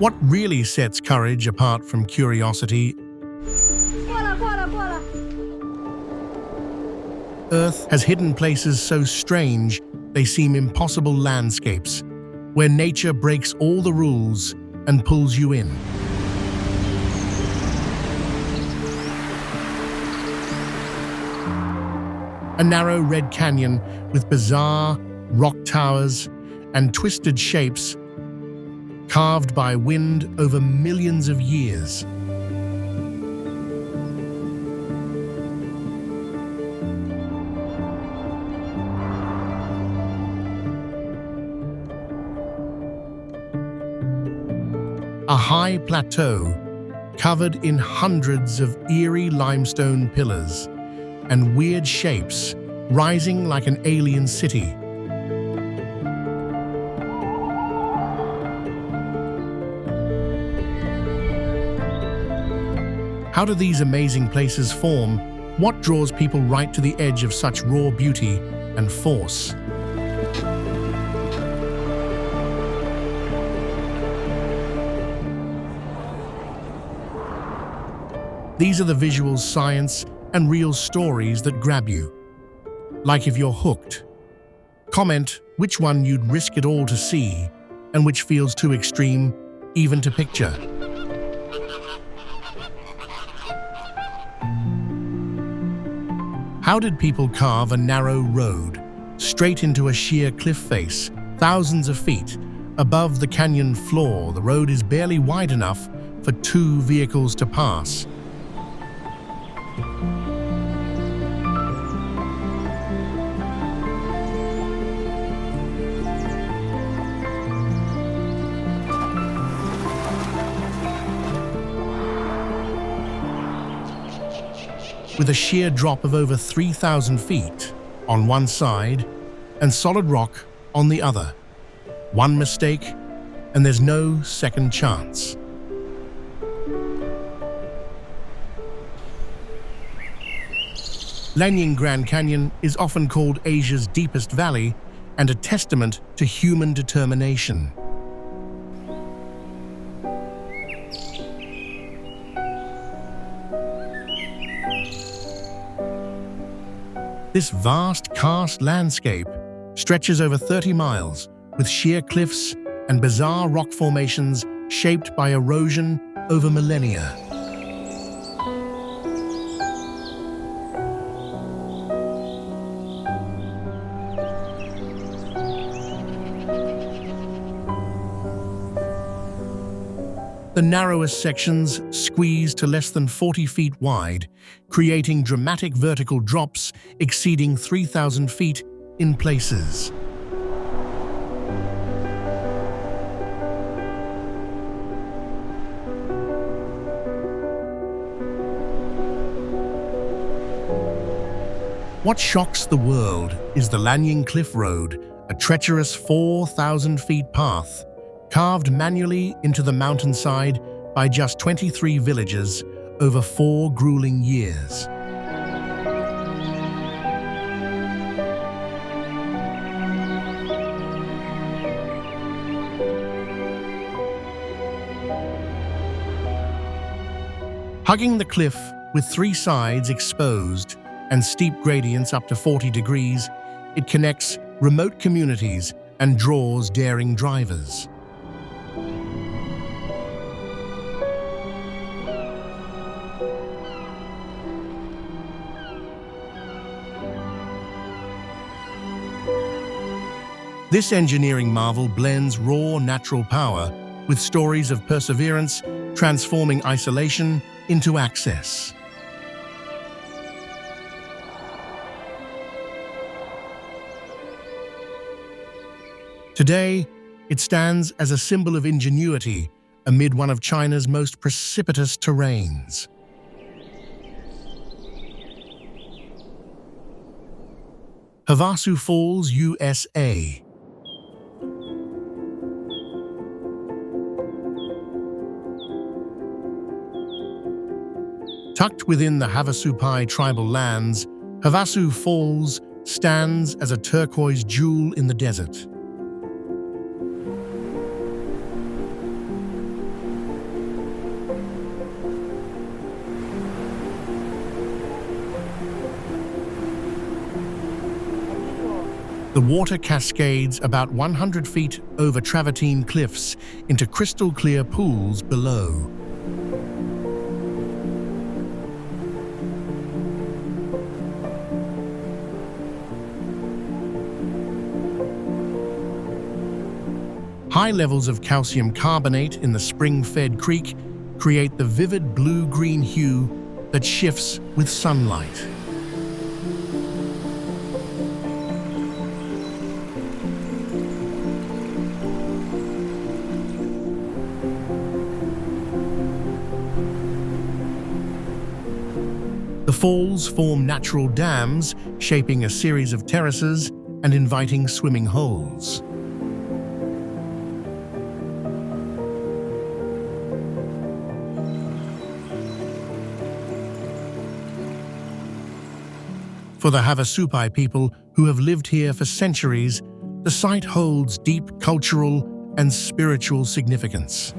What really sets courage apart from curiosity? Earth has hidden places so strange they seem impossible landscapes, where nature breaks all the rules and pulls you in. A narrow red canyon with bizarre rock towers and twisted shapes carved by wind over millions of years. A high plateau covered in hundreds of eerie limestone pillars and weird shapes rising like an alien city. How do these amazing places form? What draws people right to the edge of such raw beauty and force? These are the visual science and real stories that grab you. Like if you're hooked. Comment which one you'd risk it all to see and which feels too extreme even to picture. How did people carve a narrow road straight into a sheer cliff face, thousands of feet above the canyon floor? The road is barely wide enough for 2 vehicles to pass. With a sheer drop of over 3,000 feet on one side and solid rock on the other. One mistake, and there's no second chance. Lanying Grand Canyon is often called Asia's deepest valley and a testament to human determination. This vast karst landscape stretches over 30 miles with sheer cliffs and bizarre rock formations shaped by erosion over millennia. The narrowest sections squeeze to less than 40 feet wide, creating dramatic vertical drops exceeding 3,000 feet in places. What shocks the world is the Lanying Cliff Road, a treacherous 4,000 feet path carved manually into the mountainside by just 23 villagers over 4 grueling years. Hugging the cliff with 3 sides exposed and steep gradients up to 40 degrees, it connects remote communities and draws daring drivers. This engineering marvel blends raw natural power with stories of perseverance, transforming isolation into access. Today, it stands as a symbol of ingenuity amid one of China's most precipitous terrains. Havasu Falls, USA. Tucked within the Havasu tribal lands, Havasu Falls stands as a turquoise jewel in the desert. The water cascades about 100 feet over travertine cliffs into crystal-clear pools below. High levels of calcium carbonate in the spring-fed creek create the vivid blue-green hue that shifts with sunlight. The falls form natural dams, shaping a series of terraces and inviting swimming holes. For the Havasu people who have lived here for centuries, the site holds deep cultural and spiritual significance.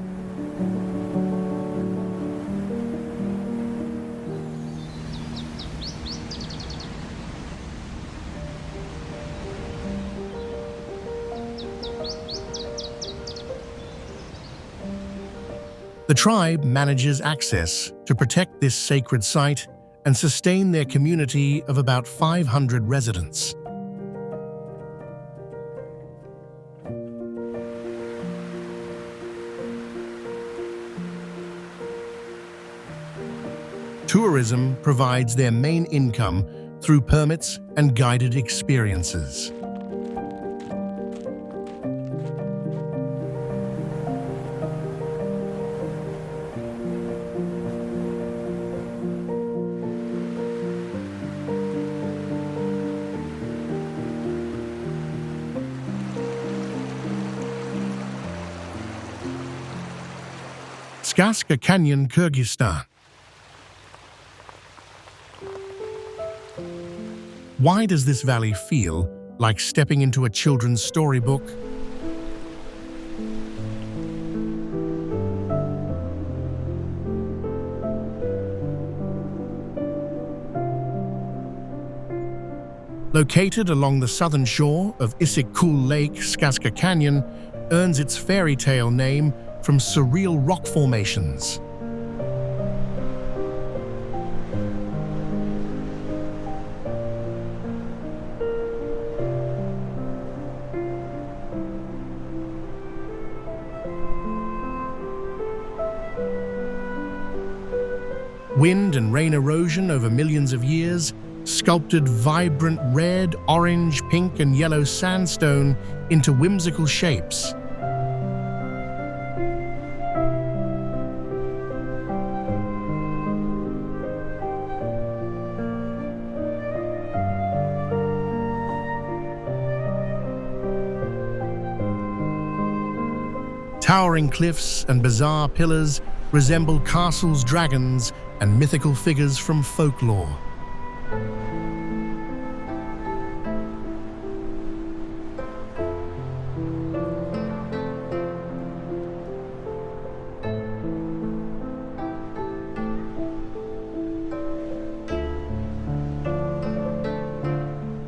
The tribe manages access to protect this sacred site and sustain their community of about 500 residents. Tourism provides their main income through permits and guided experiences. Skazka Canyon, Kyrgyzstan. Why does this valley feel like stepping into a children's storybook? Located along the southern shore of Issyk-Kul Lake, Skazka Canyon earns its fairy tale name from surreal rock formations. Wind and rain erosion over millions of years sculpted vibrant red, orange, pink, and yellow sandstone into whimsical shapes. Towering cliffs and bizarre pillars resemble castles, dragons, and mythical figures from folklore.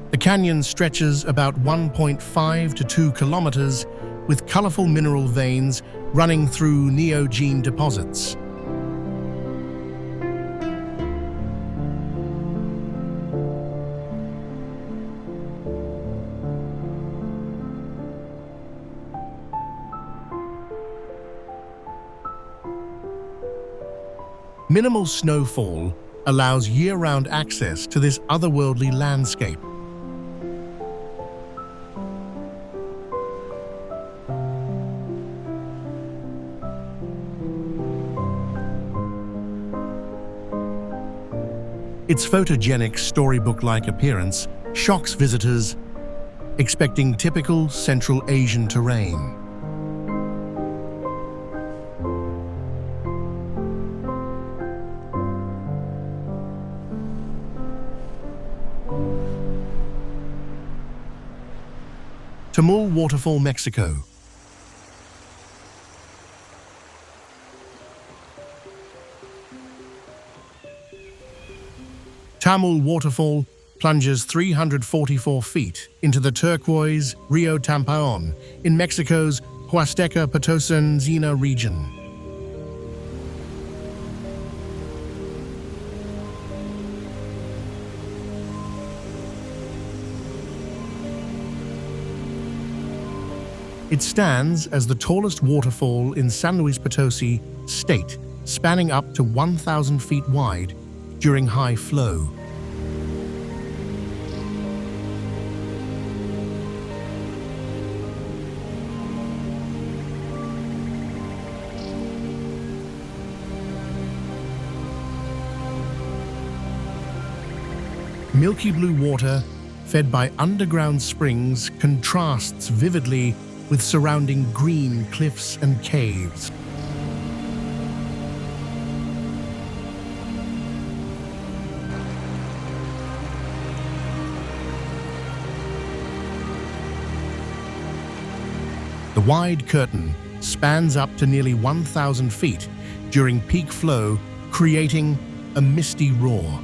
The canyon stretches about 1.5 to 2 kilometers with colorful mineral veins running through neogene deposits. Minimal snowfall allows year-round access to this otherworldly landscape. Its photogenic, storybook-like appearance shocks visitors, expecting typical Central Asian terrain. Tamul Waterfall, Mexico. Tamul Waterfall plunges 344 feet into the turquoise Rio Tampaon in Mexico's Huasteca Potosina region. It stands as the tallest waterfall in San Luis Potosi state, spanning up to 1,000 feet wide during high flow. Milky blue water, fed by underground springs, contrasts vividly with surrounding green cliffs and caves. The wide curtain spans up to nearly 1,000 feet during peak flow, creating a misty roar.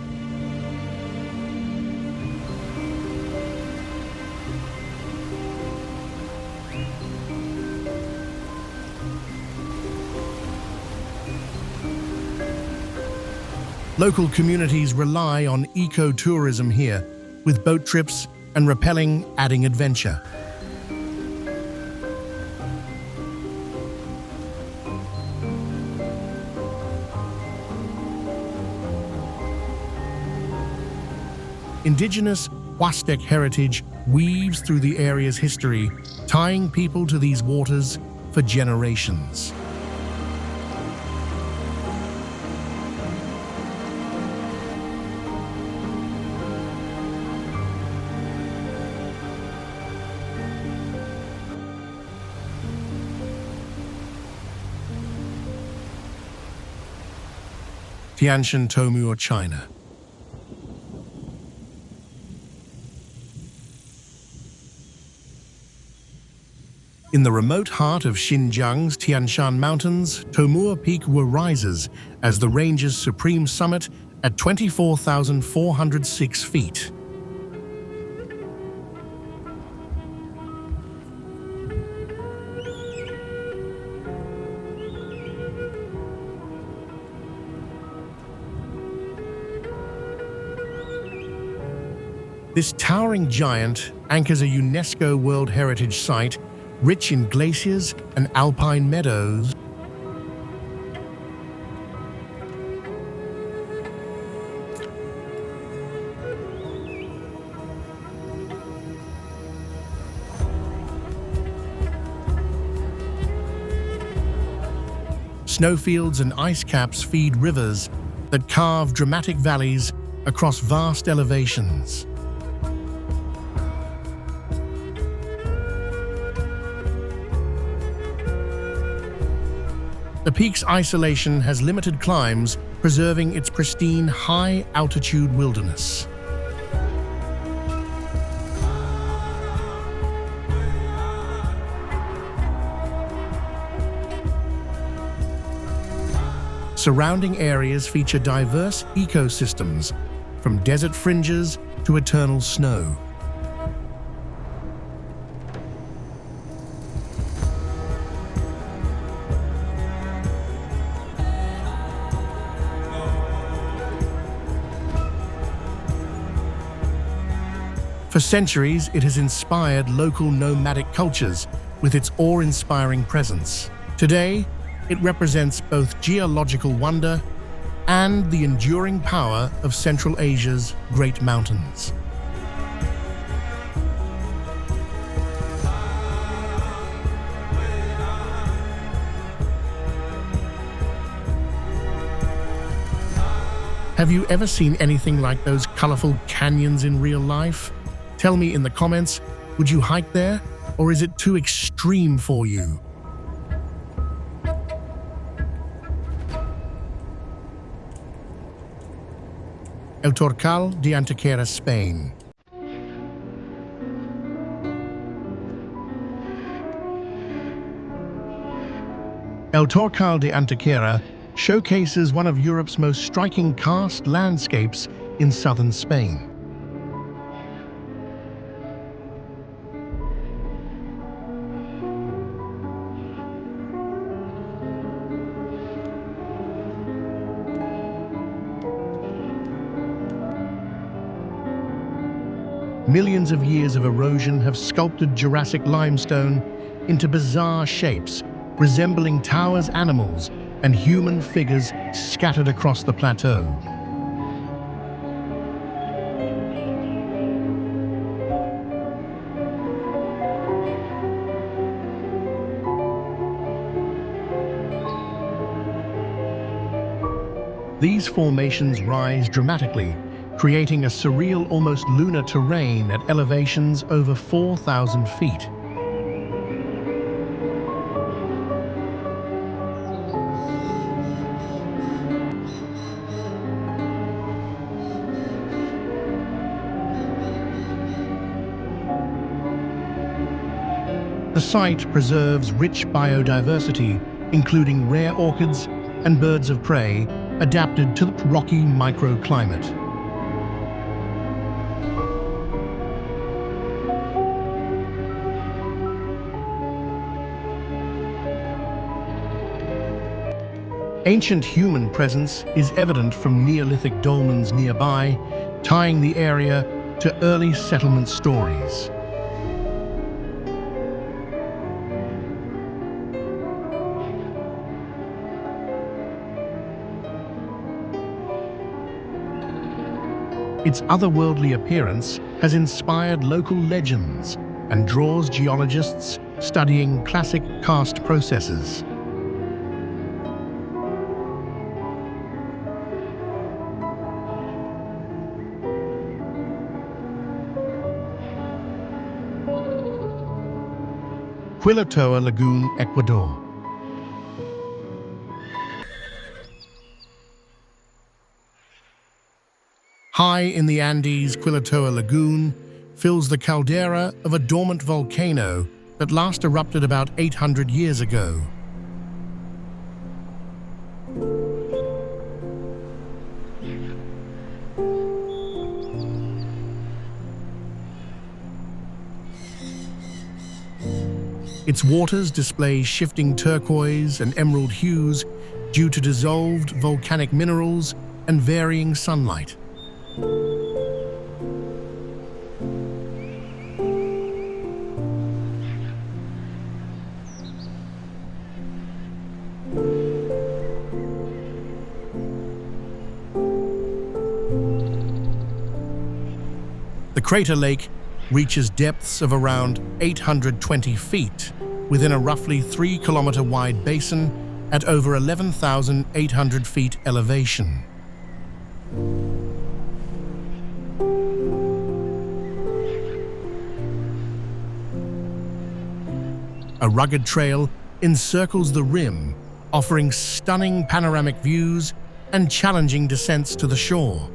Local communities rely on ecotourism here, with boat trips and rappelling adding adventure. Indigenous Huastec heritage weaves through the area's history, tying people to these waters for generations. Tianshan, Tomur, China. In the remote heart of Xinjiang's Tianshan Mountains, Tomur Peak rises as the range's supreme summit at 24,406 feet. This towering giant anchors a UNESCO World Heritage Site rich in glaciers and alpine meadows. Snowfields and ice caps feed rivers that carve dramatic valleys across vast elevations. The peak's isolation has limited climbs, preserving its pristine high-altitude wilderness. Surrounding areas feature diverse ecosystems, from desert fringes to eternal snow. For centuries, it has inspired local nomadic cultures with its awe-inspiring presence. Today, it represents both geological wonder and the enduring power of Central Asia's Great Mountains. Have you ever seen anything like those colorful canyons in real life? Tell me in the comments, would you hike there, or is it too extreme for you? El Torcal de Antequera, Spain. El Torcal de Antequera showcases one of Europe's most striking karst landscapes in southern Spain. Millions of years of erosion have sculpted Jurassic limestone into bizarre shapes, resembling towers, animals, and human figures scattered across the plateau. These formations rise dramatically, creating a surreal, almost lunar terrain at elevations over 4,000 feet. The site preserves rich biodiversity, including rare orchids and birds of prey, adapted to the rocky microclimate. Ancient human presence is evident from Neolithic dolmens nearby, tying the area to early settlement stories. Its otherworldly appearance has inspired local legends and draws geologists studying classic karst processes. Quilotoa Lagoon, Ecuador. High in the Andes, Quilotoa Lagoon fills the caldera of a dormant volcano that last erupted about 800 years ago. Its waters display shifting turquoise and emerald hues due to dissolved volcanic minerals and varying sunlight. The crater lake reaches depths of around 820 feet within a roughly 3-kilometer wide basin at over 11,800 feet elevation. A rugged trail encircles the rim, offering stunning panoramic views and challenging descents to the shore.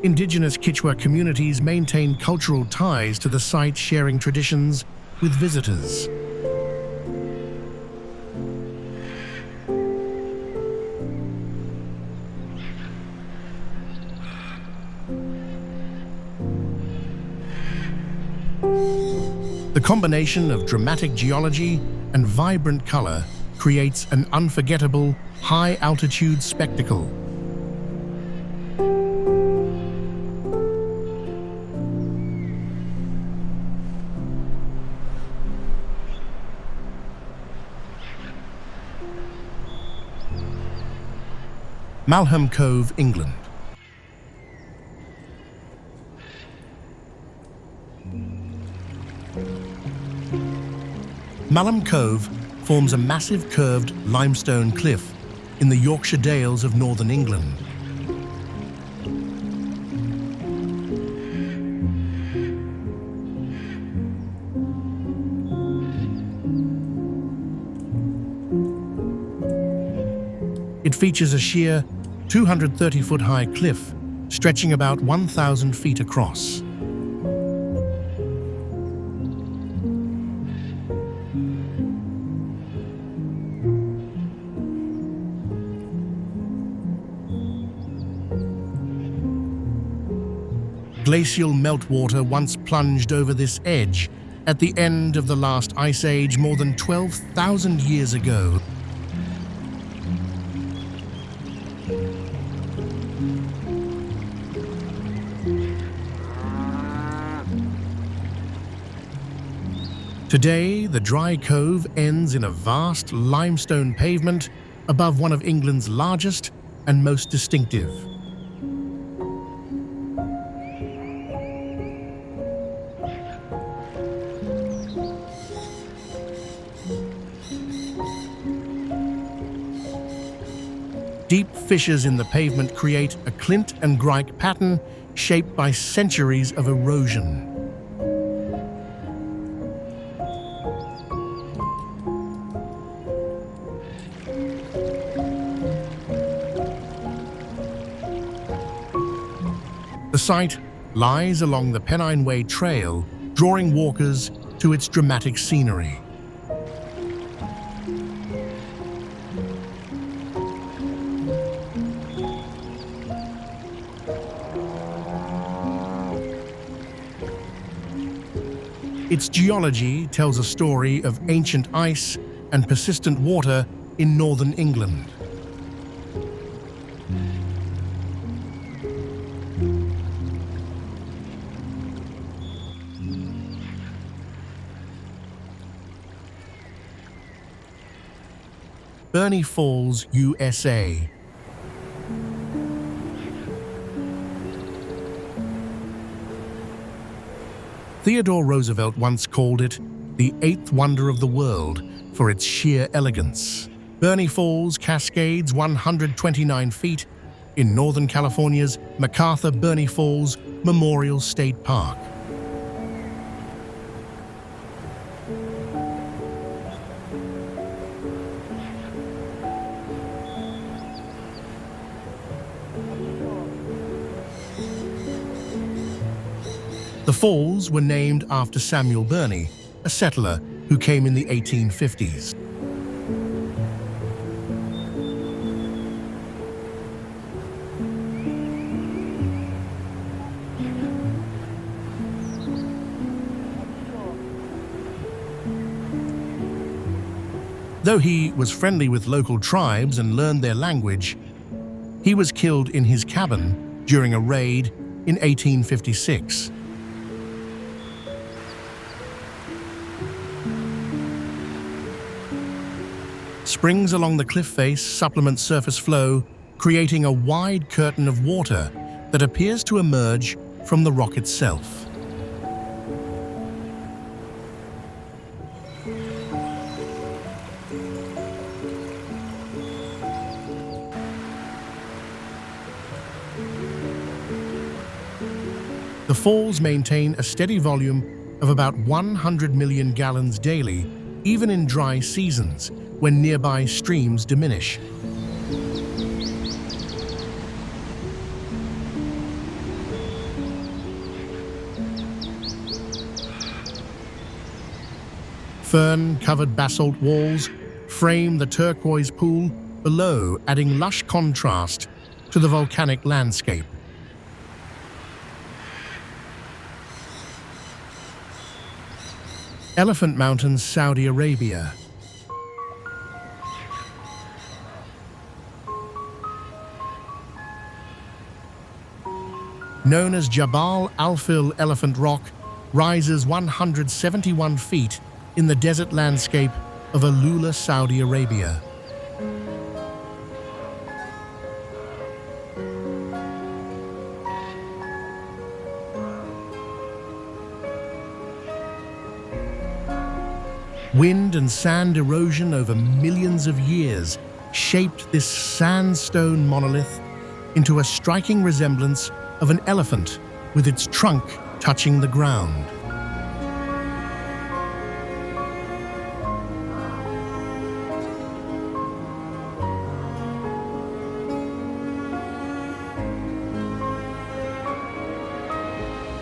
Indigenous Quechua communities maintain cultural ties to the site, sharing traditions with visitors. The combination of dramatic geology and vibrant color creates an unforgettable, high-altitude spectacle. Malham Cove, England. Malham Cove forms a massive curved limestone cliff in the Yorkshire Dales of northern England. It features a sheer 230-foot-high cliff stretching about 1,000 feet across. Glacial meltwater once plunged over this edge at the end of the last ice age more than 12,000 years ago. Today, the dry cove ends in a vast limestone pavement above one of England's largest and most distinctive. Deep fissures in the pavement create a clint and grike pattern shaped by centuries of erosion. The site lies along the Pennine Way Trail, drawing walkers to its dramatic scenery. Its geology tells a story of ancient ice and persistent water in northern England. Burney Falls, USA. Theodore Roosevelt once called it the eighth wonder of the world for its sheer elegance. Burney Falls cascades 129 feet in Northern California's MacArthur Burney Falls Memorial State Park. The falls were named after Samuel Burney, a settler who came in the 1850s. Though he was friendly with local tribes and learned their language, he was killed in his cabin during a raid in 1856. Springs along the cliff face supplement surface flow, creating a wide curtain of water that appears to emerge from the rock itself. The falls maintain a steady volume of about 100 million gallons daily, even in dry seasons, when nearby streams diminish. Fern-covered basalt walls frame the turquoise pool below, adding lush contrast to the volcanic landscape. Elephant Mountains, Saudi Arabia. Known as Jabal Al-Fil Elephant Rock, rises 171 feet in the desert landscape of Alula, Saudi Arabia. Wind and sand erosion over millions of years shaped this sandstone monolith into a striking resemblance of an elephant with its trunk touching the ground.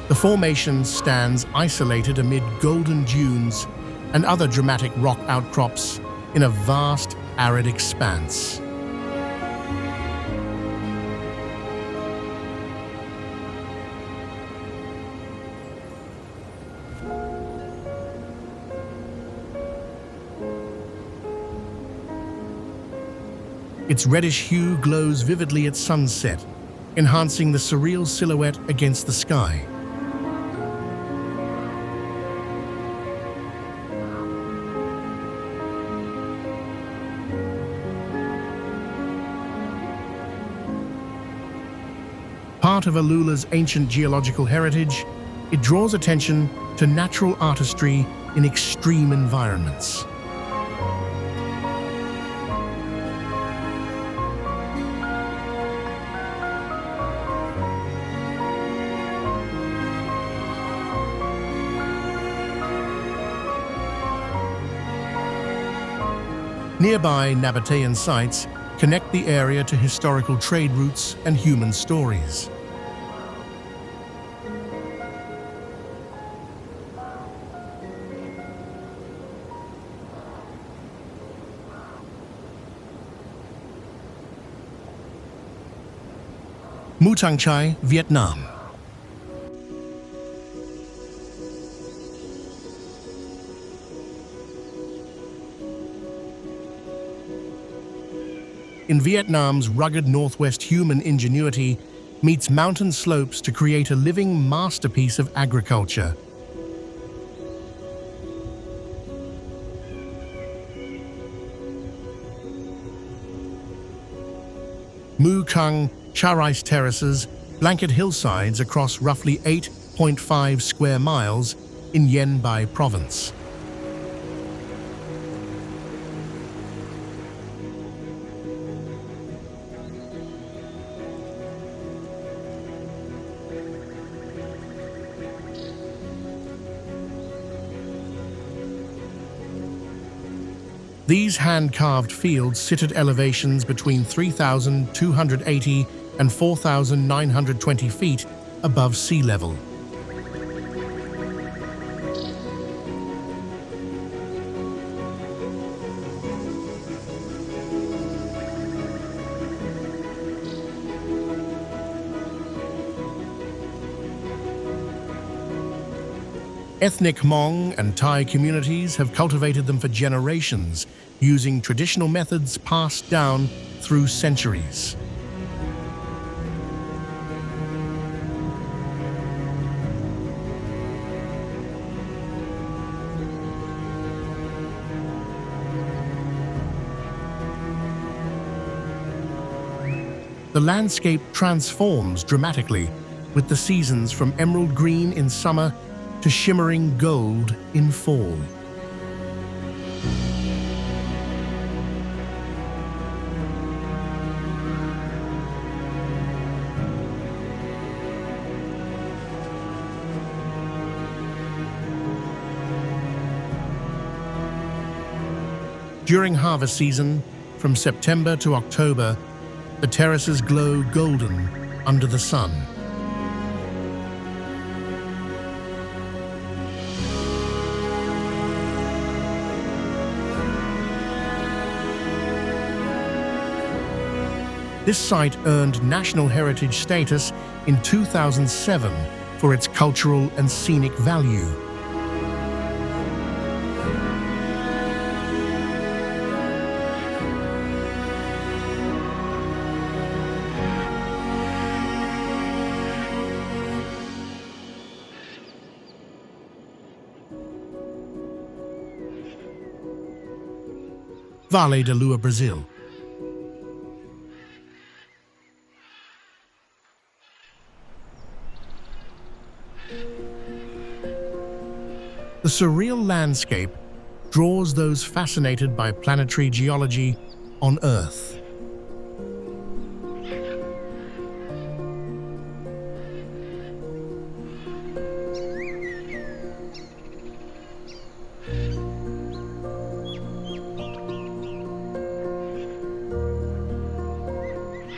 The formation stands isolated amid golden dunes and other dramatic rock outcrops in a vast, arid expanse. Its reddish hue glows vividly at sunset, enhancing the surreal silhouette against the sky. Part of Alula's ancient geological heritage, it draws attention to natural artistry in extreme environments. Nearby Nabatean sites connect the area to historical trade routes and human stories. Mutang Chai, Vietnam. In Vietnam's rugged northwest, human ingenuity meets mountain slopes to create a living masterpiece of agriculture. Mu Kang Charais terraces blanket hillsides across roughly 8.5 square miles in Yen Bai province. These hand-carved fields sit at elevations between 3,280 and 4,920 feet above sea level. Ethnic Hmong and Thai communities have cultivated them for generations, using traditional methods passed down through centuries. The landscape transforms dramatically, with the seasons from emerald green in summer to shimmering gold in fall. During harvest season, from September to October, the terraces glow golden under the sun. This site earned National Heritage status in 2007 for its cultural and scenic value. Vale de Lua, Brazil. The surreal landscape draws those fascinated by planetary geology on Earth.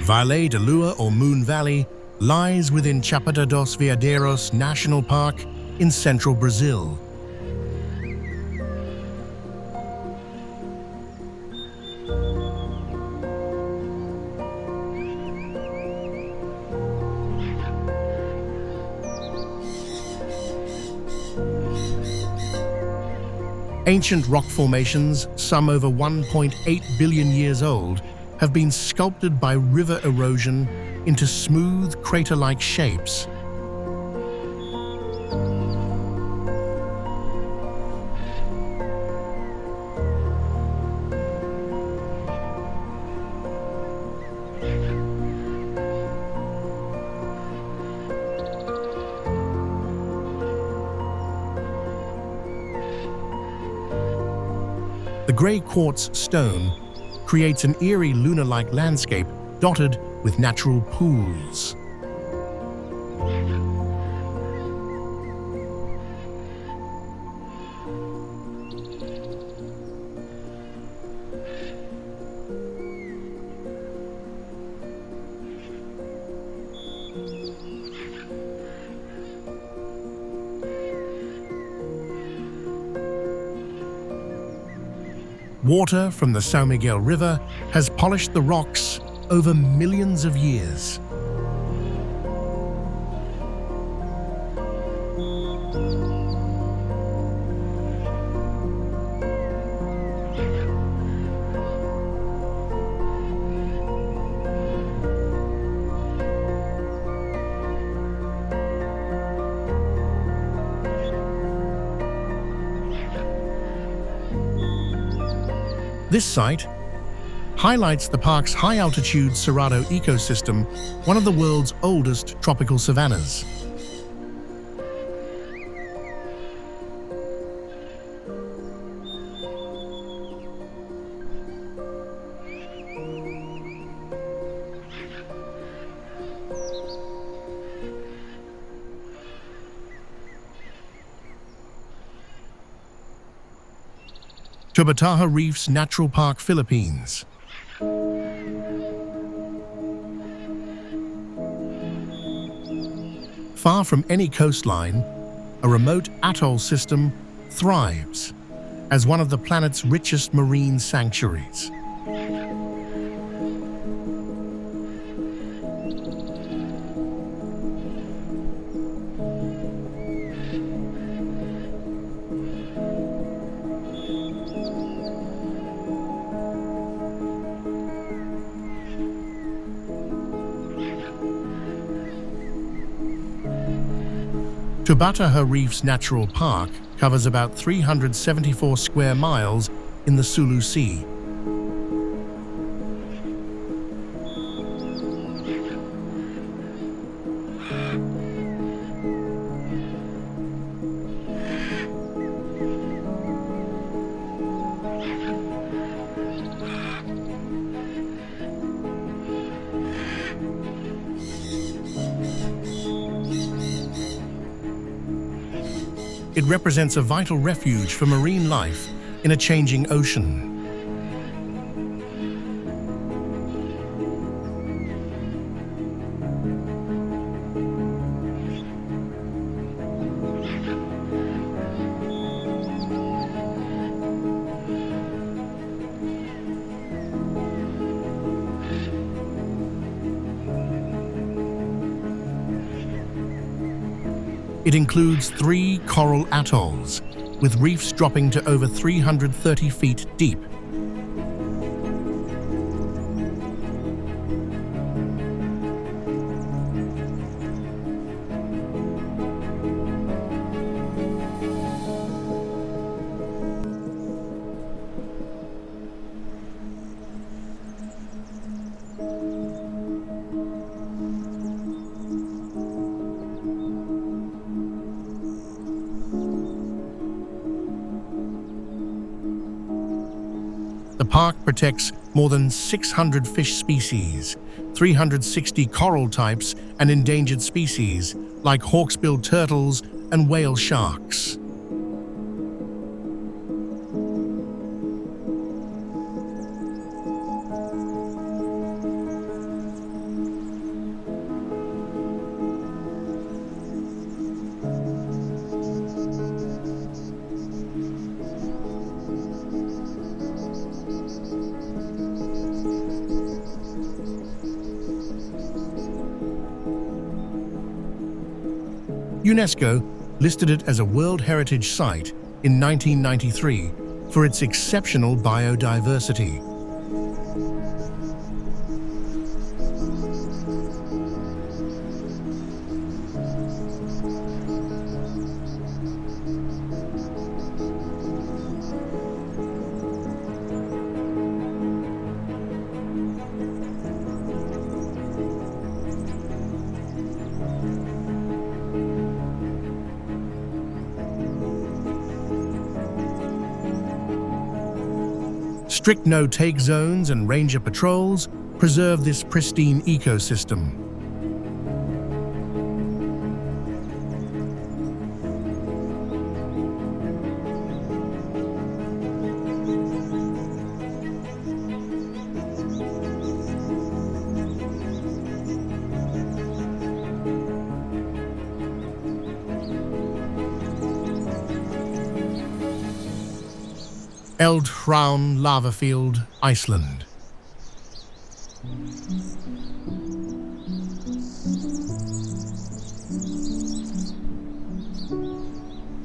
Vale de Lua, or Moon Valley, lies within Chapada dos Veadeiros National Park in central Brazil. Ancient rock formations, some over 1.8 billion years old, have been sculpted by river erosion into smooth, crater-like shapes. The grey quartz stone creates an eerie lunar-like landscape dotted with natural pools. Water from the São Miguel River has polished the rocks over millions of years. This site highlights the park's high-altitude Cerrado ecosystem, one of the world's oldest tropical savannas. Tubbataha Reefs Natural Park, Philippines. Far from any coastline, a remote atoll system thrives as one of the planet's richest marine sanctuaries. Tubbataha Reefs Natural Park covers about 374 square miles in the Sulu Sea. It represents a vital refuge for marine life in a changing ocean. It includes 3 coral atolls, with reefs dropping to over 330 feet deep. The park protects more than 600 fish species, 360 coral types and endangered species like hawksbill turtles and whale sharks. UNESCO listed it as a World Heritage Site in 1993 for its exceptional biodiversity. Strict no-take zones and ranger patrols preserve this pristine ecosystem. Eldhraun lava field, Iceland.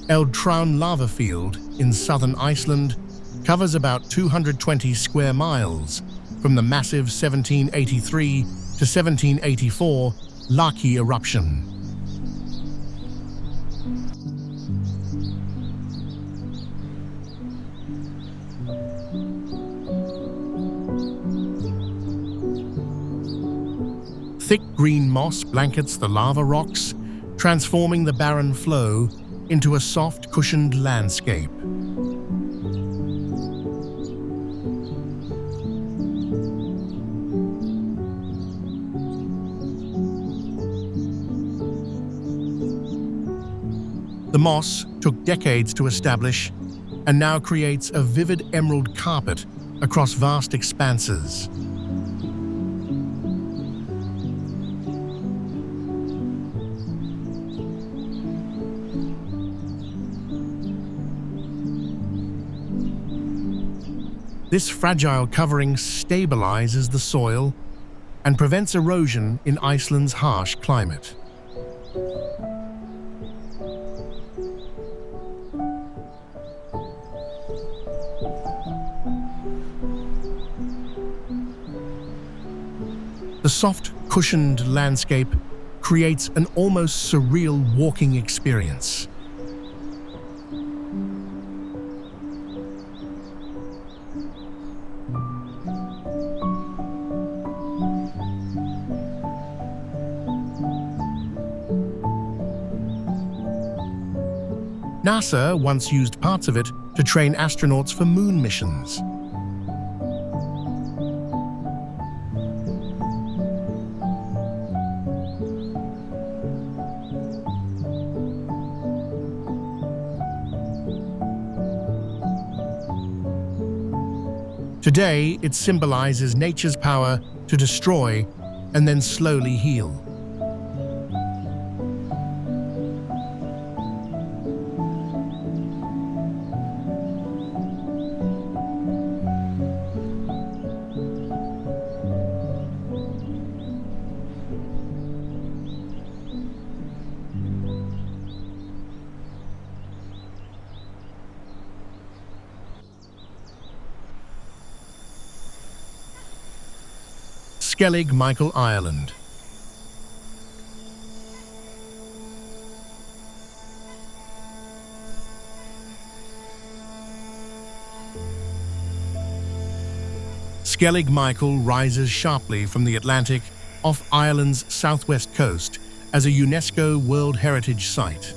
Eldhraun lava field in southern Iceland covers about 220 square miles from the massive 1783 to 1784 Laki eruption. Thick green moss blankets the lava rocks, transforming the barren flow into a soft, cushioned landscape. The moss took decades to establish and now creates a vivid emerald carpet across vast expanses. This fragile covering stabilizes the soil and prevents erosion in Iceland's harsh climate. The soft, cushioned landscape creates an almost surreal walking experience. NASA once used parts of it to train astronauts for moon missions. Today, it symbolizes nature's power to destroy and then slowly heal. Skellig, Michael, Ireland. Skellig Michael rises sharply from the Atlantic off Ireland's southwest coast as a UNESCO World Heritage Site.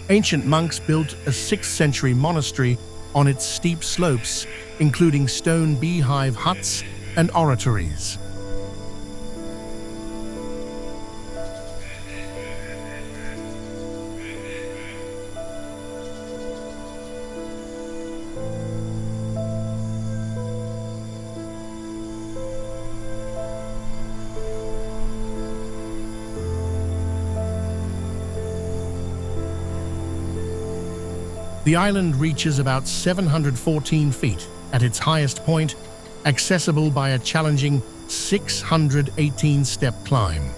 Ancient monks built a 6th century monastery on its steep slopes, including stone beehive huts and oratories. The island reaches about 714 feet at its highest point, accessible by a challenging 618-step climb.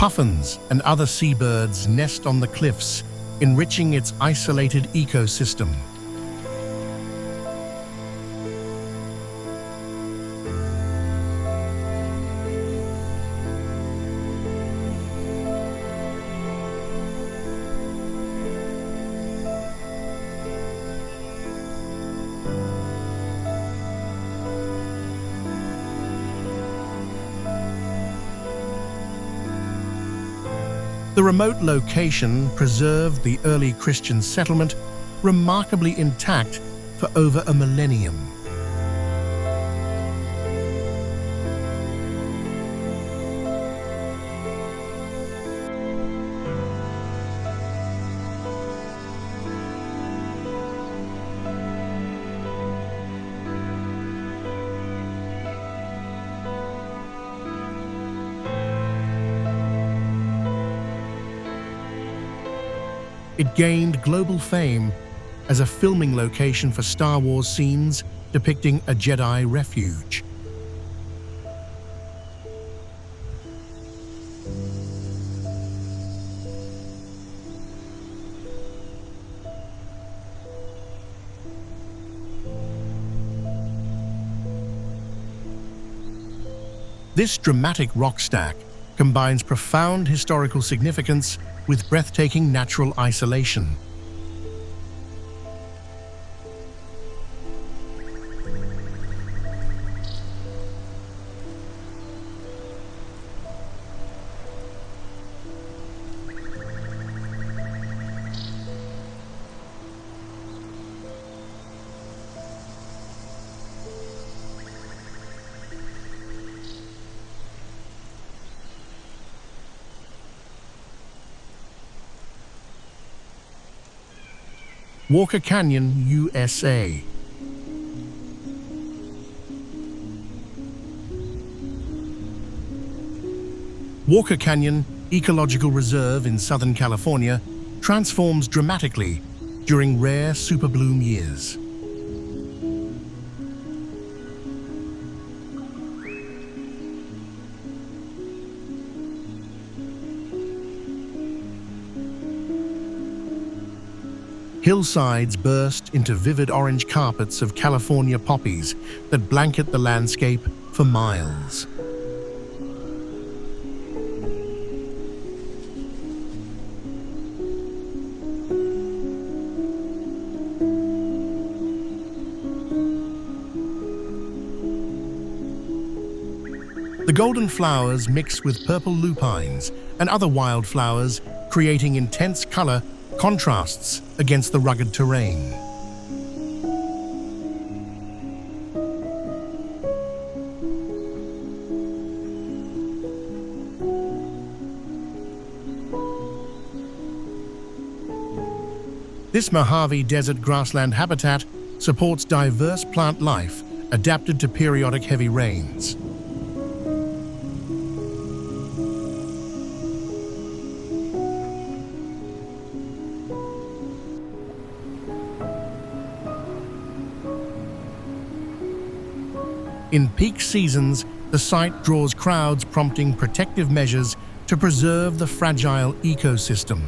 Puffins and other seabirds nest on the cliffs, enriching its isolated ecosystem. The remote location preserved the early Christian settlement remarkably intact for over a millennium. It gained global fame as a filming location for Star Wars scenes depicting a Jedi refuge. This dramatic rock stack combines profound historical significance with breathtaking natural isolation. Walker Canyon, USA. Walker Canyon Ecological Reserve in Southern California transforms dramatically during rare superbloom years. Hillsides burst into vivid orange carpets of California poppies that blanket the landscape for miles. The golden flowers mix with purple lupines and other wildflowers, creating intense color contrasts against the rugged terrain. This Mojave Desert grassland habitat supports diverse plant life adapted to periodic heavy rains. In peak seasons, the site draws crowds, prompting protective measures to preserve the fragile ecosystem.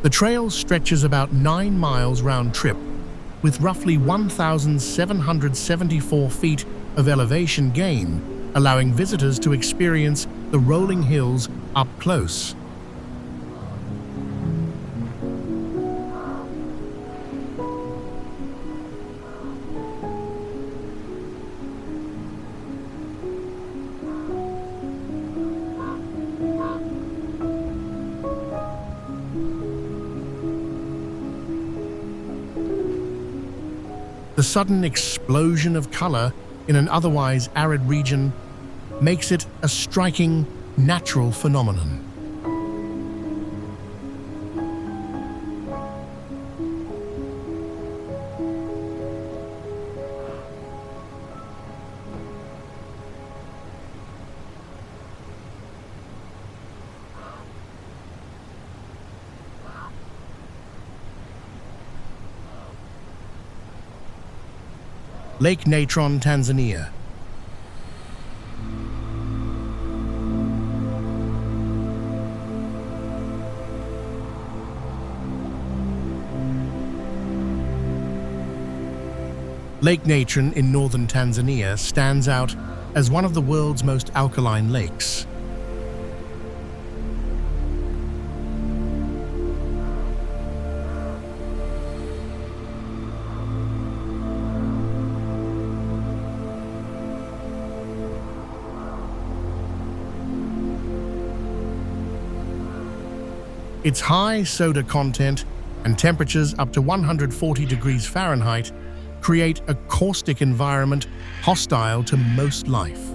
The trail stretches about 9 miles round trip, with roughly 1,774 feet of elevation gain, allowing visitors to experience the rolling hills up close. The sudden explosion of color in an otherwise arid region makes it a striking natural phenomenon. Lake Natron, Tanzania. Lake Natron in northern Tanzania stands out as one of the world's most alkaline lakes. Its high soda content and temperatures up to 140 degrees Fahrenheit create a caustic environment hostile to most life.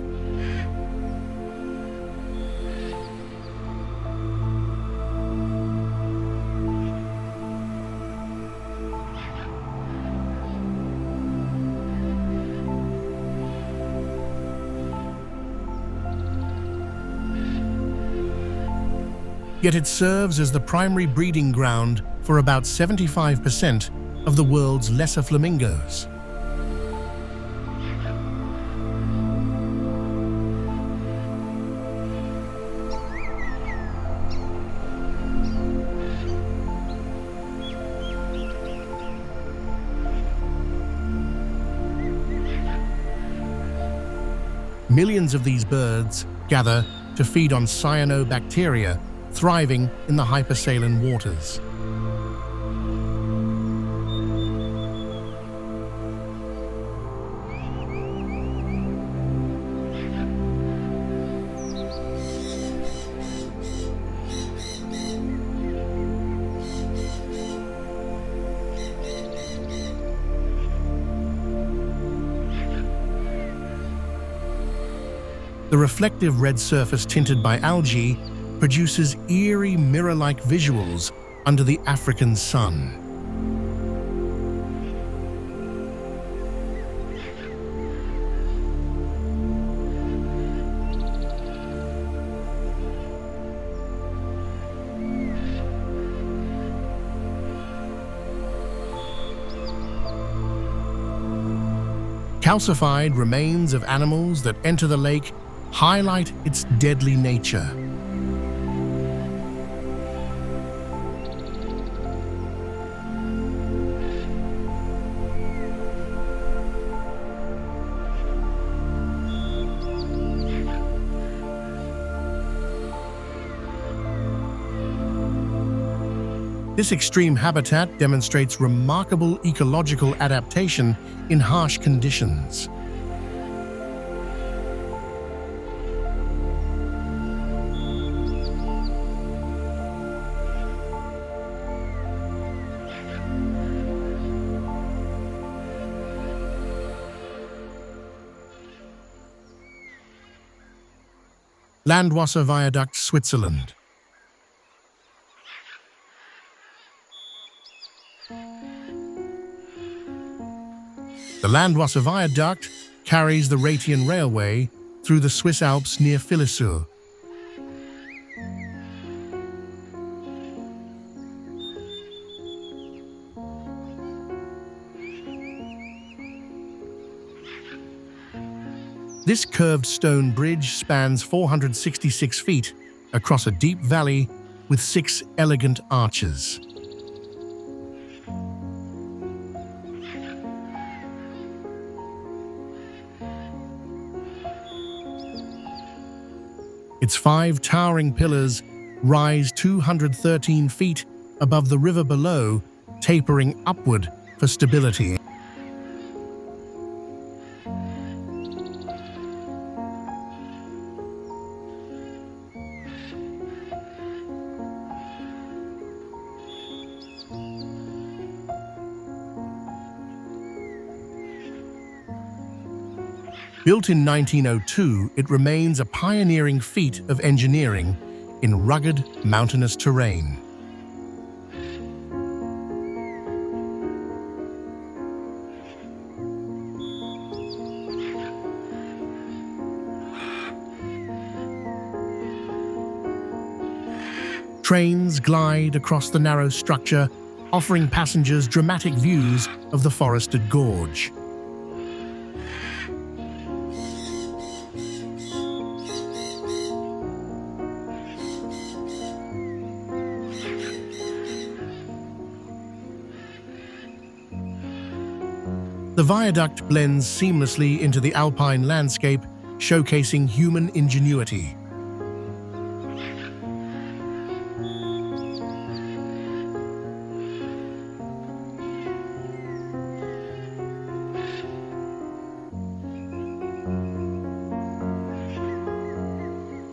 Yet it serves as the primary breeding ground for about 75% of the world's lesser flamingos. Millions of these birds gather to feed on cyanobacteria thriving in the hypersaline waters. The reflective red surface tinted by algae produces eerie mirror-like visuals under the African sun. Calcified remains of animals that enter the lake highlight its deadly nature. This extreme habitat demonstrates remarkable ecological adaptation in harsh conditions. Landwasser Viaduct, Switzerland. The Landwasser Viaduct carries the Rhaetian Railway through the Swiss Alps near Filisur. This curved stone bridge spans 466 feet across a deep valley with 6 elegant arches. Its 5 towering pillars rise 213 feet above the river below, tapering upward for stability. Built in 1902, it remains a pioneering feat of engineering in rugged, mountainous terrain. Trains glide across the narrow structure, offering passengers dramatic views of the forested gorge. The viaduct blends seamlessly into the alpine landscape, showcasing human ingenuity.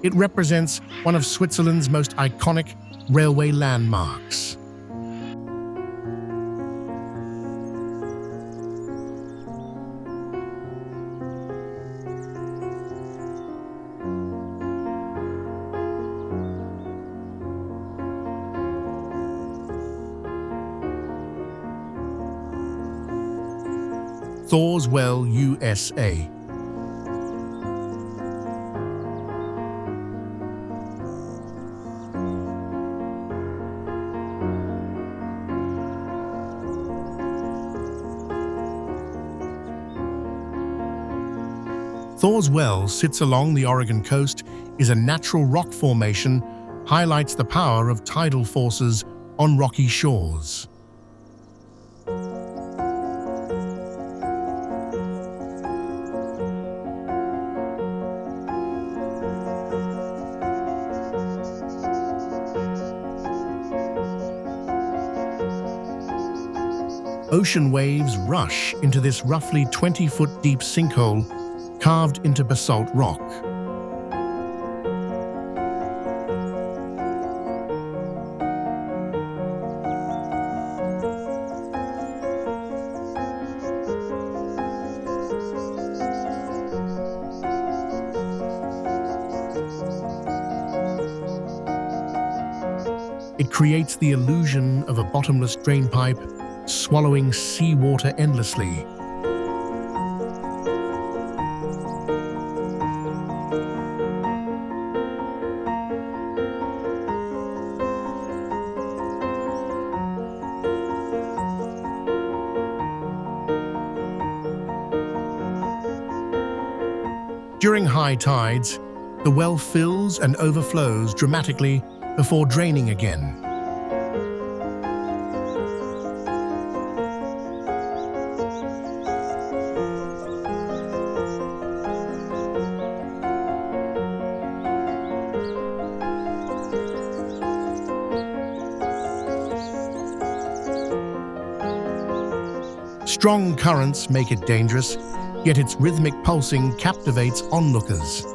It represents one of Switzerland's most iconic railway landmarks. Thor's Well, USA. Thor's Well sits along the Oregon coast, is a natural rock formation, highlights the power of tidal forces on rocky shores. Ocean waves rush into this roughly 20-foot deep sinkhole carved into basalt rock. It creates the illusion of a bottomless drainpipe swallowing seawater endlessly. During high tides, the well fills and overflows dramatically before draining again. Strong currents make it dangerous, yet its rhythmic pulsing captivates onlookers.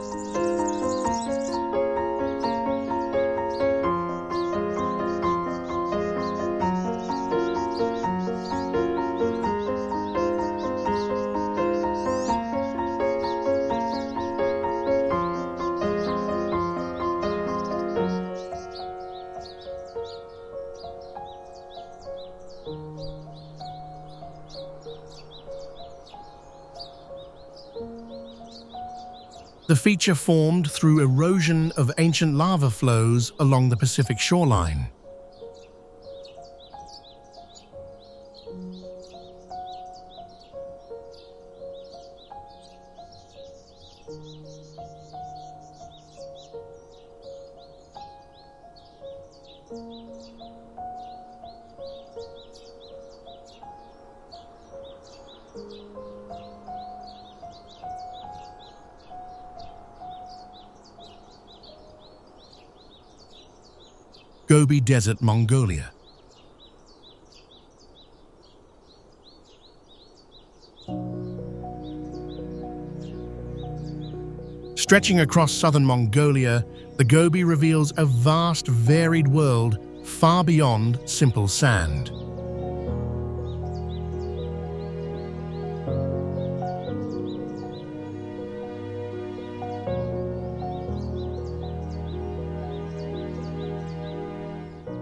The feature formed through erosion of ancient lava flows along the Pacific shoreline. Gobi Desert, Mongolia. Stretching across southern Mongolia, the Gobi reveals a vast, varied world far beyond simple sand.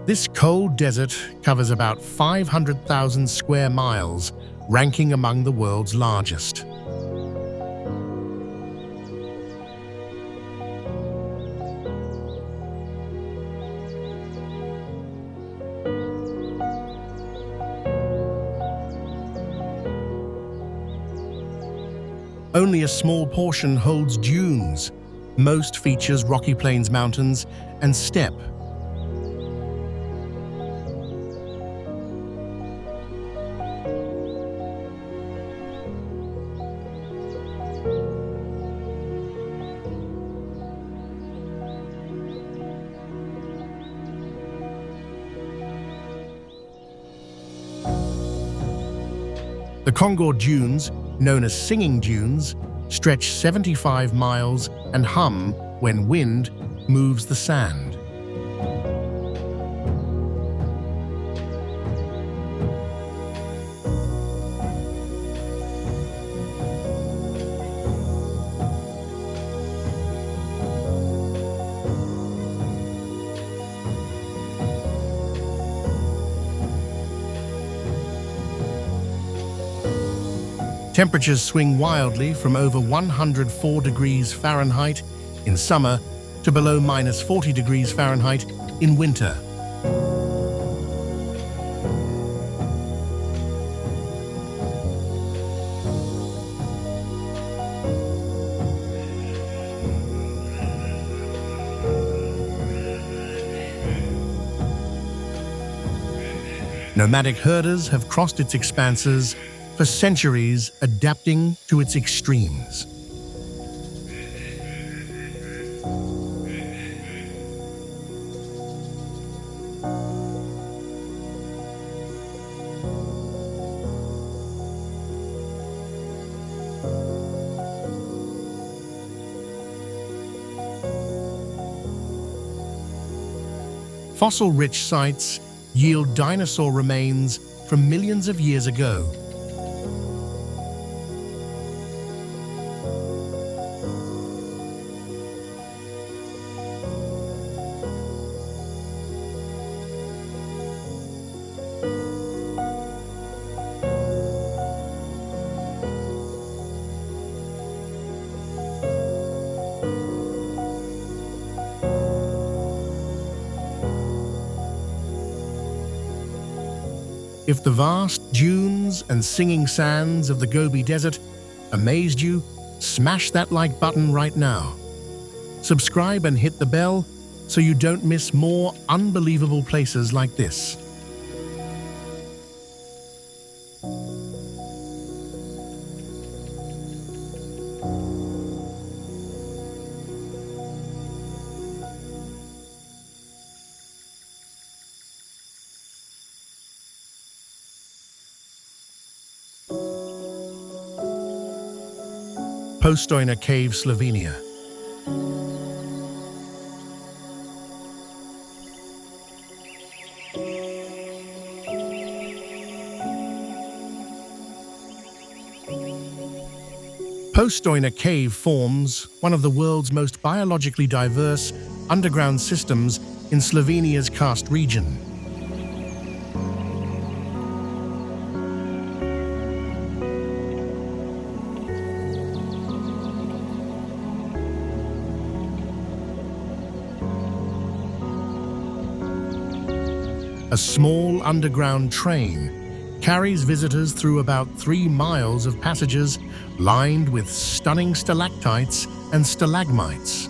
This cold desert covers about 500,000 square miles, ranking among the world's largest. Only a small portion holds dunes. Most features rocky plains mountains and steppe. The Congo Dunes, known as Singing Dunes, stretch 75 miles and hum when wind moves the sand. Temperatures swing wildly from over 104 degrees Fahrenheit in summer to below minus 40 degrees Fahrenheit in winter. Nomadic herders have crossed its expanses for centuries, adapting to its extremes. Fossil-rich sites yield dinosaur remains from millions of years ago. If the vast dunes and singing sands of the Gobi Desert amazed you, smash that like button right now. Subscribe and hit the bell so you don't miss more unbelievable places like this. Postojna Cave, Slovenia. Postojna Cave forms one of the world's most biologically diverse underground systems in Slovenia's karst region. A small underground train carries visitors through about 3 miles of passages lined with stunning stalactites and stalagmites.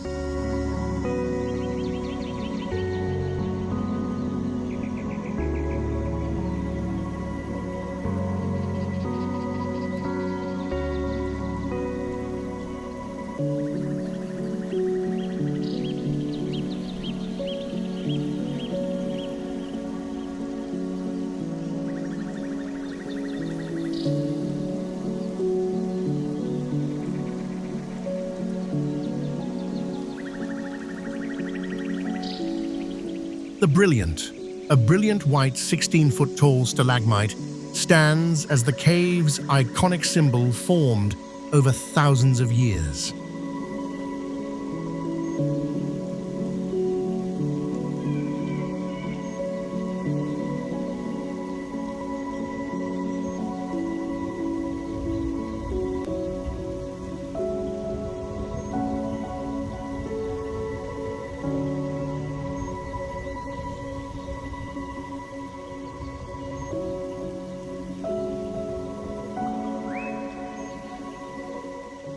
A brilliant white 16-foot tall stalagmite stands as the cave's iconic symbol formed over thousands of years.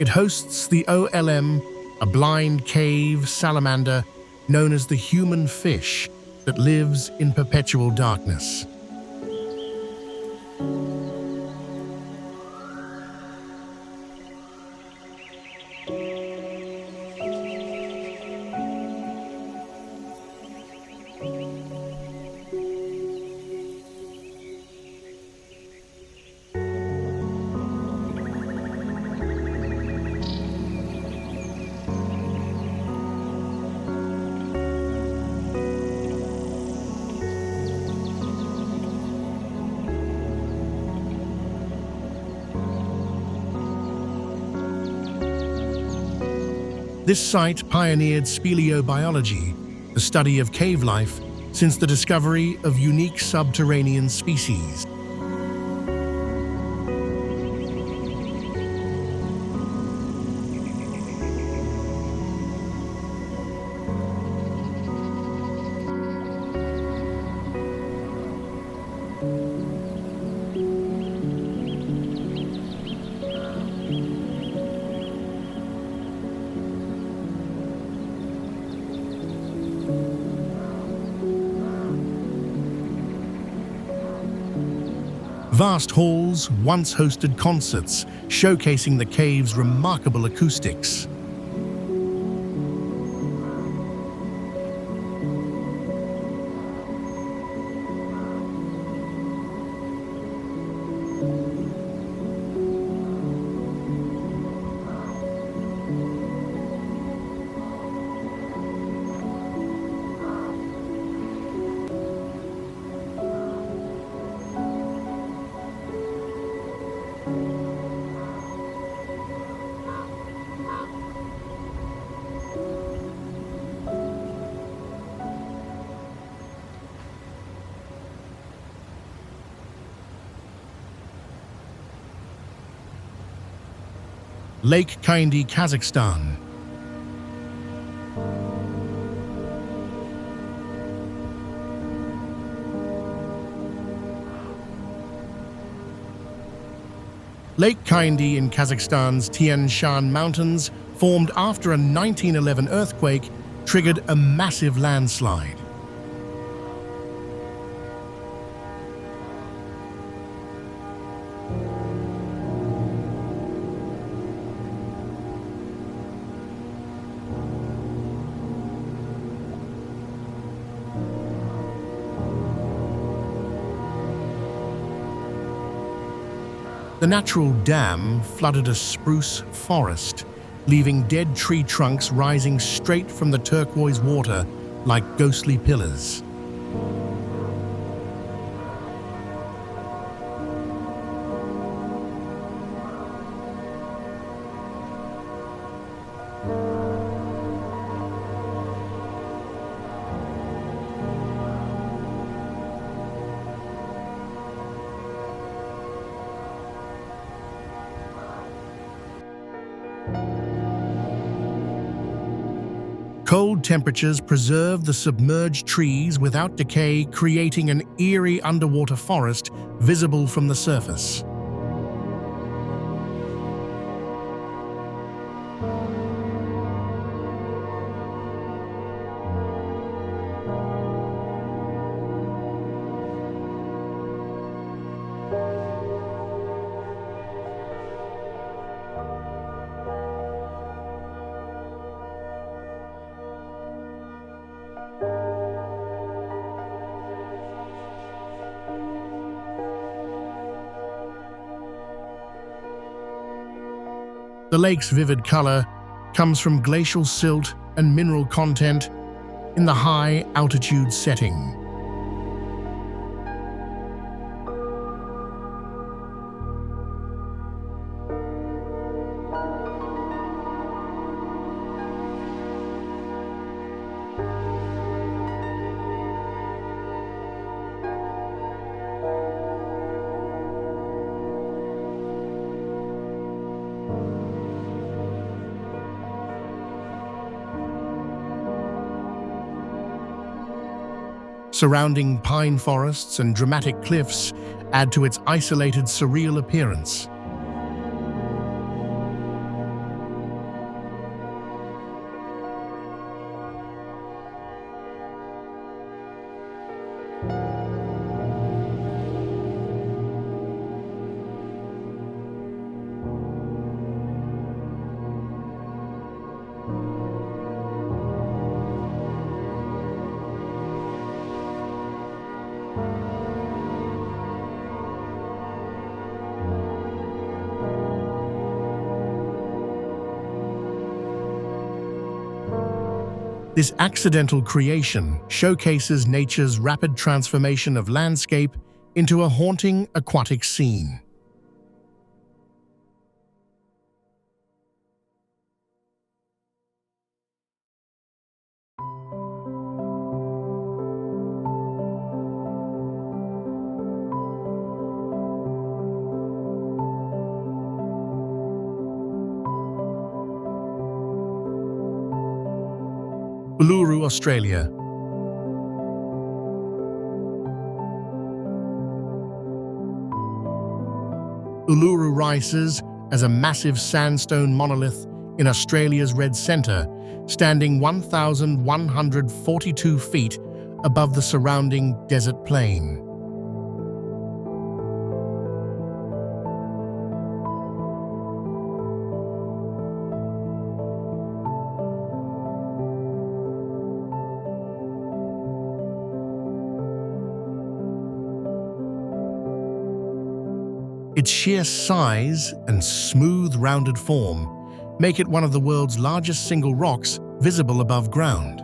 It hosts the OLM, a blind cave salamander known as the human fish that lives in perpetual darkness. This site pioneered speleobiology, the study of cave life, since the discovery of unique subterranean species. Vast halls once hosted concerts, showcasing the cave's remarkable acoustics. Lake Kindy, Kazakhstan. Lake Kindy in Kazakhstan's Tianshan Mountains, formed after a 1911 earthquake, triggered a massive landslide. The natural dam flooded a spruce forest, leaving dead tree trunks rising straight from the turquoise water like ghostly pillars. Cold temperatures preserve the submerged trees without decay, creating an eerie underwater forest visible from the surface. The lake's vivid color comes from glacial silt and mineral content in the high-altitude setting. Surrounding pine forests and dramatic cliffs add to its isolated, surreal appearance. This accidental creation showcases nature's rapid transformation of landscape into a haunting aquatic scene. Uluru, Australia. Uluru rises as a massive sandstone monolith in Australia's Red Centre, standing 1,142 feet above the surrounding desert plain. Its sheer size and smooth, rounded form make it one of the world's largest single rocks visible above ground.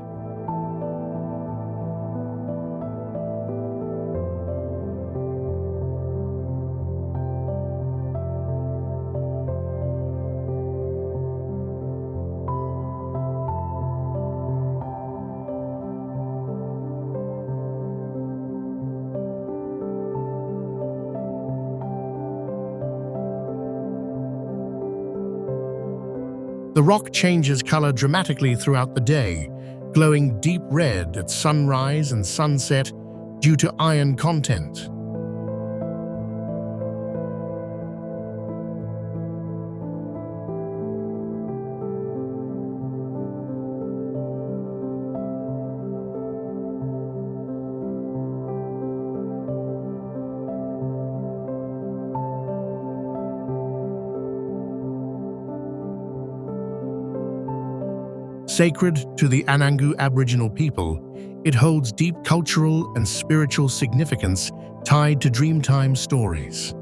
The rock changes color dramatically throughout the day, glowing deep red at sunrise and sunset due to iron content. Sacred to the Anangu Aboriginal people, it holds deep cultural and spiritual significance tied to Dreamtime stories.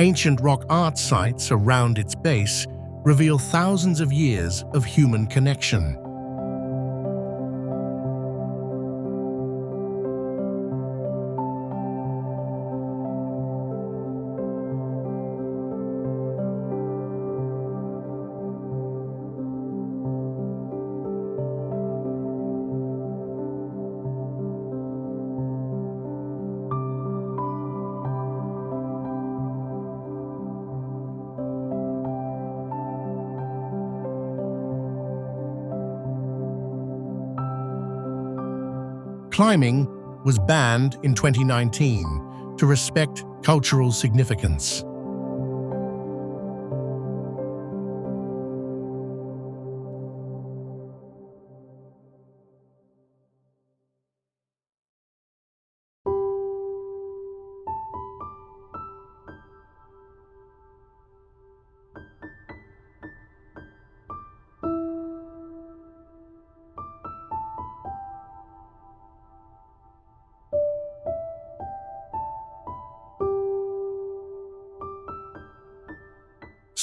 Ancient rock art sites around its base reveal thousands of years of human connection. Climbing was banned in 2019 to respect cultural significance.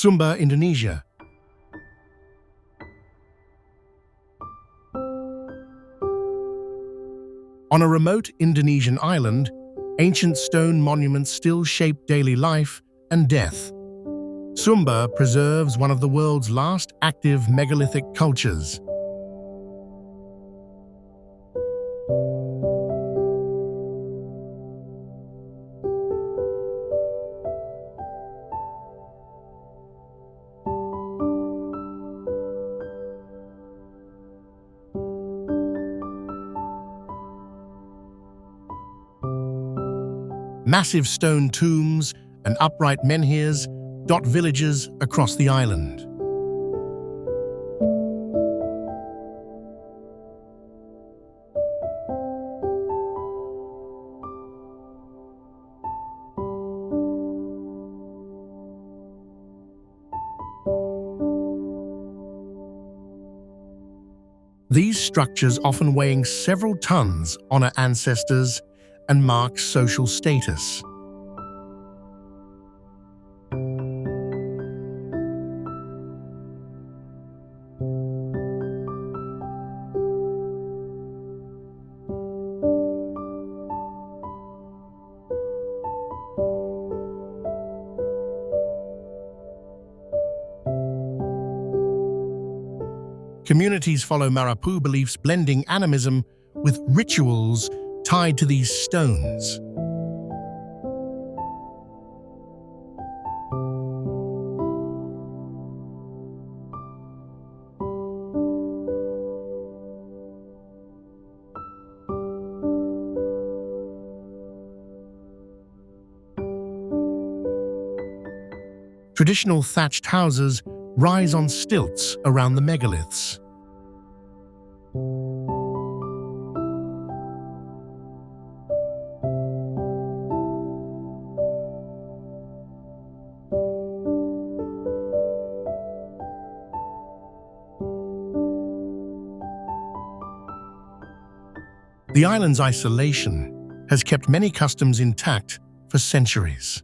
Sumba, Indonesia. On a remote Indonesian island, ancient stone monuments still shape daily life and death. Sumba preserves one of the world's last active megalithic cultures. Massive stone tombs and upright menhirs dot villages across the island. These structures, often weighing several tons, honor ancestors and mark social status. Communities follow Marapu beliefs, blending animism with rituals tied to these stones. Traditional thatched houses rise on stilts around the megaliths. The island's isolation has kept many customs intact for centuries.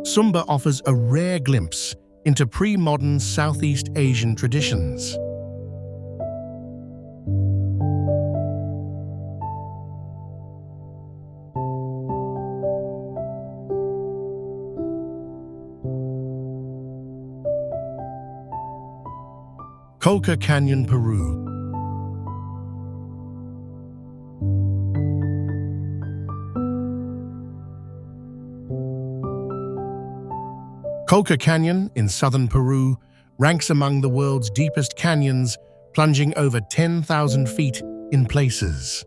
Sumba offers a rare glimpse into pre-modern Southeast Asian traditions. Colca Canyon, Peru. Colca Canyon in southern Peru ranks among the world's deepest canyons, plunging over 10,000 feet in places.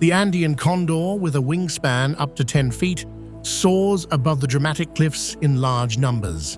The Andean condor, with a wingspan up to 10 feet, soars above the dramatic cliffs in large numbers.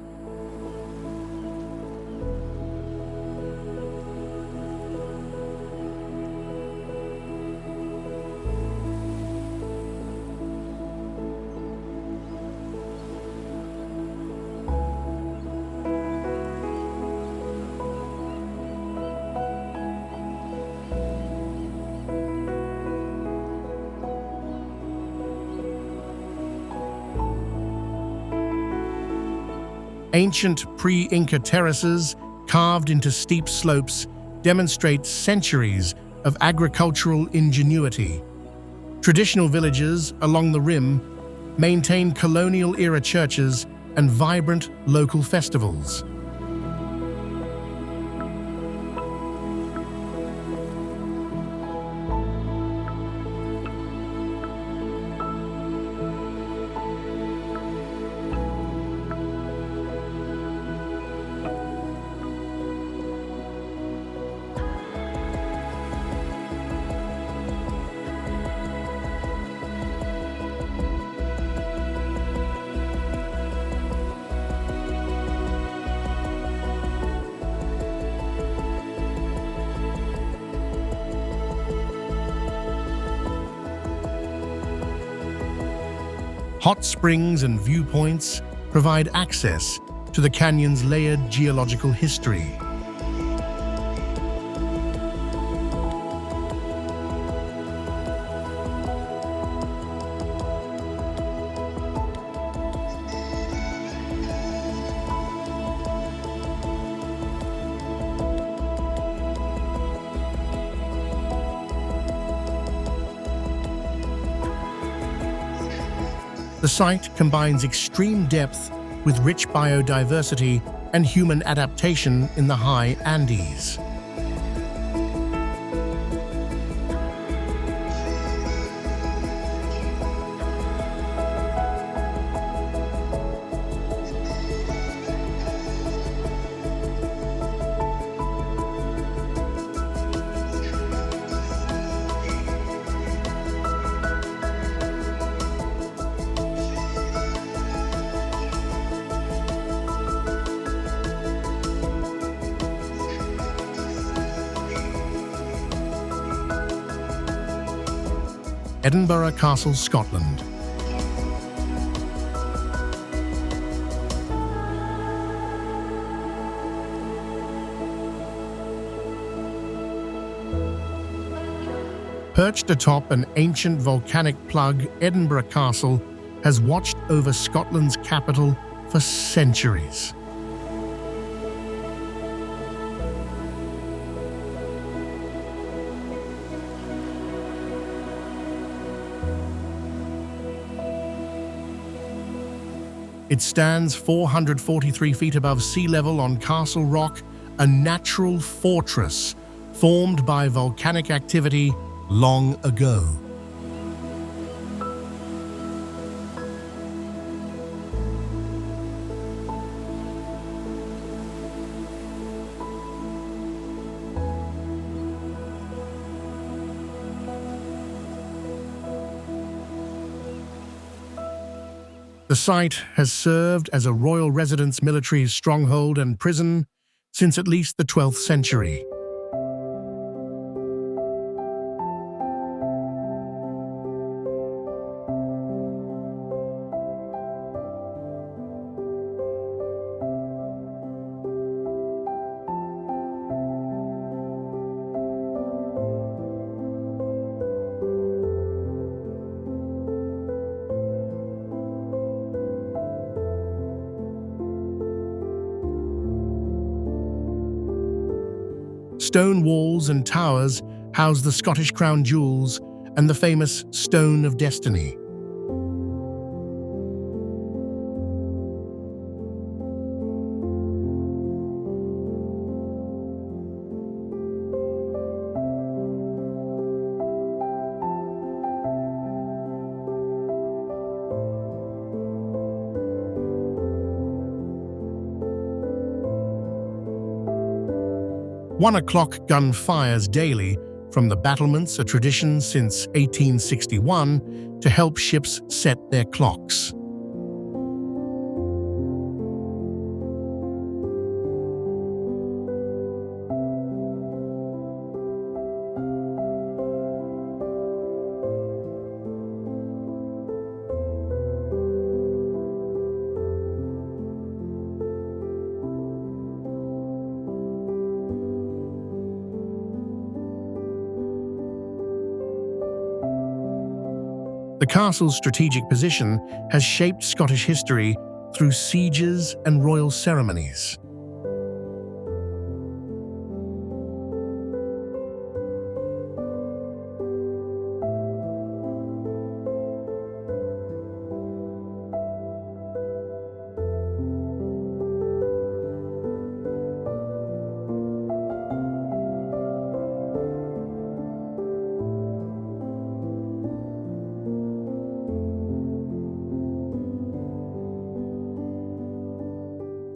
Ancient pre-Inca terraces, carved into steep slopes, demonstrate centuries of agricultural ingenuity. Traditional villages along the rim maintain colonial-era churches and vibrant local festivals. Hot springs and viewpoints provide access to the canyon's layered geological history. The site combines extreme depth with rich biodiversity and human adaptation in the high Andes. Edinburgh Castle, Scotland. Perched atop an ancient volcanic plug, Edinburgh Castle has watched over Scotland's capital for centuries. It stands 443 feet above sea level on Castle Rock, a natural fortress formed by volcanic activity long ago. The site has served as a royal residence, military stronghold and prison since at least the 12th century. Stone walls and towers house the Scottish crown jewels and the famous Stone of Destiny. One o'clock gun fires daily from the battlements, a tradition since 1861 to help ships set their clocks. The castle's strategic position has shaped Scottish history through sieges and royal ceremonies.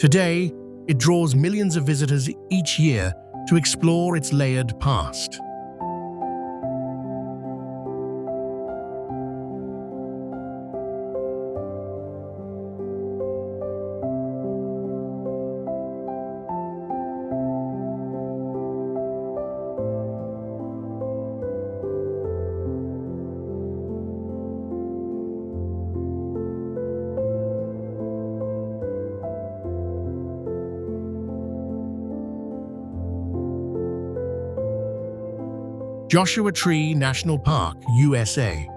Today, it draws millions of visitors each year to explore its layered past. Joshua Tree National Park, USA.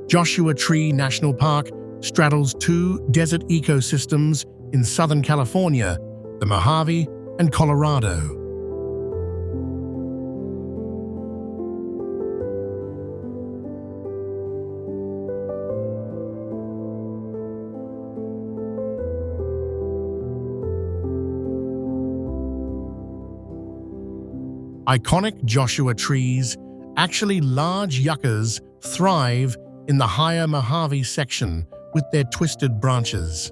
Joshua Tree National Park straddles two desert ecosystems in Southern California, the Mojave and Colorado. Iconic Joshua trees, actually large yuccas, thrive in the higher Mojave section with their twisted branches.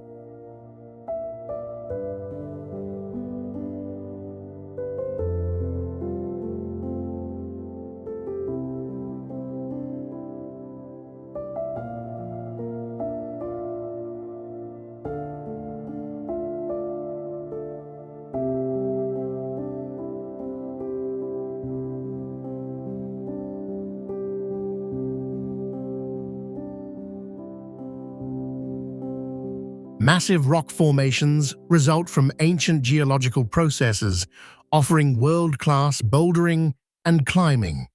Massive rock formations result from ancient geological processes, offering world-class bouldering and climbing.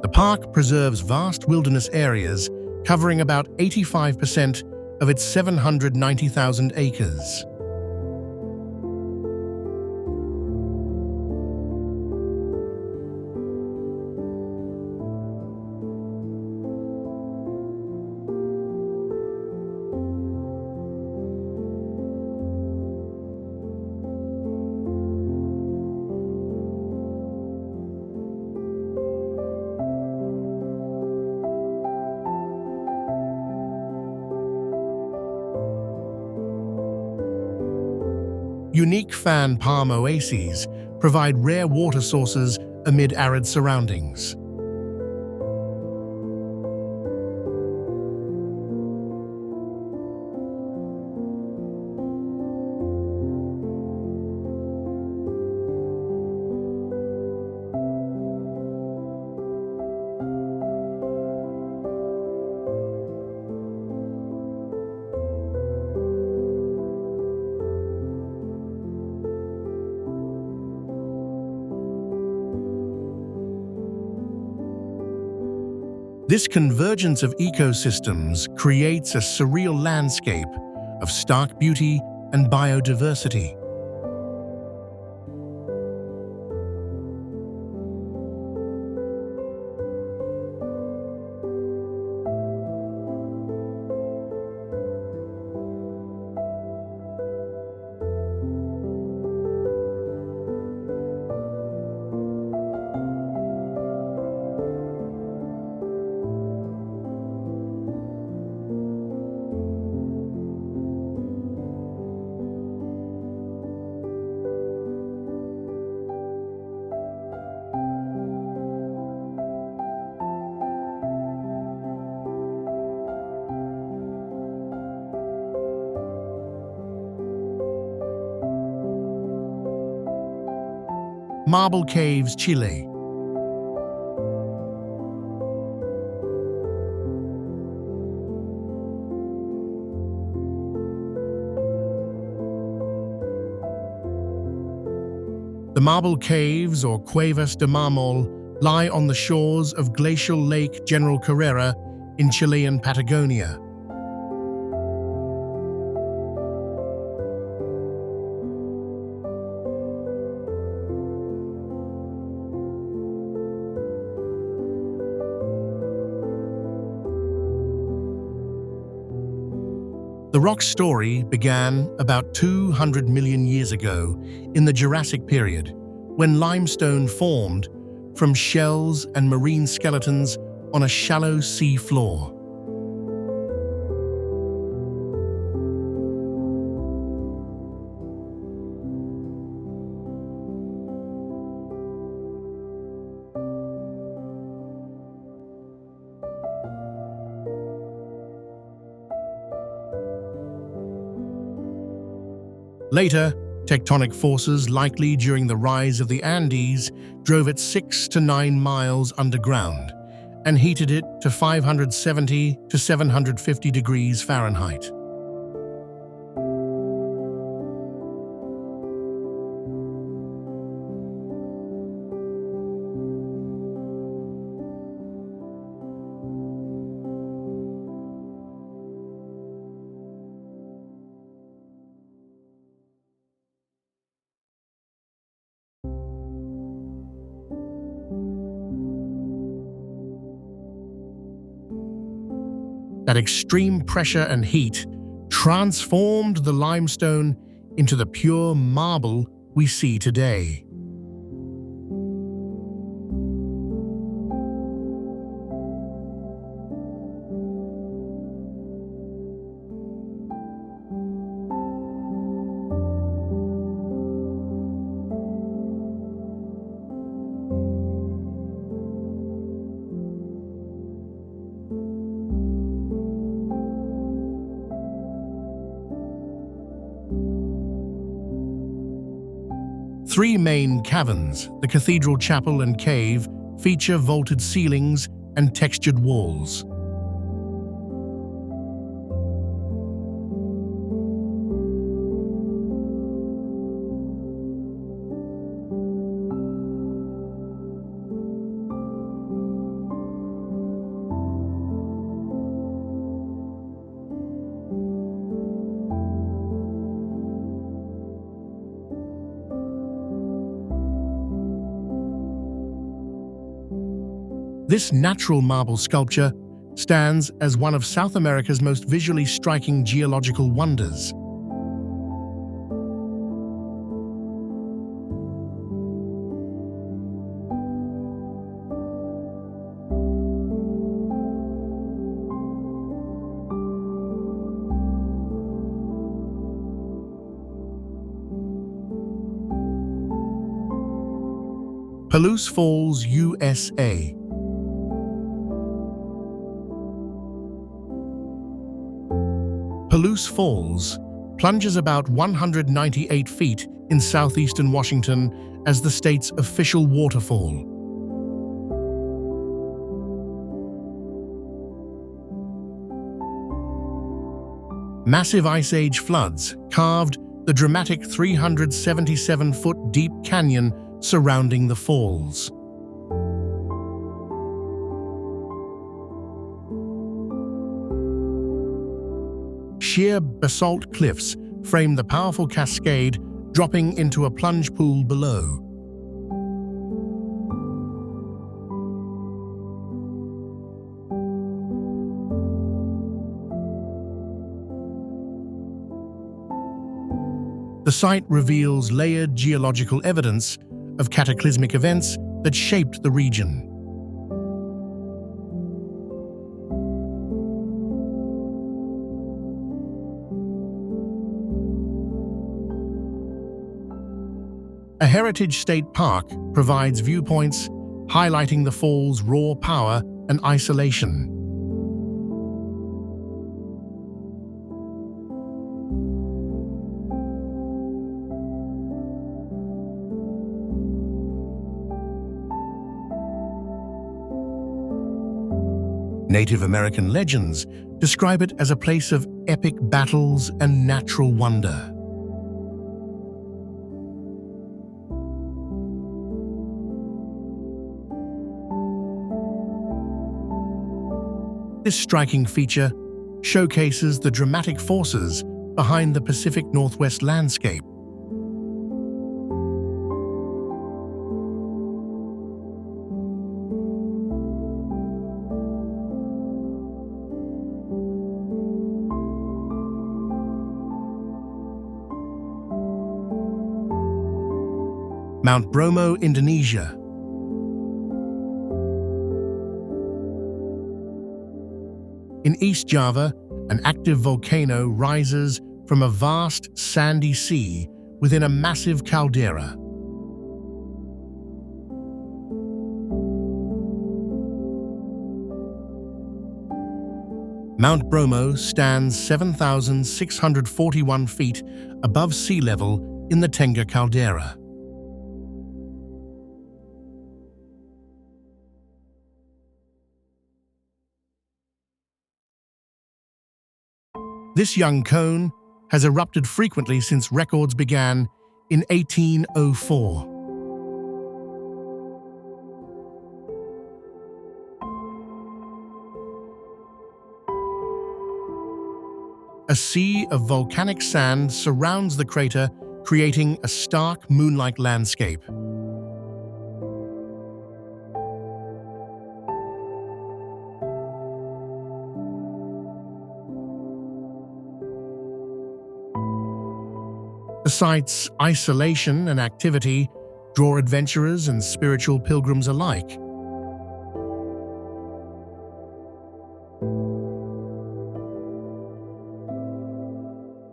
The park preserves vast wilderness areas covering about 85% of its 790,000 acres. Unique fan palm oases provide rare water sources amid arid surroundings. This convergence of ecosystems creates a surreal landscape of stark beauty and biodiversity. Marble Caves, Chile. The Marble Caves, or Cuevas de Mármol, lie on the shores of glacial Lake General Carrera in Chilean Patagonia. The rock's story began about 200 million years ago in the Jurassic period, when limestone formed from shells and marine skeletons on a shallow sea floor. Later, tectonic forces, likely during the rise of the Andes, drove it 6 to 9 miles underground and heated it to 570 to 750 degrees Fahrenheit. That extreme pressure and heat transformed the limestone into the pure marble we see today. Three main caverns, the cathedral chapel and cave, feature vaulted ceilings and textured walls. This natural marble sculpture stands as one of South America's most visually striking geological wonders. Palouse Falls, USA. Palouse Falls plunges about 198 feet in southeastern Washington as the state's official waterfall. Massive Ice Age floods carved the dramatic 377-foot deep canyon surrounding the falls. Sheer basalt cliffs frame the powerful cascade, dropping into a plunge pool below. The site reveals layered geological evidence of cataclysmic events that shaped the region. A heritage state park provides viewpoints highlighting the fall's raw power and isolation. Native American legends describe it as a place of epic battles and natural wonder. This striking feature showcases the dramatic forces behind the Pacific Northwest landscape. Mount Bromo, Indonesia. In East Java, an active volcano rises from a vast sandy sea within a massive caldera. Mount Bromo stands 7,641 feet above sea level in the Tenga caldera. This young cone has erupted frequently since records began in 1804. A sea of volcanic sand surrounds the crater, creating a stark moon-like landscape. The site's isolation and activity draw adventurers and spiritual pilgrims alike.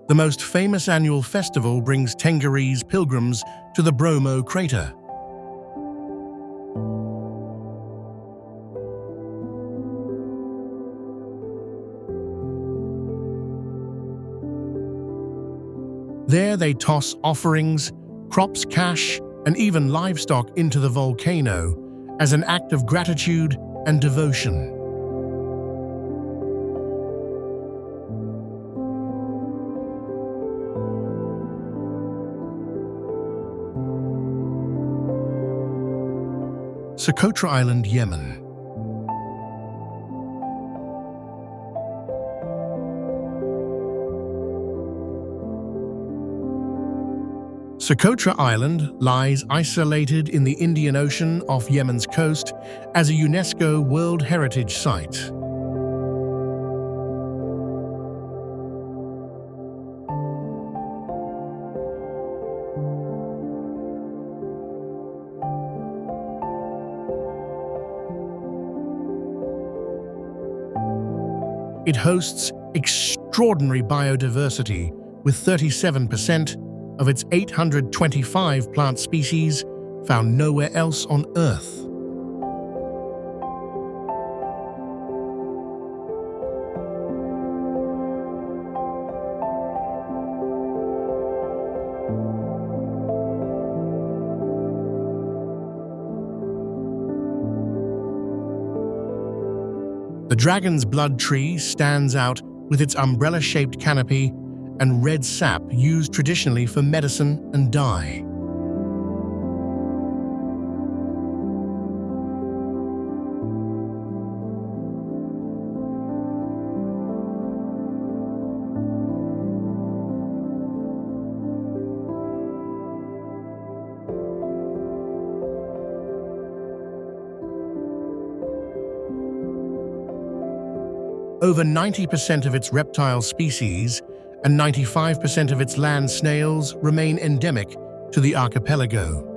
The most famous annual festival brings Tengarese pilgrims to the Bromo crater. There they toss offerings, crops cash, and even livestock into the volcano as an act of gratitude and devotion. Socotra Island, Yemen. Socotra Island lies isolated in the Indian Ocean off Yemen's coast as a UNESCO World Heritage Site. It hosts extraordinary biodiversity, with 37% of its 825 plant species found nowhere else on Earth. The dragon's blood tree stands out with its umbrella-shaped canopy and red sap used traditionally for medicine and dye. Over 90% of its reptile species and 95% of its land snails remain endemic to the archipelago.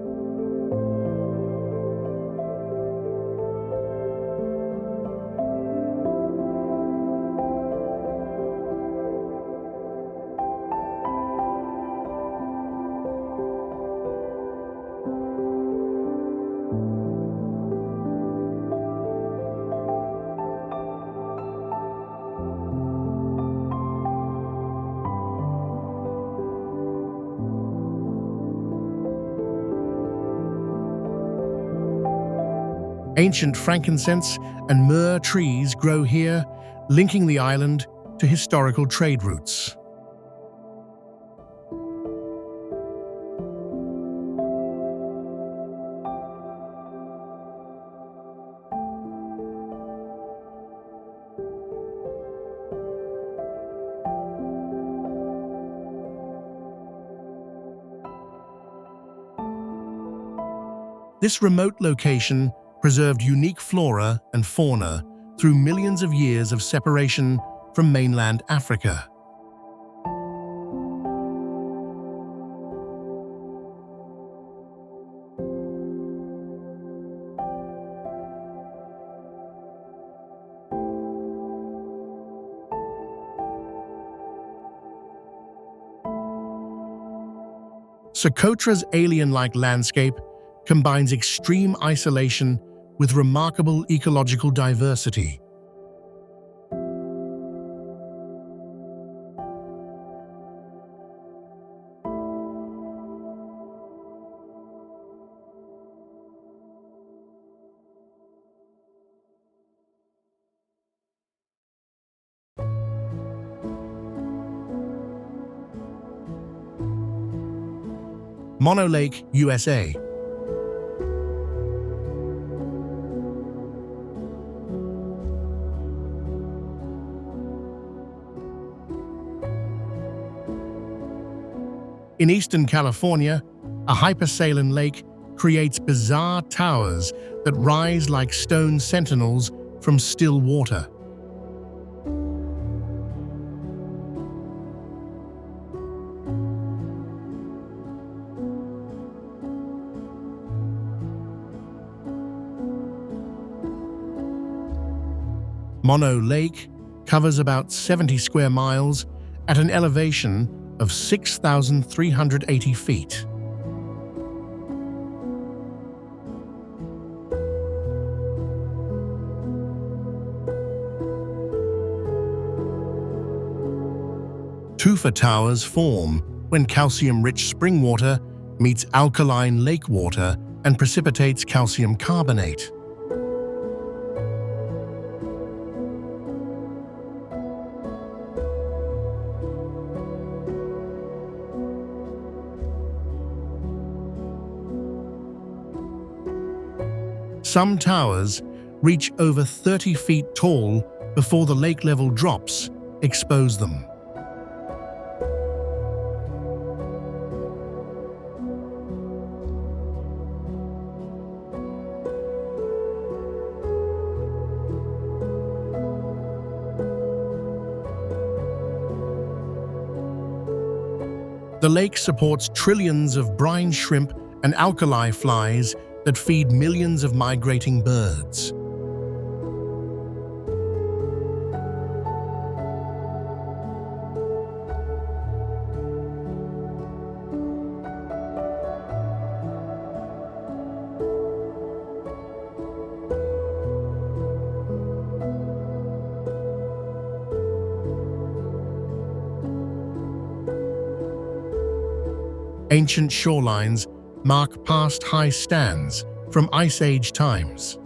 Ancient frankincense and myrrh trees grow here, linking the island to historical trade routes. This remote location preserved unique flora and fauna through millions of years of separation from mainland Africa. Socotra's alien-like landscape combines extreme isolation with remarkable ecological diversity. Mono Lake, USA. In eastern California, a hypersaline lake creates bizarre towers that rise like stone sentinels from still water. Mono Lake covers about 70 square miles at an elevation of 6,380 feet. Tufa towers form when calcium-rich spring water meets alkaline lake water and precipitates calcium carbonate. Some towers reach over 30 feet tall before the lake level drops, expose them. The lake supports trillions of brine shrimp and alkali flies that feed millions of migrating birds. Ancient shorelines mark past high stands from Ice Age times.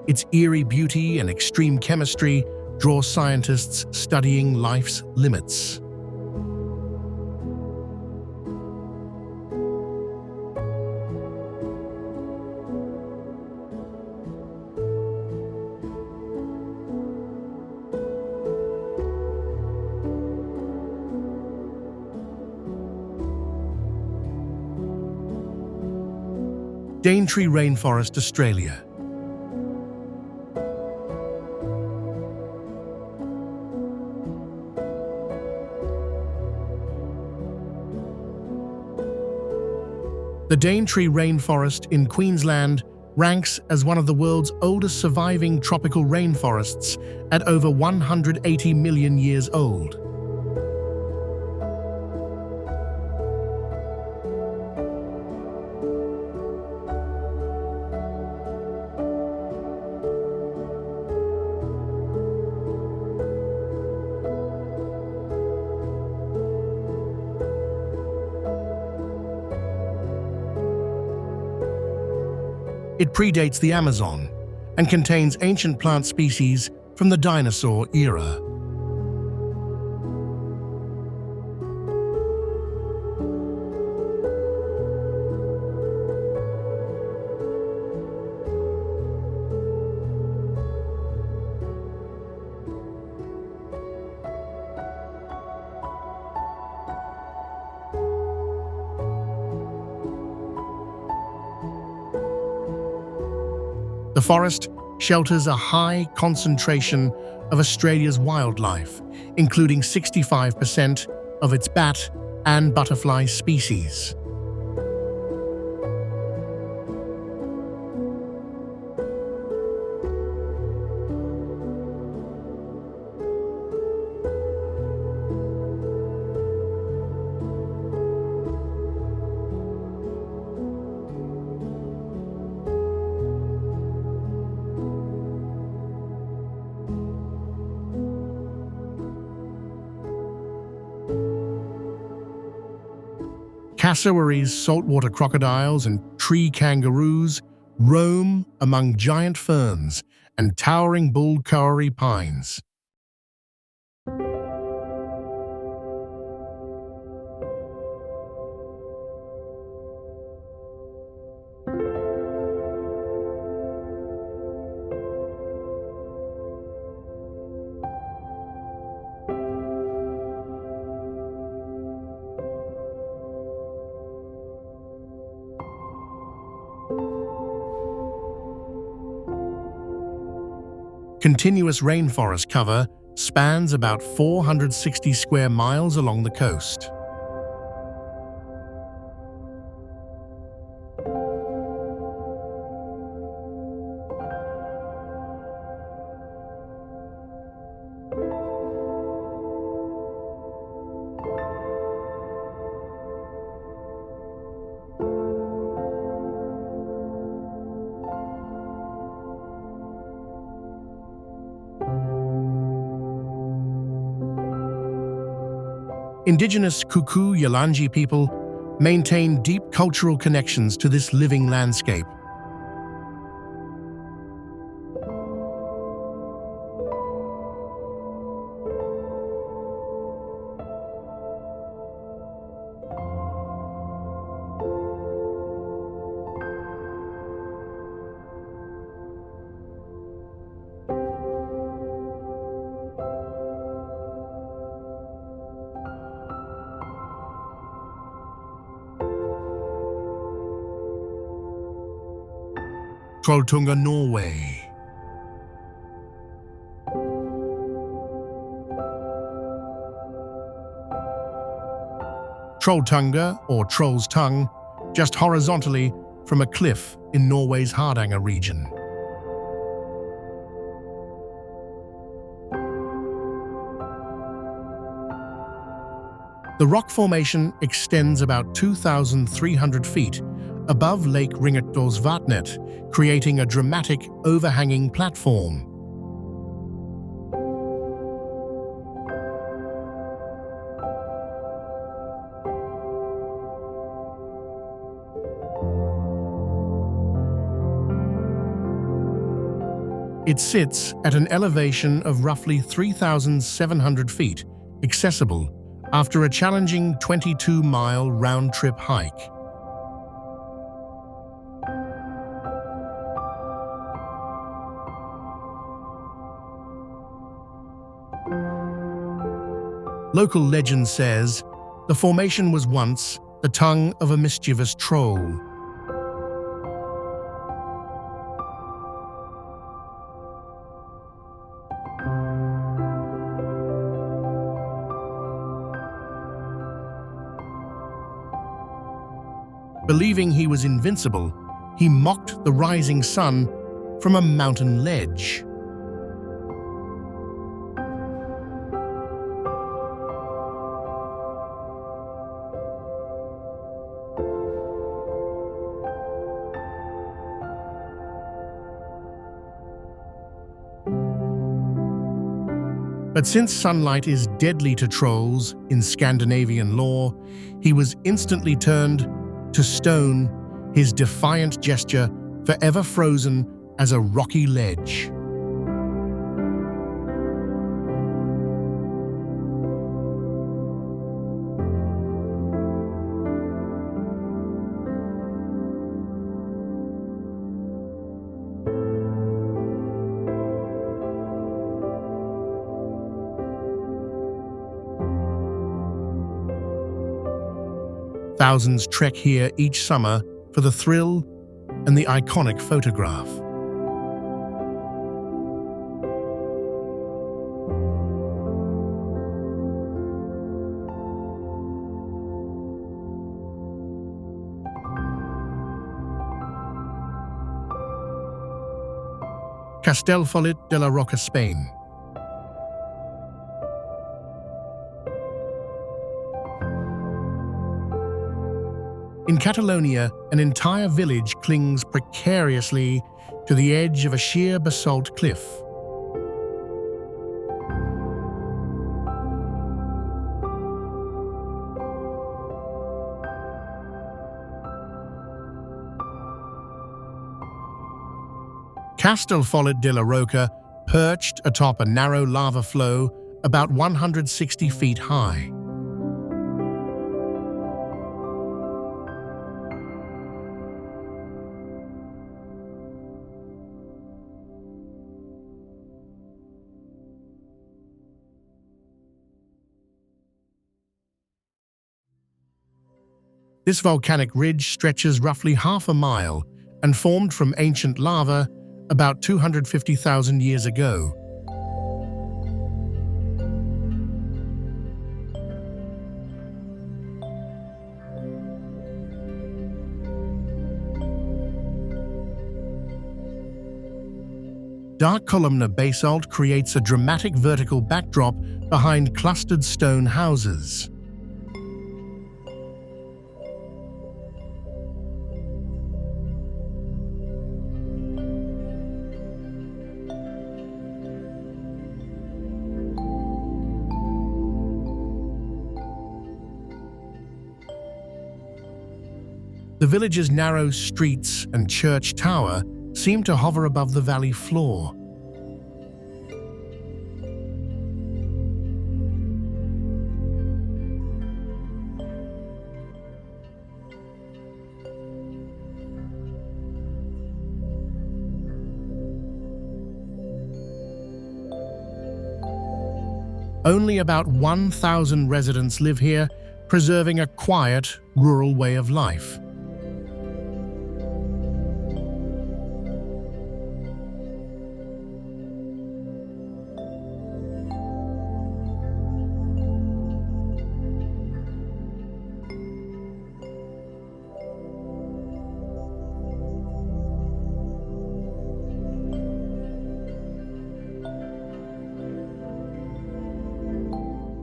Its eerie beauty and extreme chemistry draw scientists studying life's limits. Daintree Rainforest, Australia. The Daintree Rainforest in Queensland ranks as one of the world's oldest surviving tropical rainforests at over 180 million years old. It predates the Amazon and contains ancient plant species from the dinosaur era. The forest shelters a high concentration of Australia's wildlife, including 65% of its bat and butterfly species. Cassowaries, saltwater crocodiles, and tree kangaroos roam among giant ferns and towering bull kauri pines. Continuous rainforest cover spans about 460 square miles along the coast. Indigenous Kuku-Yalanji people maintain deep cultural connections to this living landscape. Trolltunga, Norway. Trolltunga, or Troll's Tongue, just horizontally from a cliff in Norway's Hardanger region. The rock formation extends about 2,300 feet above Lake Ringertdalsvatnet, creating a dramatic overhanging platform. It sits at an elevation of roughly 3,700 feet, accessible after a challenging 22-mile round-trip hike. Local legend says the formation was once the tongue of a mischievous troll. Believing he was invincible, he mocked the rising sun from a mountain ledge. But since sunlight is deadly to trolls in Scandinavian lore, he was instantly turned to stone, his defiant gesture forever frozen as a rocky ledge. Thousands trek here each summer for the thrill and the iconic photograph. Castellfollit de la Roca, Spain. In Catalonia, an entire village clings precariously to the edge of a sheer basalt cliff. Castellfollit de la Roca, perched atop a narrow lava flow about 160 feet high. This volcanic ridge stretches roughly half a mile and formed from ancient lava about 250,000 years ago. Dark columnar basalt creates a dramatic vertical backdrop behind clustered stone houses. village's narrow streets and church tower seem to hover above the valley floor. Only about 1,000 residents live here, preserving a quiet, rural way of life.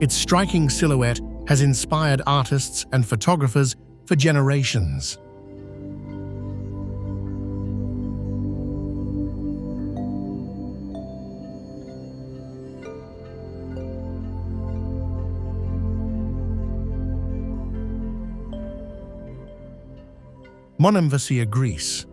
Its striking silhouette has inspired artists and photographers for generations. Malham, Greece.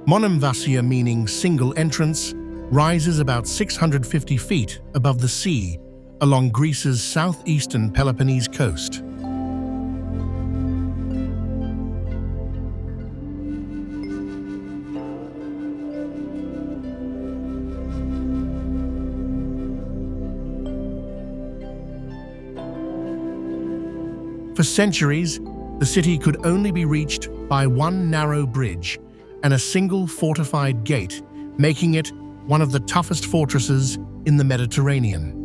Malham, meaning single entrance, rises about 650 feet above the sea along Greece's southeastern Peloponnese coast. For centuries, the city could only be reached by one narrow bridge and a single fortified gate, making it one of the toughest fortresses in the Mediterranean.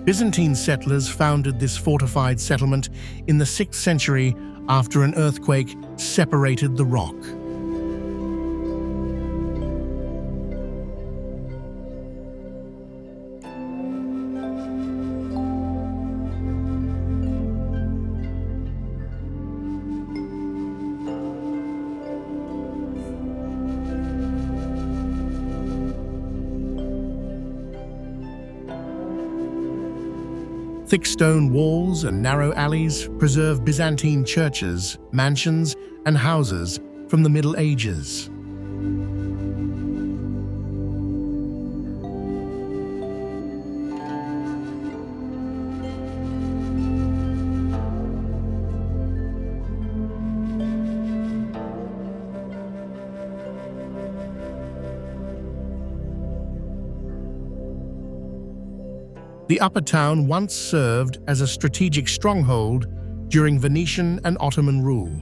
Byzantine settlers founded this fortified settlement in the 6th century after an earthquake separated the rock. Thick stone walls and narrow alleys preserve Byzantine churches, mansions, and houses from the Middle Ages. The upper town once served as a strategic stronghold during Venetian and Ottoman rule.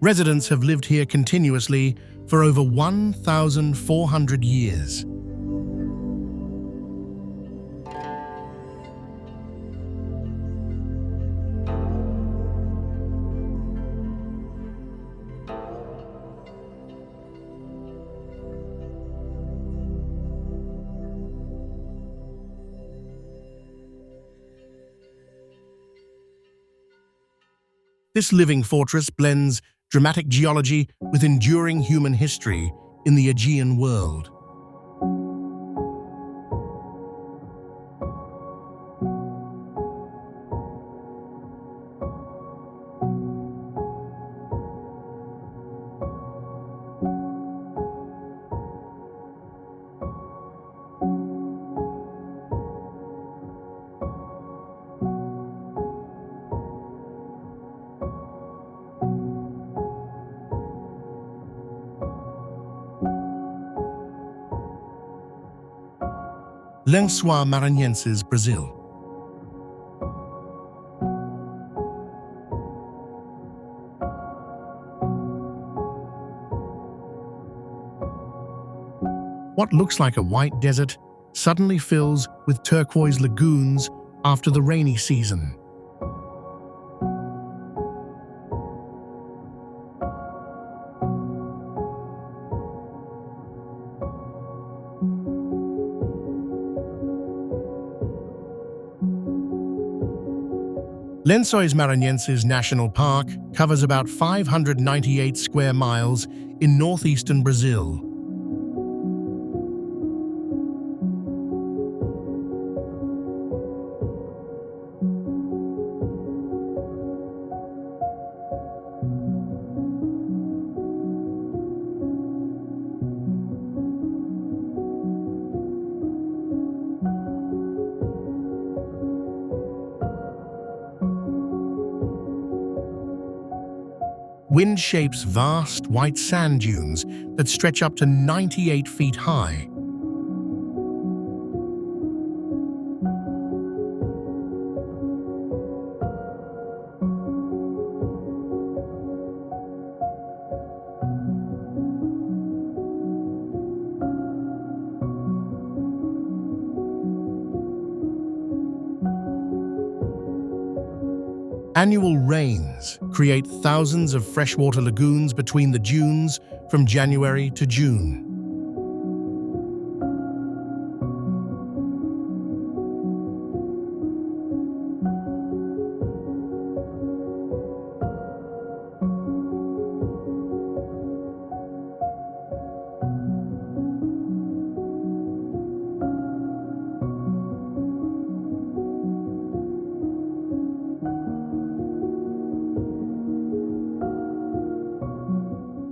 Residents have lived here continuously for over 1,400 years. This living fortress blends dramatic geology with enduring human history in the Aegean world. Lençóis Maranhenses, Brazil. What looks like a white desert suddenly fills with turquoise lagoons after the rainy season. Lençóis Maranhenses National Park covers about 598 square miles in northeastern Brazil. Wind shapes vast white sand dunes that stretch up to 98 feet high. Annual rains create thousands of freshwater lagoons between the dunes from January to June.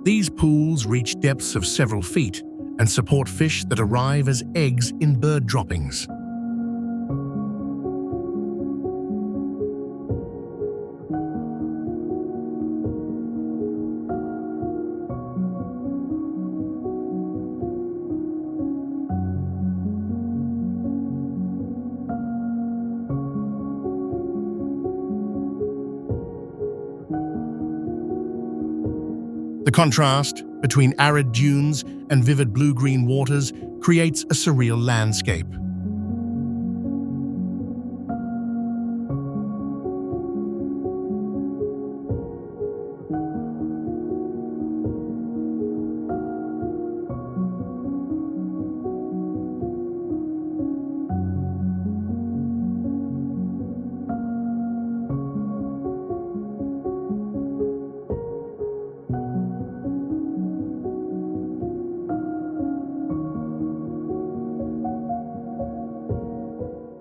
These pools reach depths of several feet and support fish that arrive as eggs in bird droppings. The contrast between arid dunes and vivid blue-green waters creates a surreal landscape.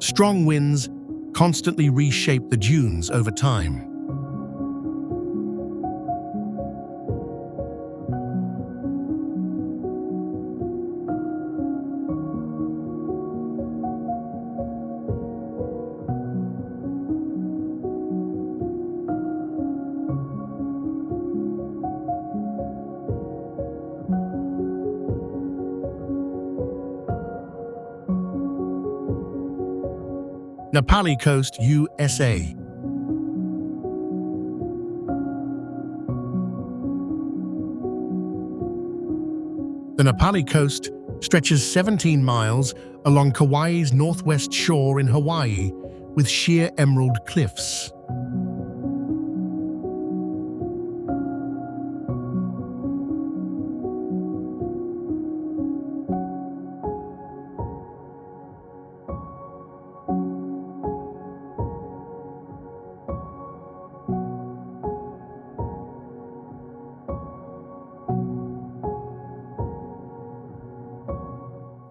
Strong winds constantly reshape the dunes over time. Nepali Coast, USA. The Nepali coast stretches 17 miles along Kauai's northwest shore in Hawaii with sheer emerald cliffs.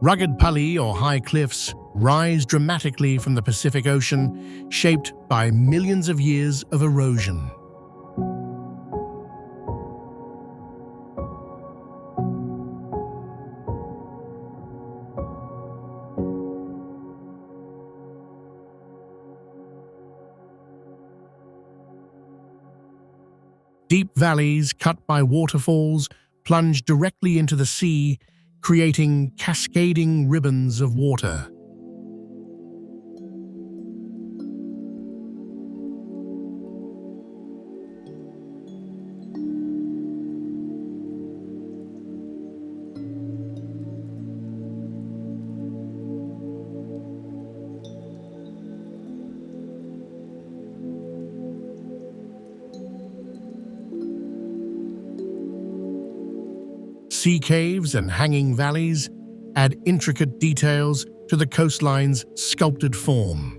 Rugged pali, or high cliffs, rise dramatically from the Pacific Ocean, shaped by millions of years of erosion. Deep valleys cut by waterfalls plunge directly into the sea, creating cascading ribbons of water. Sea caves and hanging valleys add intricate details to the coastline's sculpted form.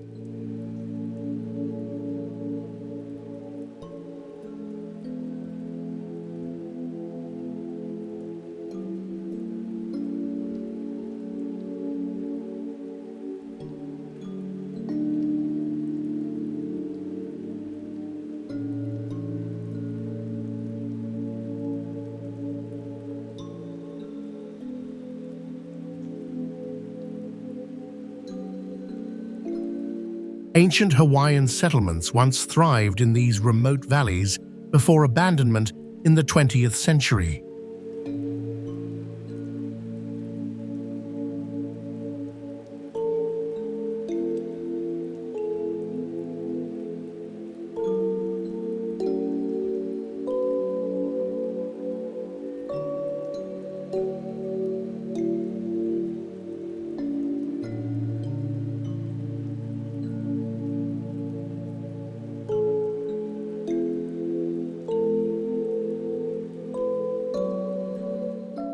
Ancient Hawaiian settlements once thrived in these remote valleys before abandonment in the 20th century.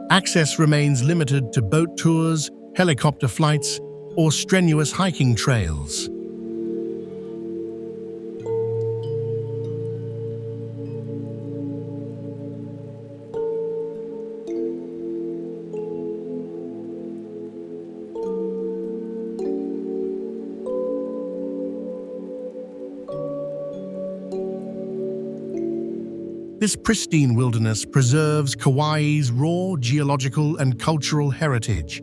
Access remains limited to boat tours, helicopter flights, or strenuous hiking trails. This pristine wilderness preserves Kauai's raw geological and cultural heritage.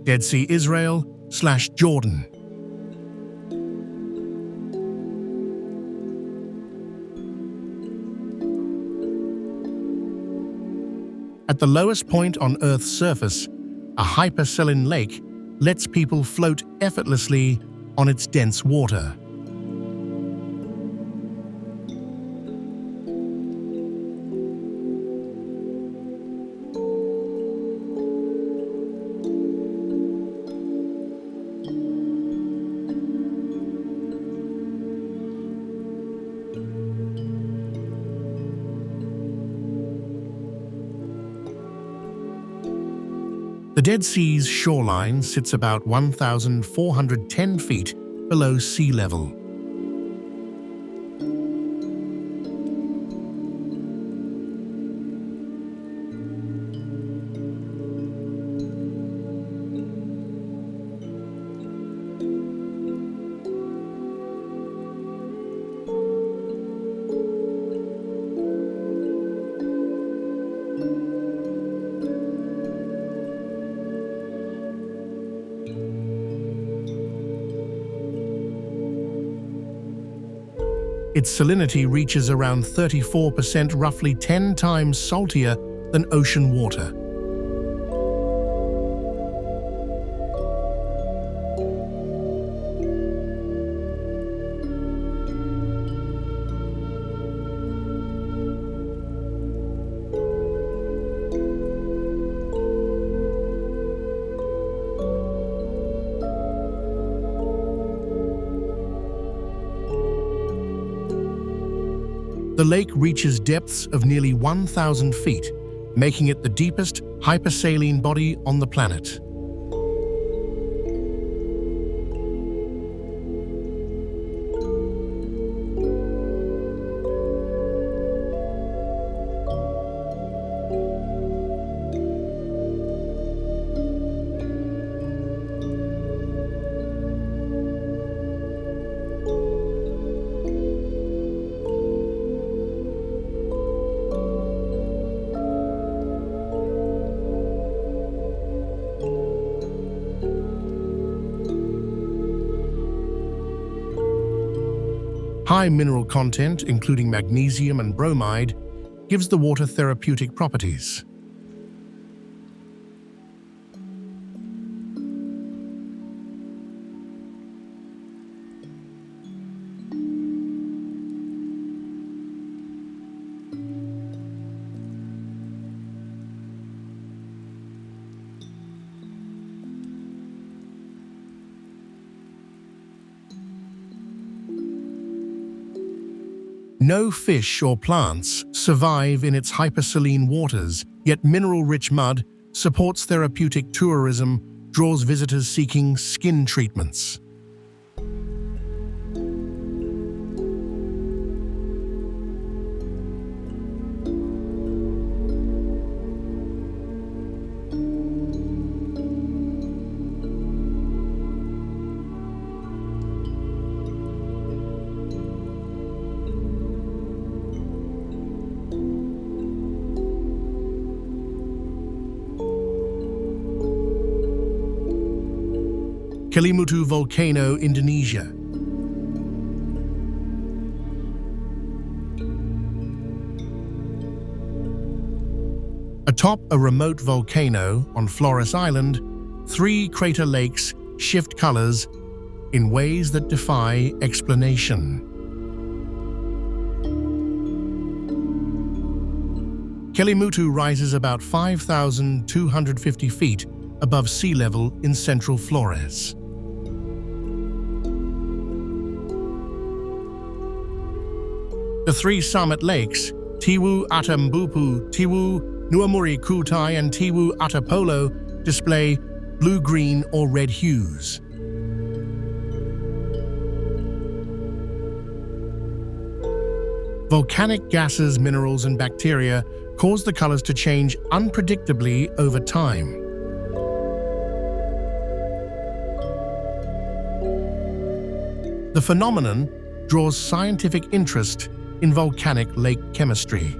Dead Sea Israel/Jordan. At the lowest point on Earth's surface, a hypersaline lake lets people float effortlessly on its dense water. The Dead Sea's shoreline sits about 1,410 feet below sea level. Its salinity reaches around 34%, roughly 10 times saltier than ocean water. The lake reaches depths of nearly 1,000 feet, making it the deepest hypersaline body on the planet. High mineral content, including magnesium and bromide, gives the water therapeutic properties. No fish or plants survive in its hypersaline waters, yet mineral-rich mud supports therapeutic tourism, draws visitors seeking skin treatments. Kelimutu Volcano, Indonesia. Atop a remote volcano on Flores Island, 3 crater lakes shift colors in ways that defy explanation. Kelimutu rises about 5,250 feet above sea level in central Flores. The 3 summit lakes, Tiwu Atambupu, Tiwu Nuamuri Kutai and Tiwu Atapolo, display blue, green, or red hues. Volcanic gases, minerals, and bacteria cause the colors to change unpredictably over time. The phenomenon draws scientific interest in volcanic lake chemistry.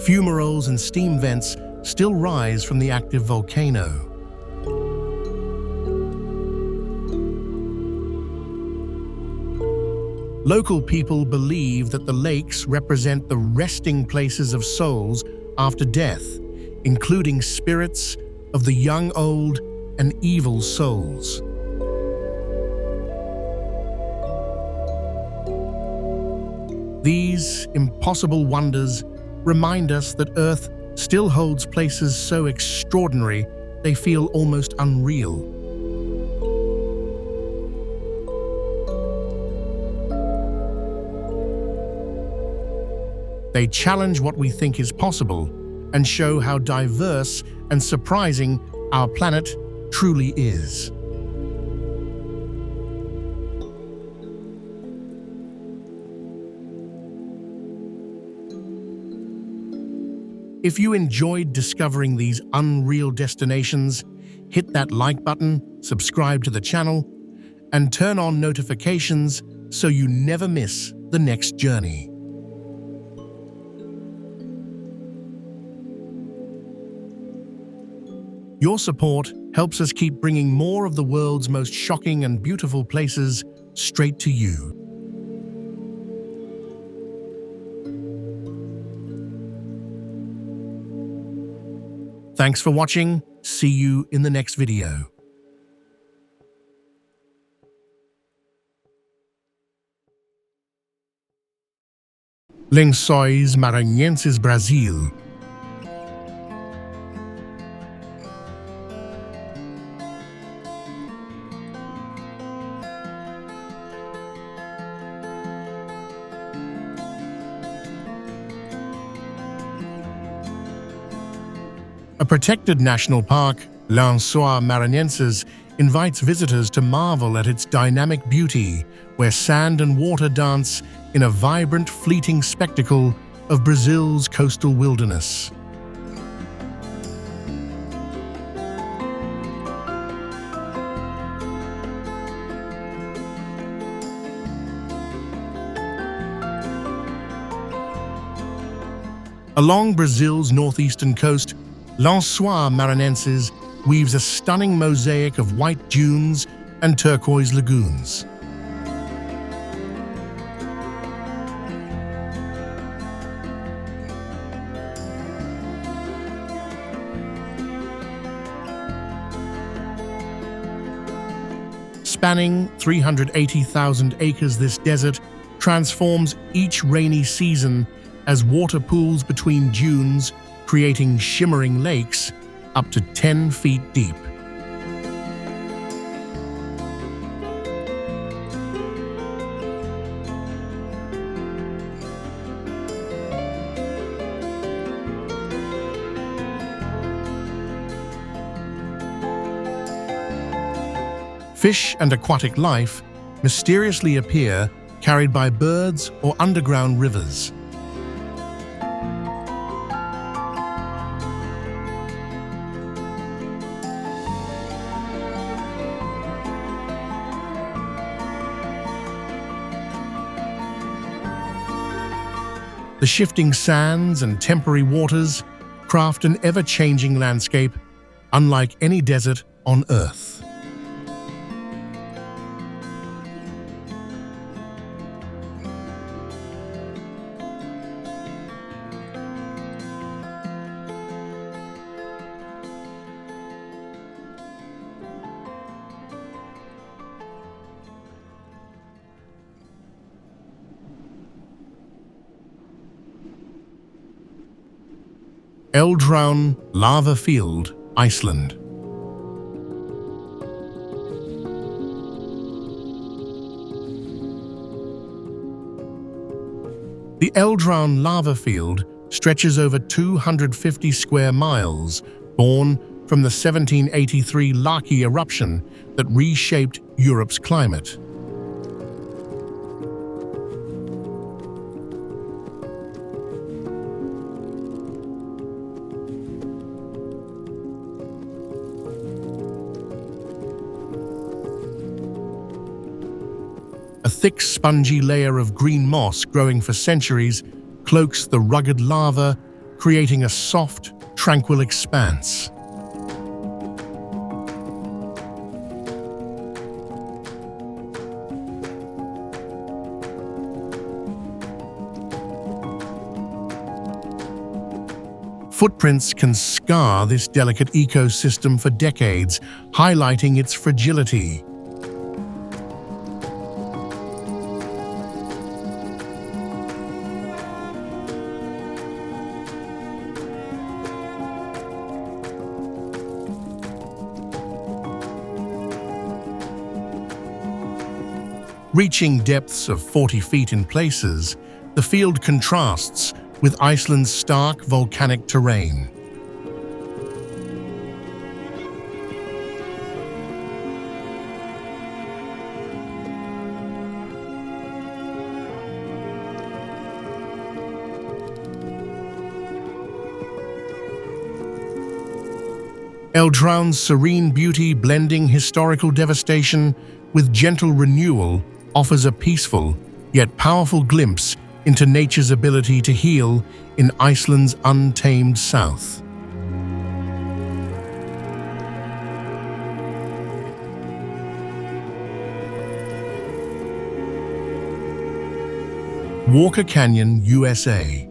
Fumaroles and steam vents still rise from the active volcano. Local people believe that the lakes represent the resting places of souls after death, including spirits of the young, old, and evil souls. These impossible wonders remind us that Earth still holds places so extraordinary they feel almost unreal. They challenge what we think is possible and show how diverse and surprising our planet truly is. If you enjoyed discovering these unreal destinations, hit that like button, subscribe to the channel, and turn on notifications so you never miss the next journey. Your support helps us keep bringing more of the world's most shocking and beautiful places straight to you. Thanks for watching. See you in the next video. Lençóis Maranhenses, Brazil. A protected national park, Lençóis Maranhenses, invites visitors to marvel at its dynamic beauty, where sand and water dance in a vibrant, fleeting spectacle of Brazil's coastal wilderness. Along Brazil's northeastern coast, Lençóis Maranhenses weaves a stunning mosaic of white dunes and turquoise lagoons. Spanning 380,000 acres, this desert transforms each rainy season as water pools between dunes, creating shimmering lakes up to 10 feet deep. Fish and aquatic life mysteriously appear carried by birds or underground rivers. The shifting sands and temporary waters craft an ever-changing landscape, unlike any desert on Earth. Eldhraun Lava Field, Iceland. The Eldhraun lava field stretches over 250 square miles, born from the 1783 Laki eruption that reshaped Europe's climate. A thick, spongy layer of green moss growing for centuries cloaks the rugged lava, creating a soft, tranquil expanse. Footprints can scar this delicate ecosystem for decades, highlighting its fragility. Reaching depths of 40 feet in places, the field contrasts with Iceland's stark volcanic terrain. Eldhraun's serene beauty, blending historical devastation with gentle renewal, offers a peaceful yet powerful glimpse into nature's ability to heal in Iceland's untamed south. Walker Canyon, USA.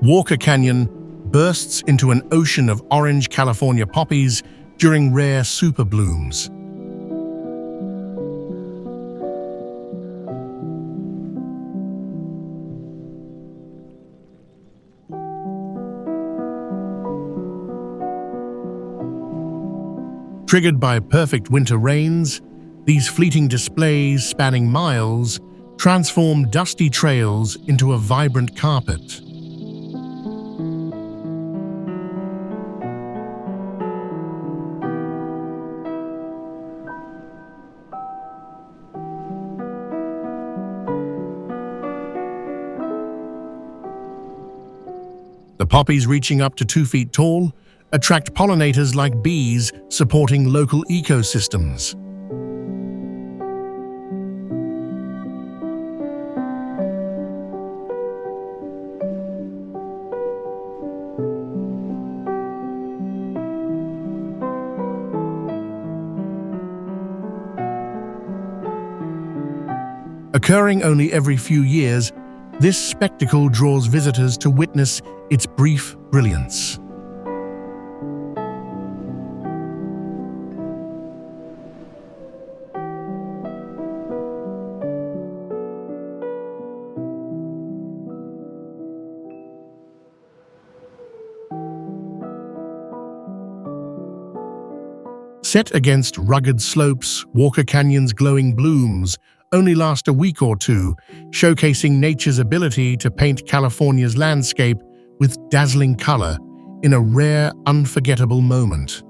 Walker Canyon bursts into an ocean of orange California poppies during rare super blooms. Triggered by perfect winter rains, these fleeting displays spanning miles transform dusty trails into a vibrant carpet. The poppies, reaching up to 2 feet tall, attract pollinators like bees, supporting local ecosystems. Occurring only every few years, this spectacle draws visitors to witness its brief brilliance. Set against rugged slopes, Walker Canyon's glowing blooms only last a week or two, showcasing nature's ability to paint California's landscape with dazzling color in a rare, unforgettable moment.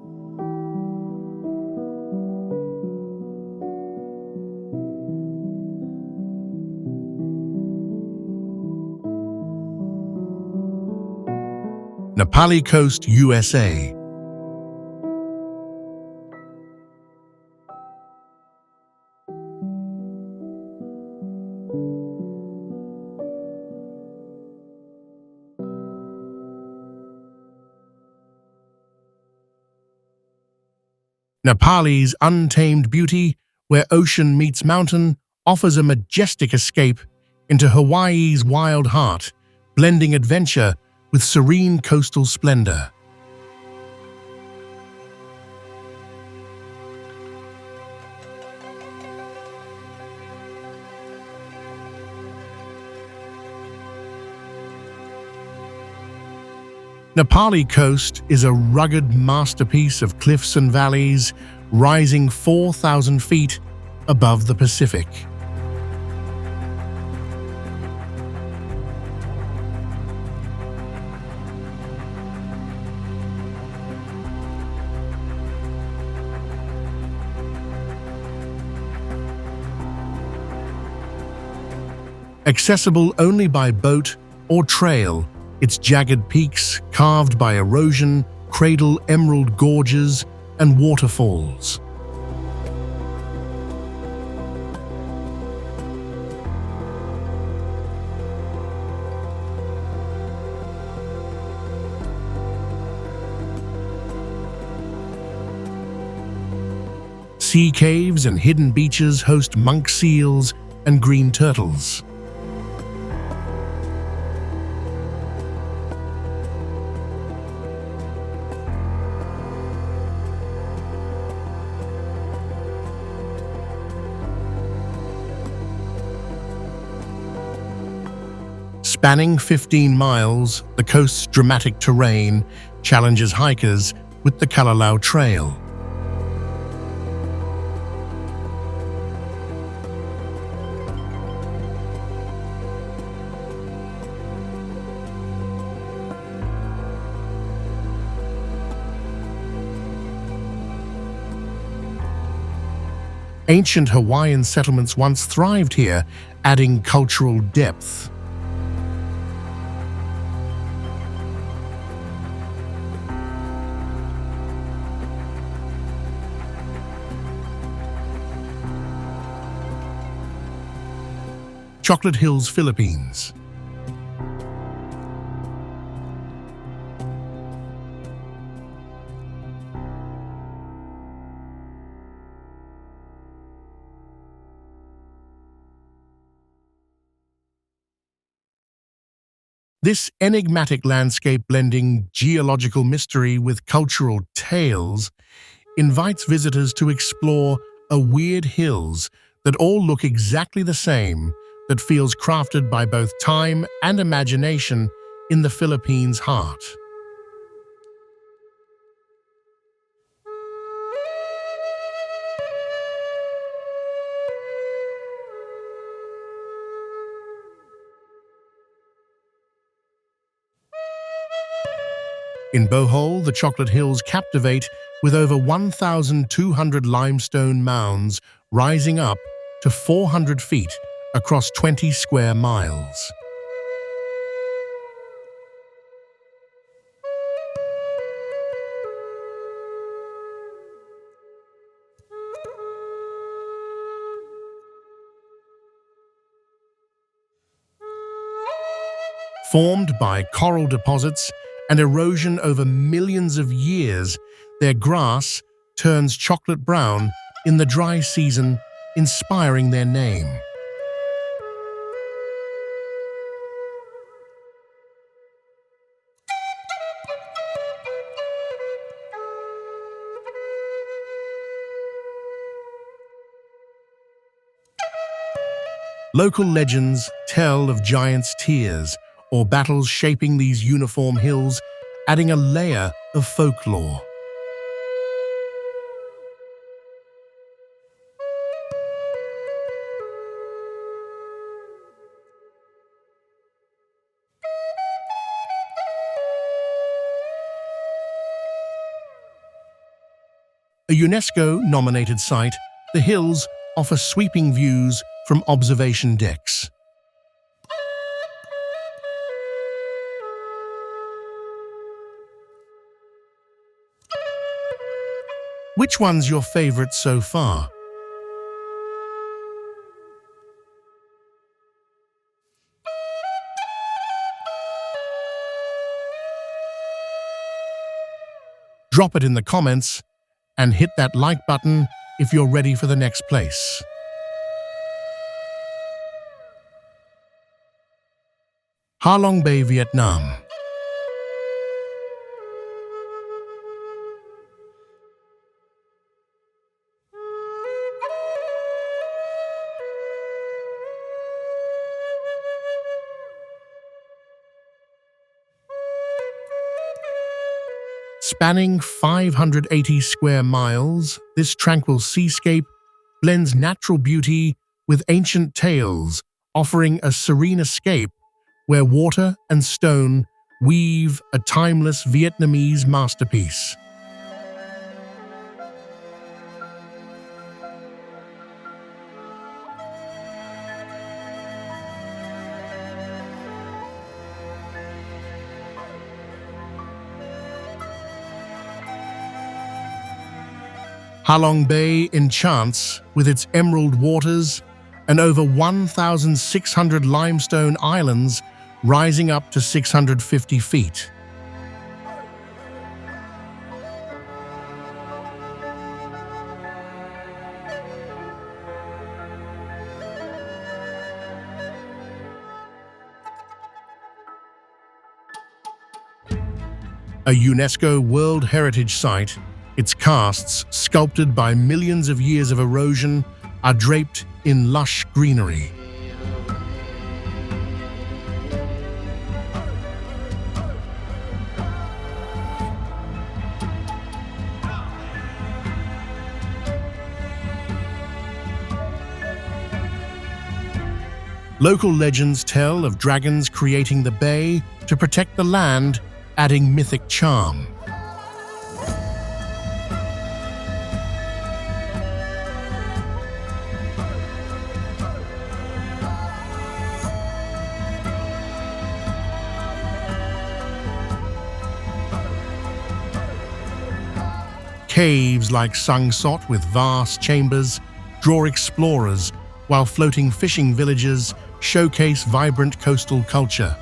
Nepali Coast, USA. Nepal's untamed beauty, where ocean meets mountain, offers a majestic escape into Hawaii's wild heart, blending adventure with serene coastal splendor. Nepali Coast is a rugged masterpiece of cliffs and valleys rising 4,000 feet above the Pacific. Accessible only by boat or trail, its jagged peaks, carved by erosion, cradle emerald gorges and waterfalls. Sea caves and hidden beaches host monk seals and green turtles. Spanning 15 miles, the coast's dramatic terrain challenges hikers with the Kalalau Trail. Ancient Hawaiian settlements once thrived here, adding cultural depth. Chocolate Hills, Philippines. This enigmatic landscape, blending geological mystery with cultural tales, invites visitors to explore a weird hills that all look exactly the same, that feels crafted by both time and imagination in the Philippines' heart. In Bohol, the Chocolate Hills captivate with over 1,200 limestone mounds rising up to 400 feet across 20 square miles. Formed by coral deposits and erosion over millions of years, their grass turns chocolate brown in the dry season, inspiring their name. Local legends tell of giants' tears or battles shaping these uniform hills, adding a layer of folklore. A UNESCO-nominated site, the hills offer sweeping views from observation decks. Which one's your favorite so far? Drop it in the comments and hit that like button if you're ready for the next place. Ha Long Bay, Vietnam. Spanning 580 square miles, this tranquil seascape blends natural beauty with ancient tales, offering a serene escape where water and stone weave a timeless Vietnamese masterpiece. Ha Long Bay enchants with its emerald waters and over 1,600 limestone islands rising up to 650 feet. A UNESCO World Heritage Site, its casts, sculpted by millions of years of erosion, are draped in lush greenery. Local legends tell of dragons creating the bay to protect the land, adding mythic charm. Caves like Sung Sot with vast chambers draw explorers, while floating fishing villages showcase vibrant coastal culture.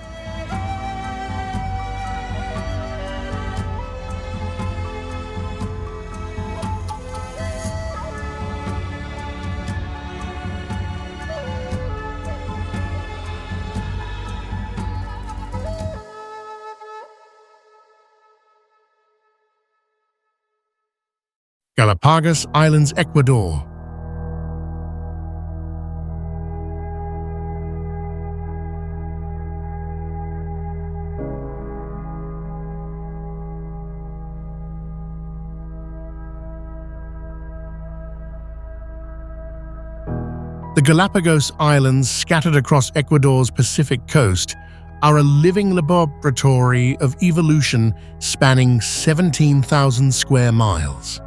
Galapagos Islands, Ecuador. The Galapagos Islands, scattered across Ecuador's Pacific coast, are a living laboratory of evolution spanning 17,000 square miles.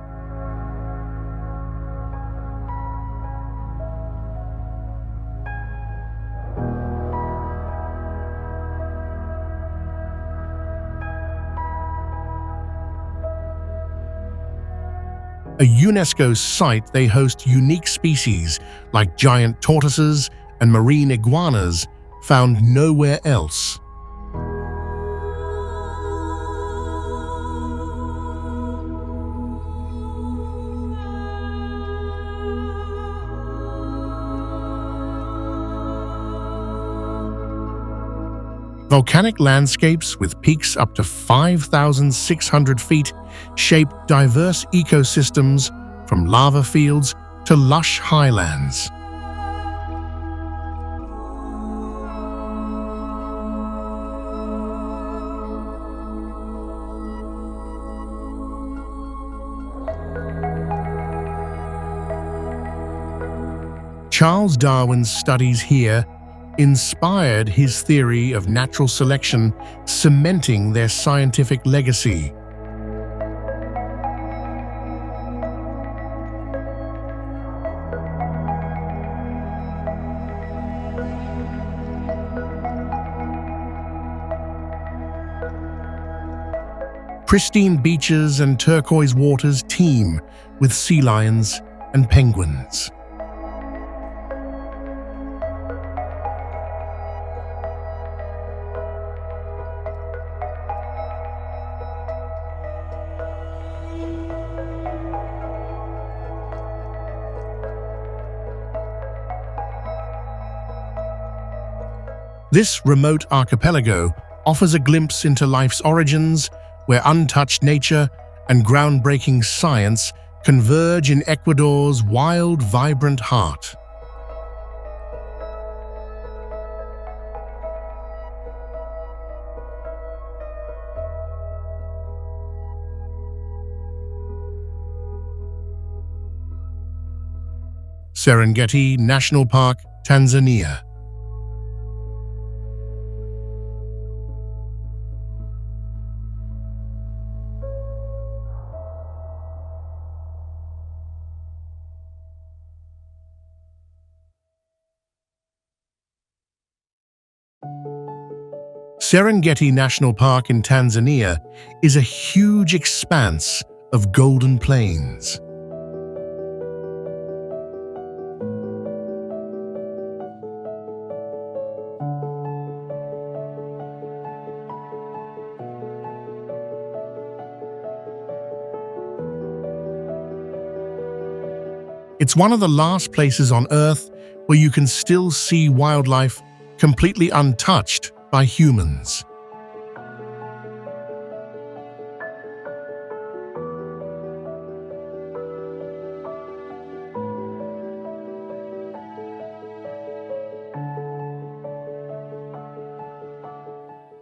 A UNESCO site, they host unique species like giant tortoises and marine iguanas found nowhere else. Volcanic landscapes with peaks up to 5,600 feet shape diverse ecosystems from lava fields to lush highlands. Charles Darwin's studies here inspired his theory of natural selection, cementing their scientific legacy. pristine beaches and turquoise waters teem with sea lions and penguins. This remote archipelago offers a glimpse into life's origins, where untouched nature and groundbreaking science converge in Ecuador's wild, vibrant heart. Serengeti National Park, Tanzania. Serengeti National Park in Tanzania is a huge expanse of golden plains. It's one of the last places on Earth where you can still see wildlife completely untouched by humans.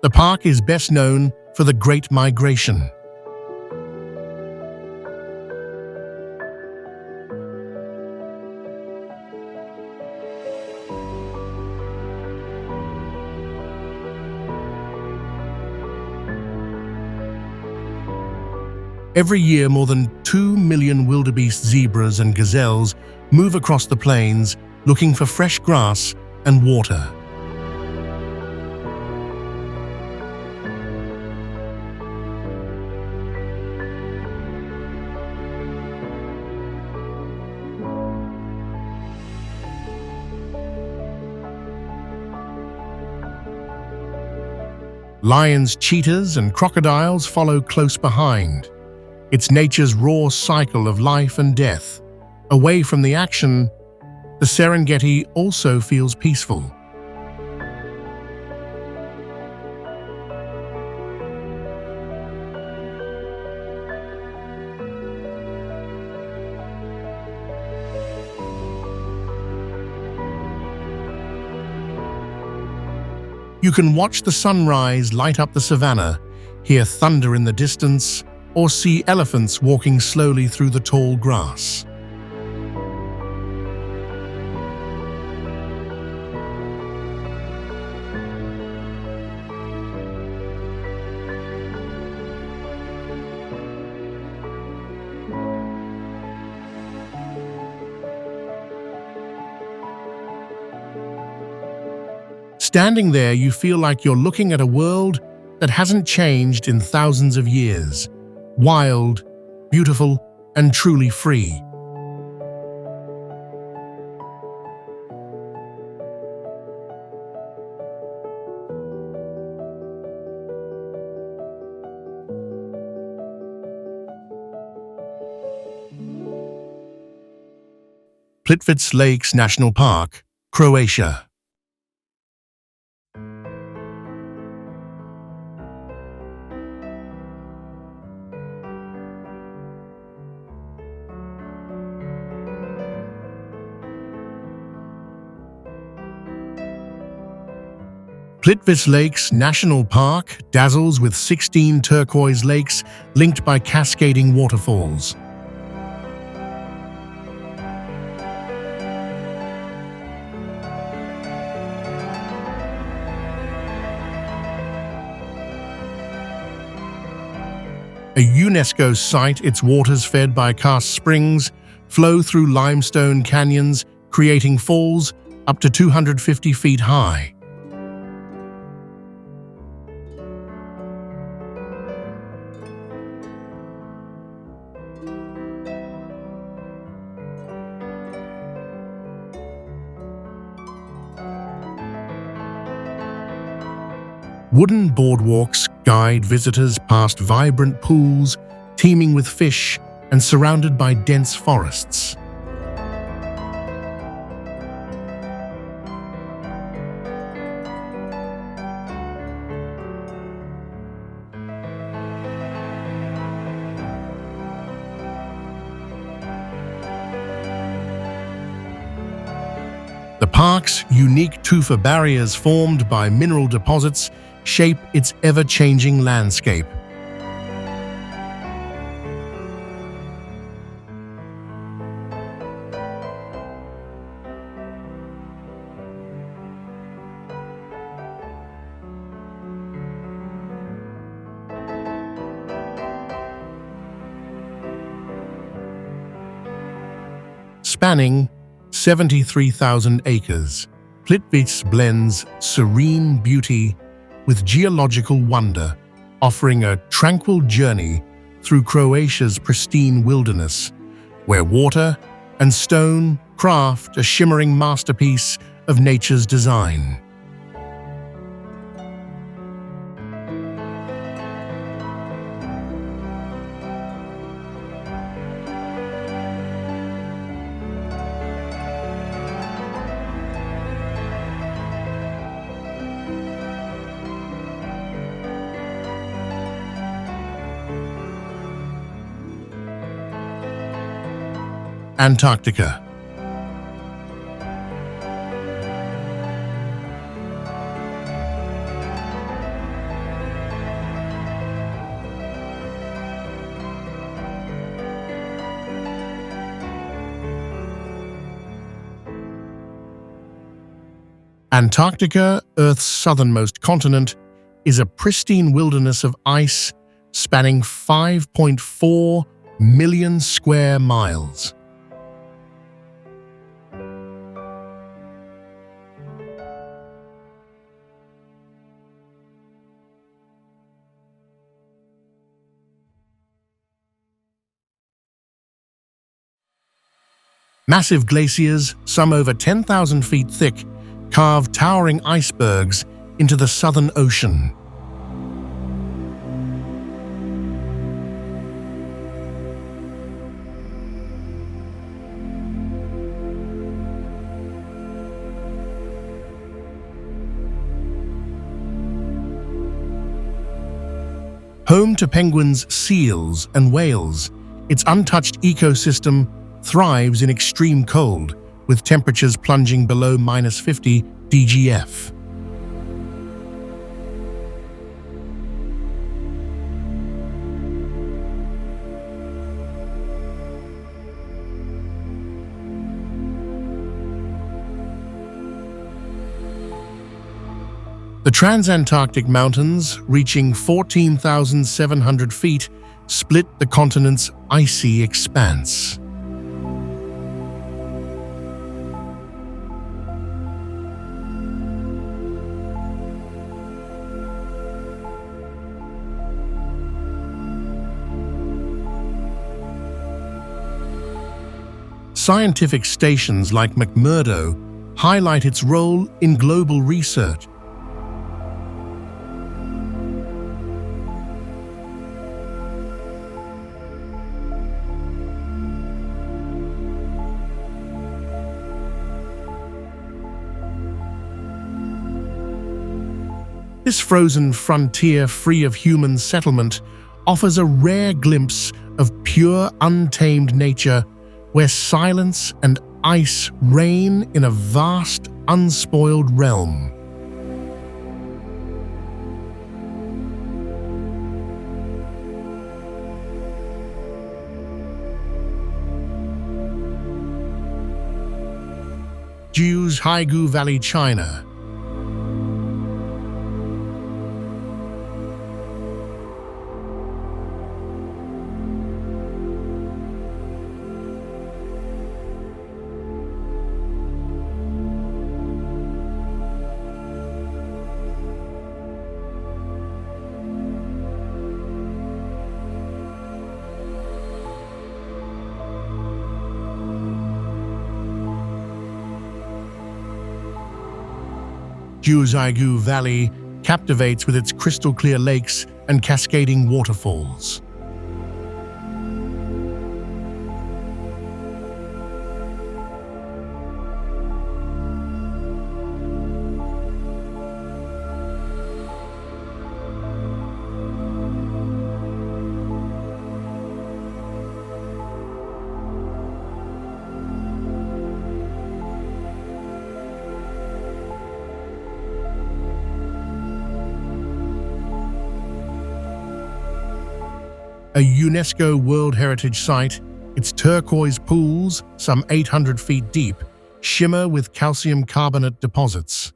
The park is best known for the Great Migration. Every year, more than 2 million wildebeest zebras and gazelles move across the plains looking for fresh grass and water. Lions, cheetahs, and crocodiles follow close behind. It's nature's raw cycle of life and death. Away from the action, the Serengeti also feels peaceful. You can watch the sunrise light up the savannah, hear thunder in the distance, or see elephants walking slowly through the tall grass. Standing there, you feel like you're looking at a world that hasn't changed in thousands of years. Wild, beautiful, and truly free. Plitvice Lakes National Park, Croatia. Plitvice Lakes National Park dazzles with 16 turquoise lakes linked by cascading waterfalls. A UNESCO site, its waters fed by karst springs flow through limestone canyons, creating falls up to 250 feet high. Wooden boardwalks guide visitors past vibrant pools, teeming with fish and surrounded by dense forests. The park's unique tufa barriers formed by mineral deposits shape its ever-changing landscape. Spanning 73,000 acres, Plitvice blends serene beauty with geological wonder, offering a tranquil journey through Croatia's pristine wilderness, where water and stone craft a shimmering masterpiece of nature's design. Antarctica. Antarctica, Earth's southernmost continent, is a pristine wilderness of ice spanning 5.4 million square miles. Massive glaciers, some over 10,000 feet thick, carve towering icebergs into the Southern Ocean. Home to penguins, seals, and whales, its untouched ecosystem thrives in extreme cold, with temperatures plunging below -50 DGF. The Transantarctic Mountains, reaching 14,700 feet, split the continent's icy expanse. Scientific stations like McMurdo highlight its role in global research. This frozen frontier free of human settlement offers a rare glimpse of pure, untamed nature, where silence and ice reign in a vast, unspoiled realm. Haigu Valley, China. Haigu Valley, captivates with its crystal-clear lakes and cascading waterfalls. A UNESCO World Heritage Site, its turquoise pools, some 800 feet deep, shimmer with calcium carbonate deposits.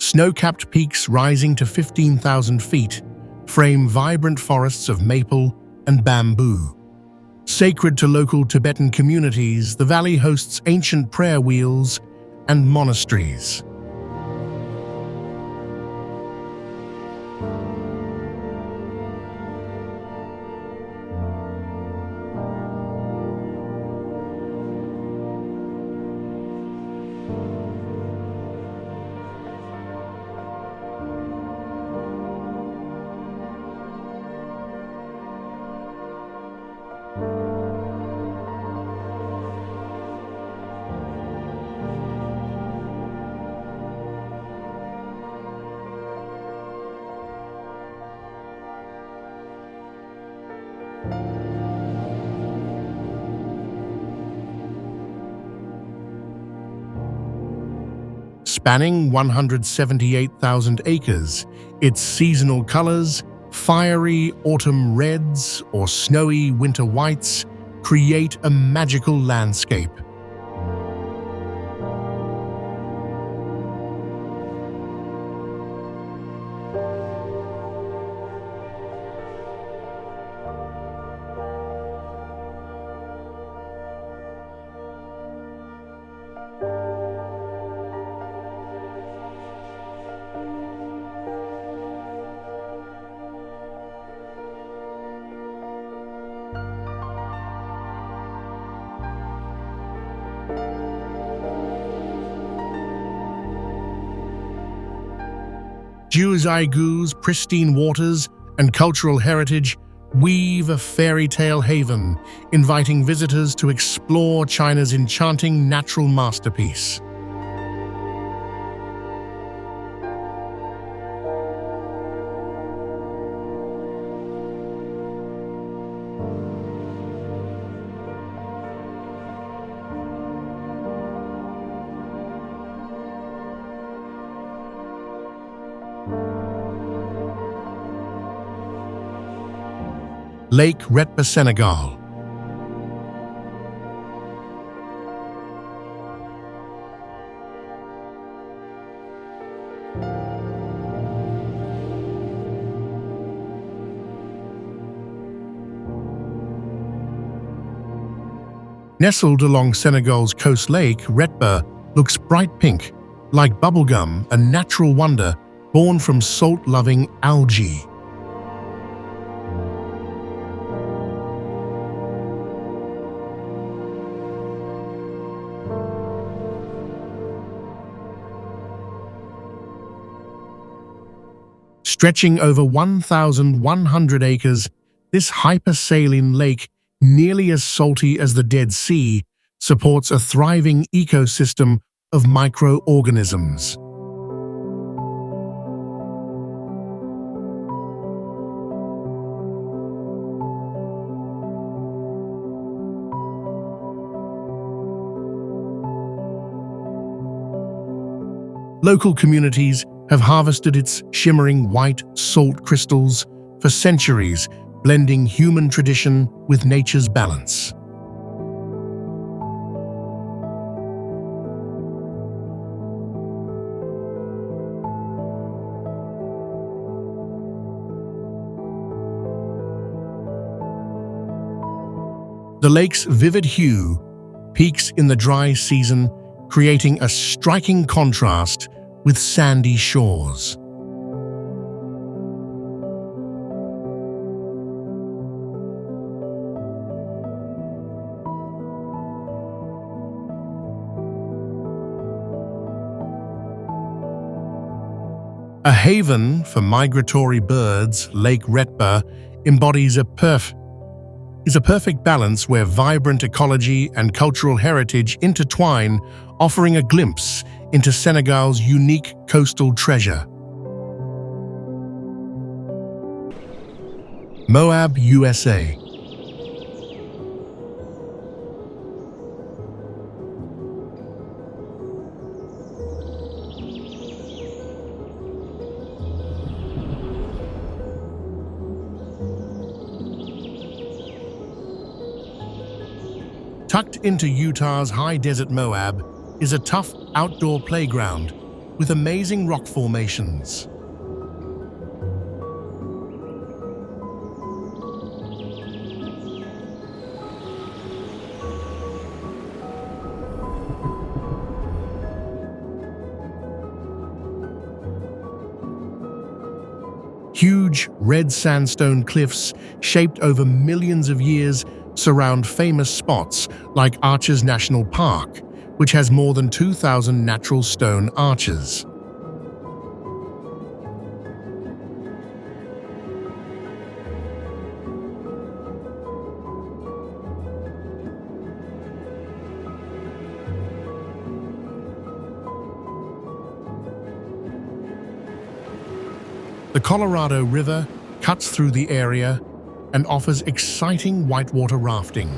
Snow-capped peaks rising to 15,000 feet frame vibrant forests of maple and bamboo. Sacred to local Tibetan communities, the valley hosts ancient prayer wheels and monasteries. Spanning 178,000 acres, its seasonal colors, fiery autumn reds or snowy winter whites, create a magical landscape. Jiuzhaigu's pristine waters and cultural heritage weave a fairy tale haven, inviting visitors to explore China's enchanting natural masterpiece. Lake Retba, Senegal. Nestled along Senegal's coast lake, Retba looks bright pink, like bubblegum, a natural wonder born from salt-loving algae. Stretching over 1,100 acres, this hypersaline lake, nearly as salty as the Dead Sea, supports a thriving ecosystem of microorganisms. Local communities have harvested its shimmering white salt crystals for centuries, blending human tradition with nature's balance. The lake's vivid hue peaks in the dry season, creating a striking contrast with sandy shores. A haven for migratory birds, Lake Retba embodies a perfect balance where vibrant ecology and cultural heritage intertwine, offering a glimpse into Senegal's unique coastal treasure. Moab, USA. Tucked into Utah's high desert, Moab is a tough outdoor playground with amazing rock formations. Huge red sandstone cliffs shaped over millions of years surround famous spots like Arches National Park, which has more than 2,000 natural stone arches. The Colorado River cuts through the area and offers exciting whitewater rafting.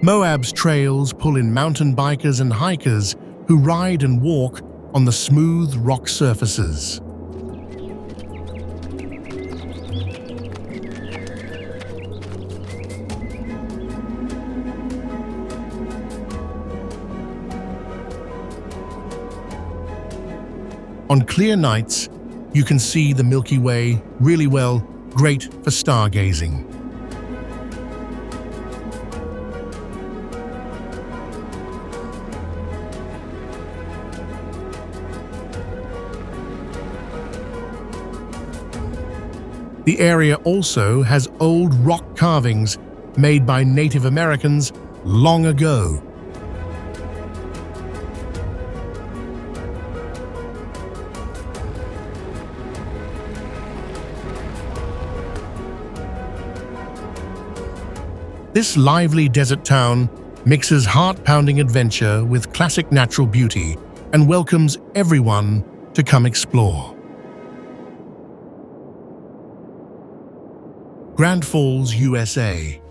Moab's trails pull in mountain bikers and hikers who ride and walk on the smooth rock surfaces. On clear nights, you can see the Milky Way really well, great for stargazing. The area also has old rock carvings made by Native Americans long ago. This lively desert town mixes heart-pounding adventure with classic natural beauty and welcomes everyone to come explore. Grand Falls, USA.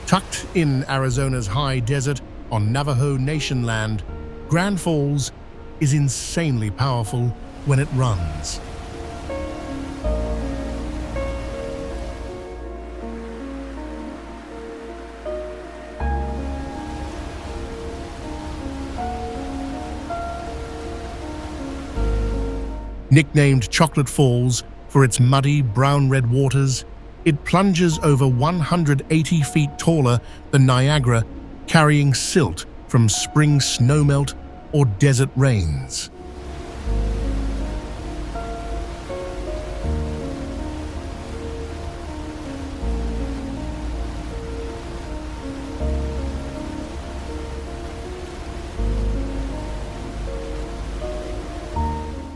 Tucked in Arizona's high desert on Navajo Nation land, Grand Falls is insanely powerful when it runs. Nicknamed Chocolate Falls for its muddy brown-red waters, it plunges over 180 feet taller than Niagara, carrying silt from spring snowmelt or desert rains.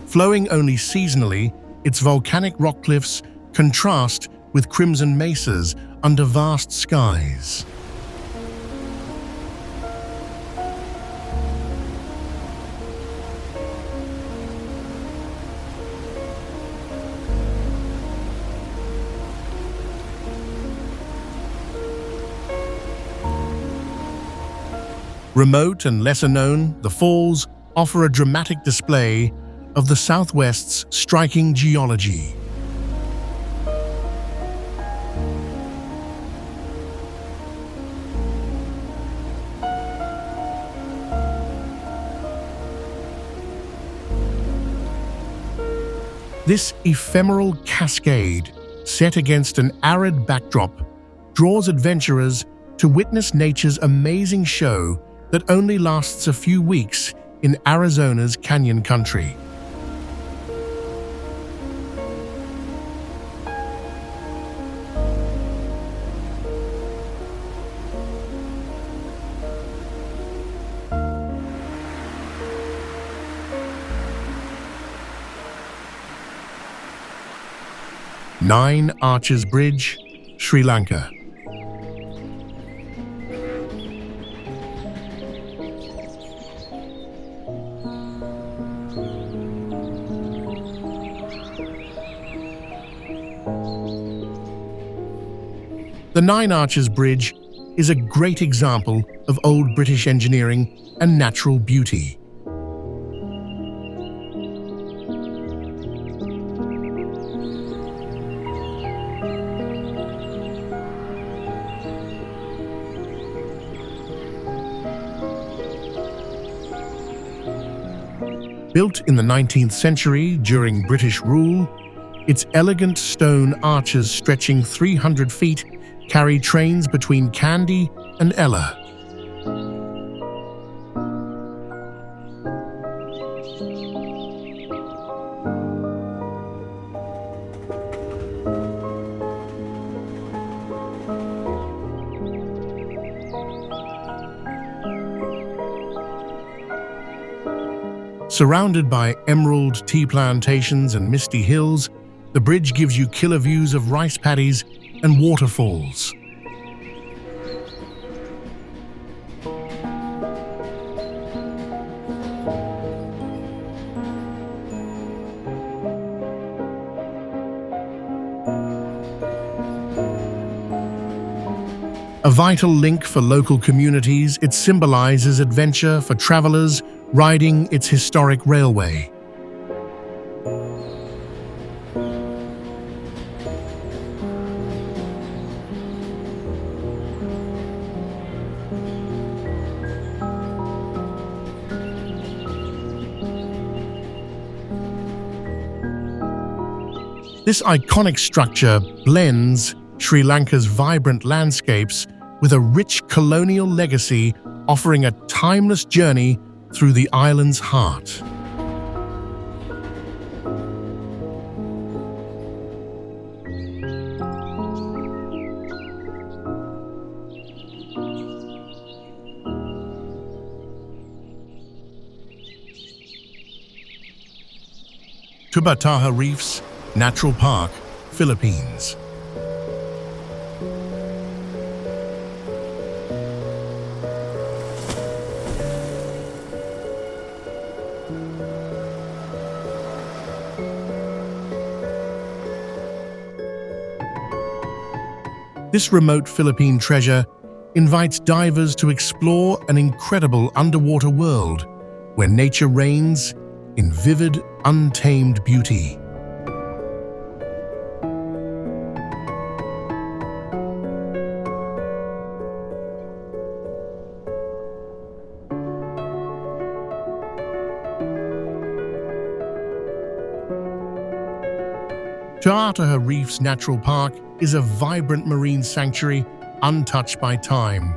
Flowing only seasonally, its volcanic rock cliffs contrast with crimson mesas under vast skies. Remote and lesser known, the falls offer a dramatic display of the Southwest's striking geology. This ephemeral cascade, set against an arid backdrop, draws adventurers to witness nature's amazing show that only lasts a few weeks in Arizona's canyon country. Nine Arches Bridge, Sri Lanka. The Nine Arches Bridge is a great example of old British engineering and natural beauty. Built in the 19th century during British rule, its elegant stone arches stretching 300 feet carry trains between Kandy and Ella. Surrounded by emerald tea plantations and misty hills, the bridge gives you killer views of rice paddies and waterfalls. A vital link for local communities, it symbolizes adventure for travelers riding its historic railway. This iconic structure blends Sri Lanka's vibrant landscapes with a rich colonial legacy, offering a timeless journey through the island's heart. Tubbataha Reefs, Natural Park, Philippines. This remote Philippine treasure invites divers to explore an incredible underwater world where nature reigns in vivid, untamed beauty. Tubbataha Reefs Natural Park is a vibrant marine sanctuary untouched by time.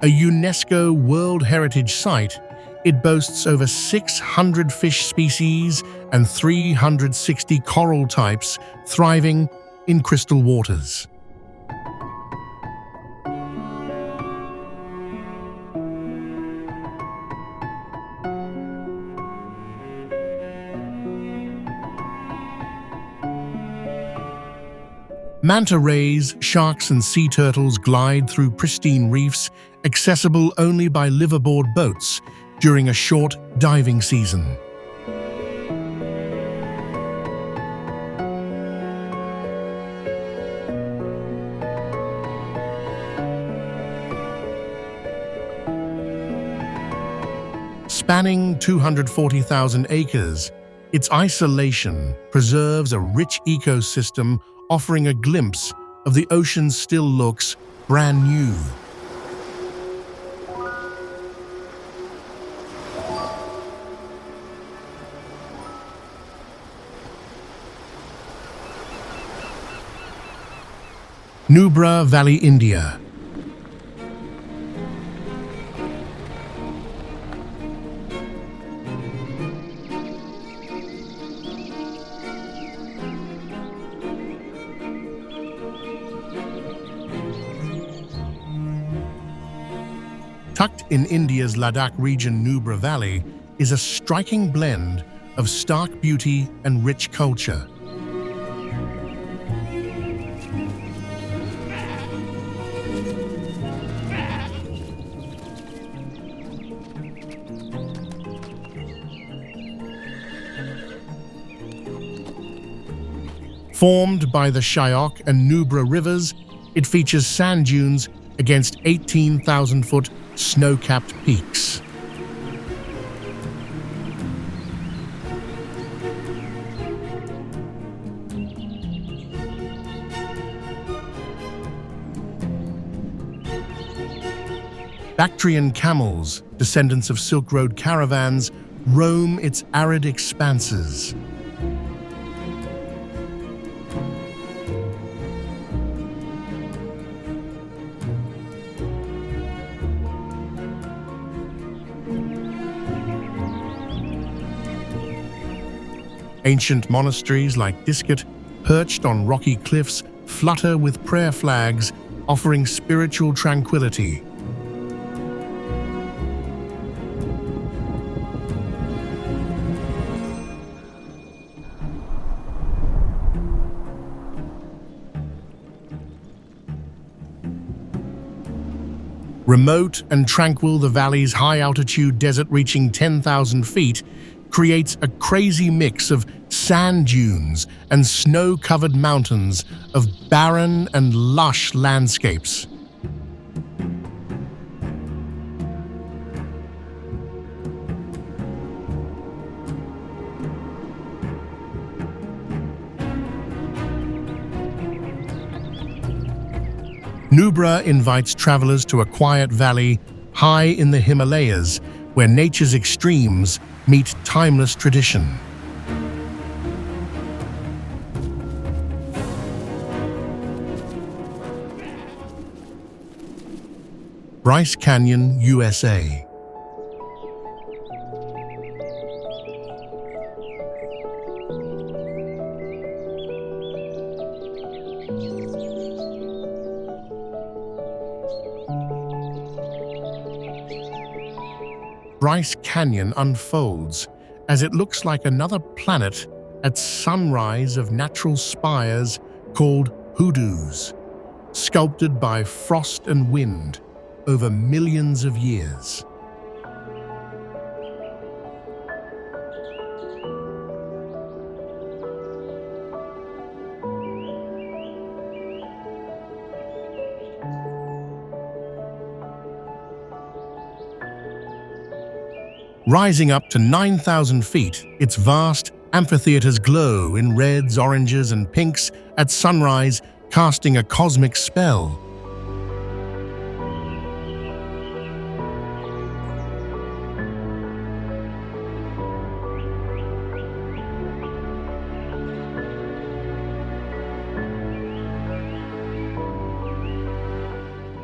A UNESCO World Heritage Site, it boasts over 600 fish species and 360 coral types thriving in crystal waters. Manta rays, sharks and sea turtles glide through pristine reefs, accessible only by liveaboard boats during a short diving season. Spanning 240,000 acres, its isolation preserves a rich ecosystem, offering a glimpse of the ocean still looks brand new. Nubra Valley, India. Tucked in India's Ladakh region, Nubra Valley is a striking blend of stark beauty and rich culture. Formed by the Shyok and Nubra rivers, it features sand dunes against 18,000-foot snow-capped peaks. Bactrian camels, descendants of Silk Road caravans, roam its arid expanses. Ancient monasteries like Disket, perched on rocky cliffs, flutter with prayer flags, offering spiritual tranquility. Remote and tranquil, the valley's high-altitude desert reaching 10,000 feet creates a crazy mix of sand dunes and snow-covered mountains of barren and lush landscapes. Nubra invites travelers to a quiet valley high in the Himalayas, where nature's extremes meet timeless tradition. Bryce Canyon, USA. Bryce Canyon unfolds as it looks like another planet at sunrise of natural spires called hoodoos, sculpted by frost and wind over millions of years. Rising up to 9,000 feet, its vast amphitheaters glow in reds, oranges, and pinks at sunrise, casting a cosmic spell.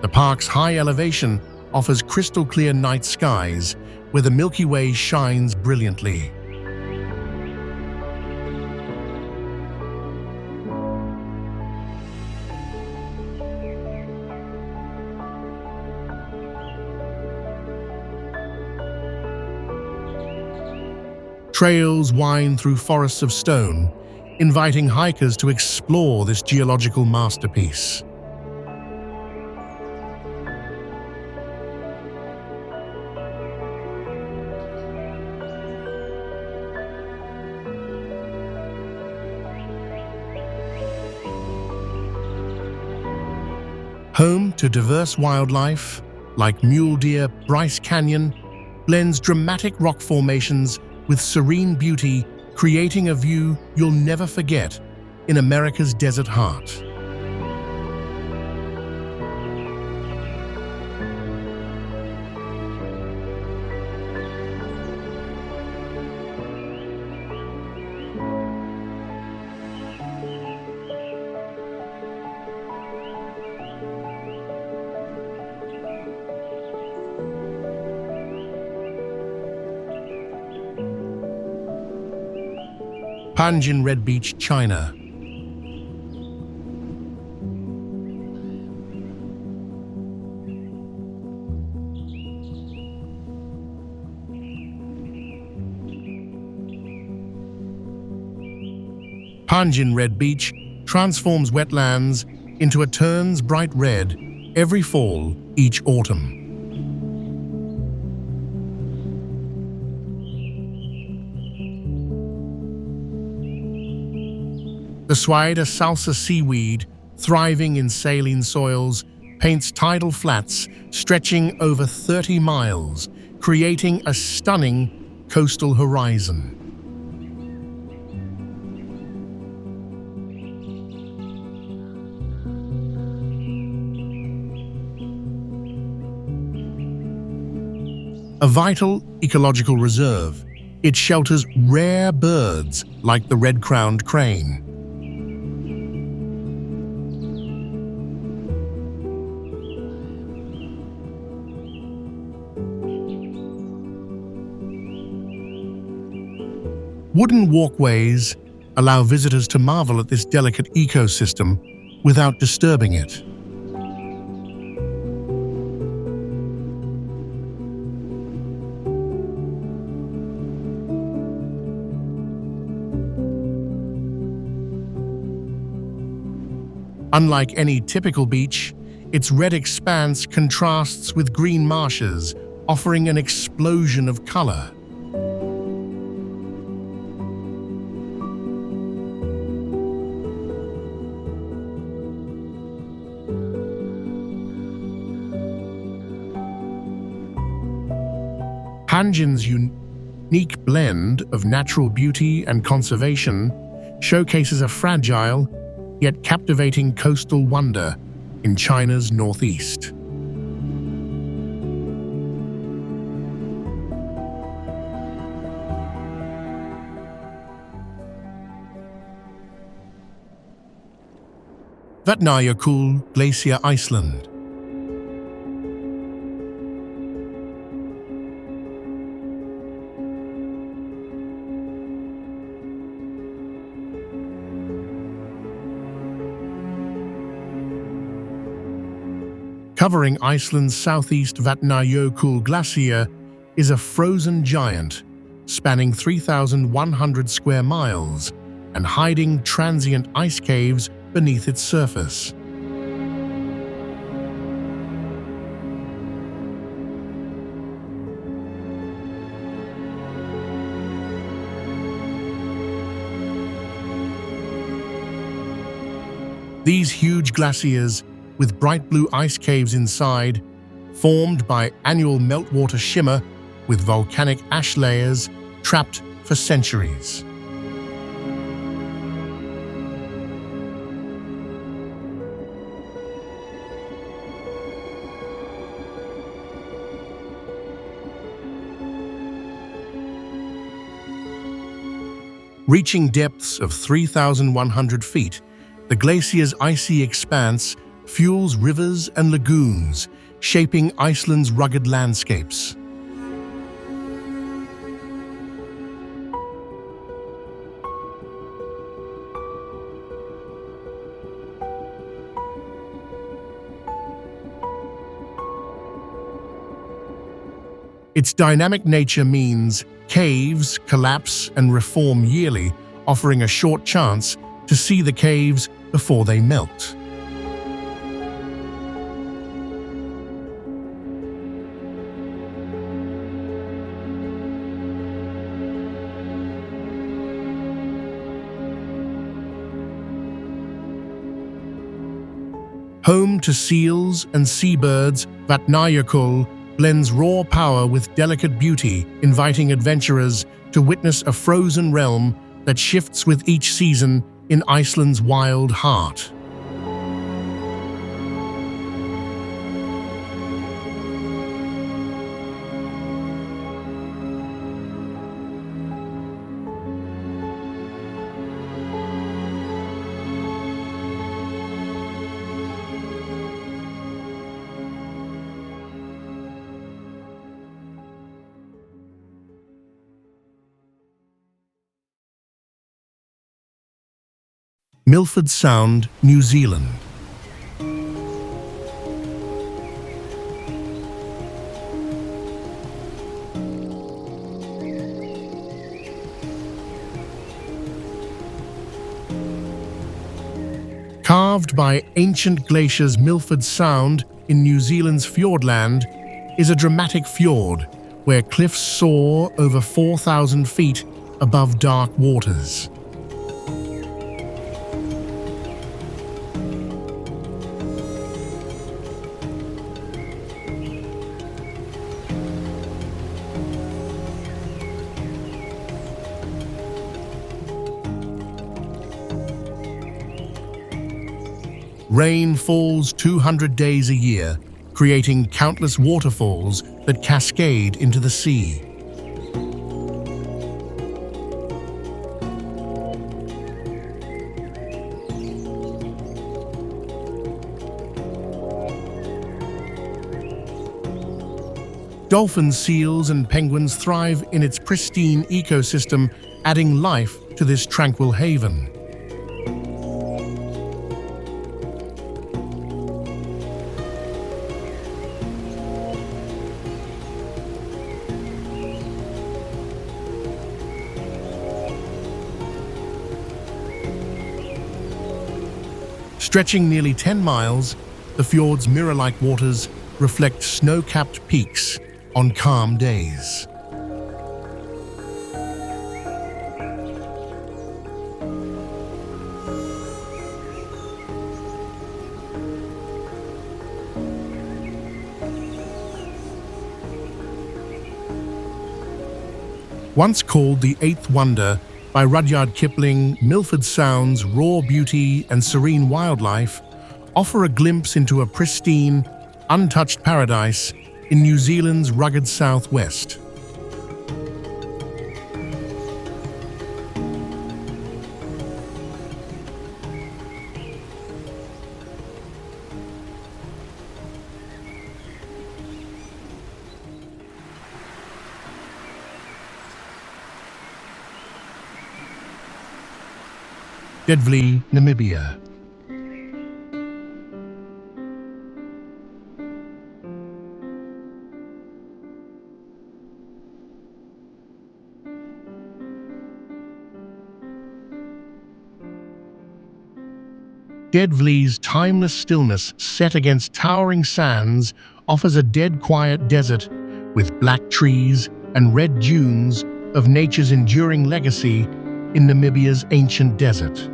The park's high elevation offers crystal-clear night skies, where the Milky Way shines brilliantly. Trails wind through forests of stone, inviting hikers to explore this geological masterpiece. Home to diverse wildlife, like mule deer, Bryce Canyon blends dramatic rock formations with serene beauty, creating a view you'll never forget in America's desert heart. Panjin Red Beach, China. Panjin Red Beach transforms wetlands into a turns bright red every fall, each autumn. The Suida salsa seaweed, thriving in saline soils, paints tidal flats stretching over 30 miles, creating a stunning coastal horizon. A vital ecological reserve, it shelters rare birds like the red-crowned crane. Wooden walkways allow visitors to marvel at this delicate ecosystem without disturbing it. Unlike any typical beach, its red expanse contrasts with green marshes, offering an explosion of color. Panjin's unique blend of natural beauty and conservation showcases a fragile yet captivating coastal wonder in China's northeast. Vatnajökull Glacier, Iceland. Covering Iceland's southeast, Vatnajökull Glacier is a frozen giant spanning 3,100 square miles and hiding transient ice caves beneath its surface. These huge glaciers, with bright blue ice caves inside, formed by annual meltwater shimmer with volcanic ash layers trapped for centuries. Reaching depths of 3,100 feet, the glacier's icy expanse fuels rivers and lagoons, shaping Iceland's rugged landscapes. Its dynamic nature means caves collapse and reform yearly, offering a short chance to see the caves before they melt. Home to seals and seabirds, Vatnajökull blends raw power with delicate beauty, inviting adventurers to witness a frozen realm that shifts with each season in Iceland's wild heart. Milford Sound, New Zealand. Carved by ancient glaciers, Milford Sound in New Zealand's Fiordland is a dramatic fjord where cliffs soar over 4,000 feet above dark waters. Rain falls 200 days a year, creating countless waterfalls that cascade into the sea. Dolphins, seals, and penguins thrive in its pristine ecosystem, adding life to this tranquil haven. Stretching nearly 10 miles, the fjord's mirror-like waters reflect snow-capped peaks on calm days. Once called the Eighth Wonder by Rudyard Kipling, Milford Sound's raw beauty and serene wildlife offer a glimpse into a pristine, untouched paradise in New Zealand's rugged southwest. Vale, Namibia. Vale's timeless stillness, set against towering sands, offers a dead quiet desert with black trees and red dunes of nature's enduring legacy in Namibia's ancient desert.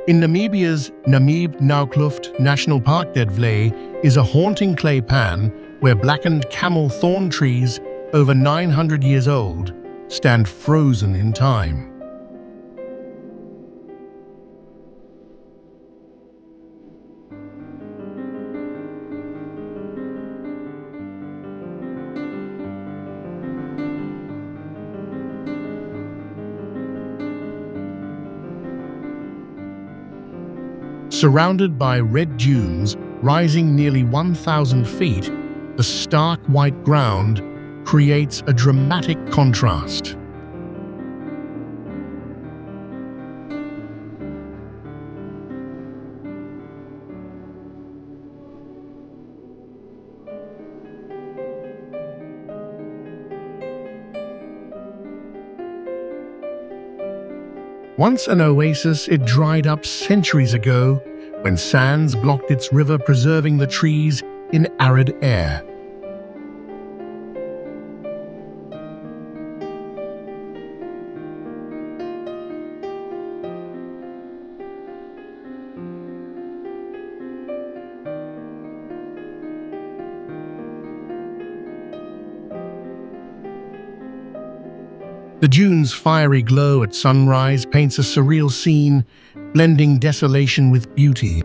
In Namibia's Namib-Naukluft National Park, Vale is a haunting clay pan where blackened camel thorn trees, over 900 years old, stand frozen in time. Surrounded by red dunes rising nearly 1,000 feet, the stark white ground creates a dramatic contrast. Once an oasis, it dried up centuries ago when sands blocked its river, preserving the trees in arid air. The dune's fiery glow at sunrise paints a surreal scene, blending desolation with beauty.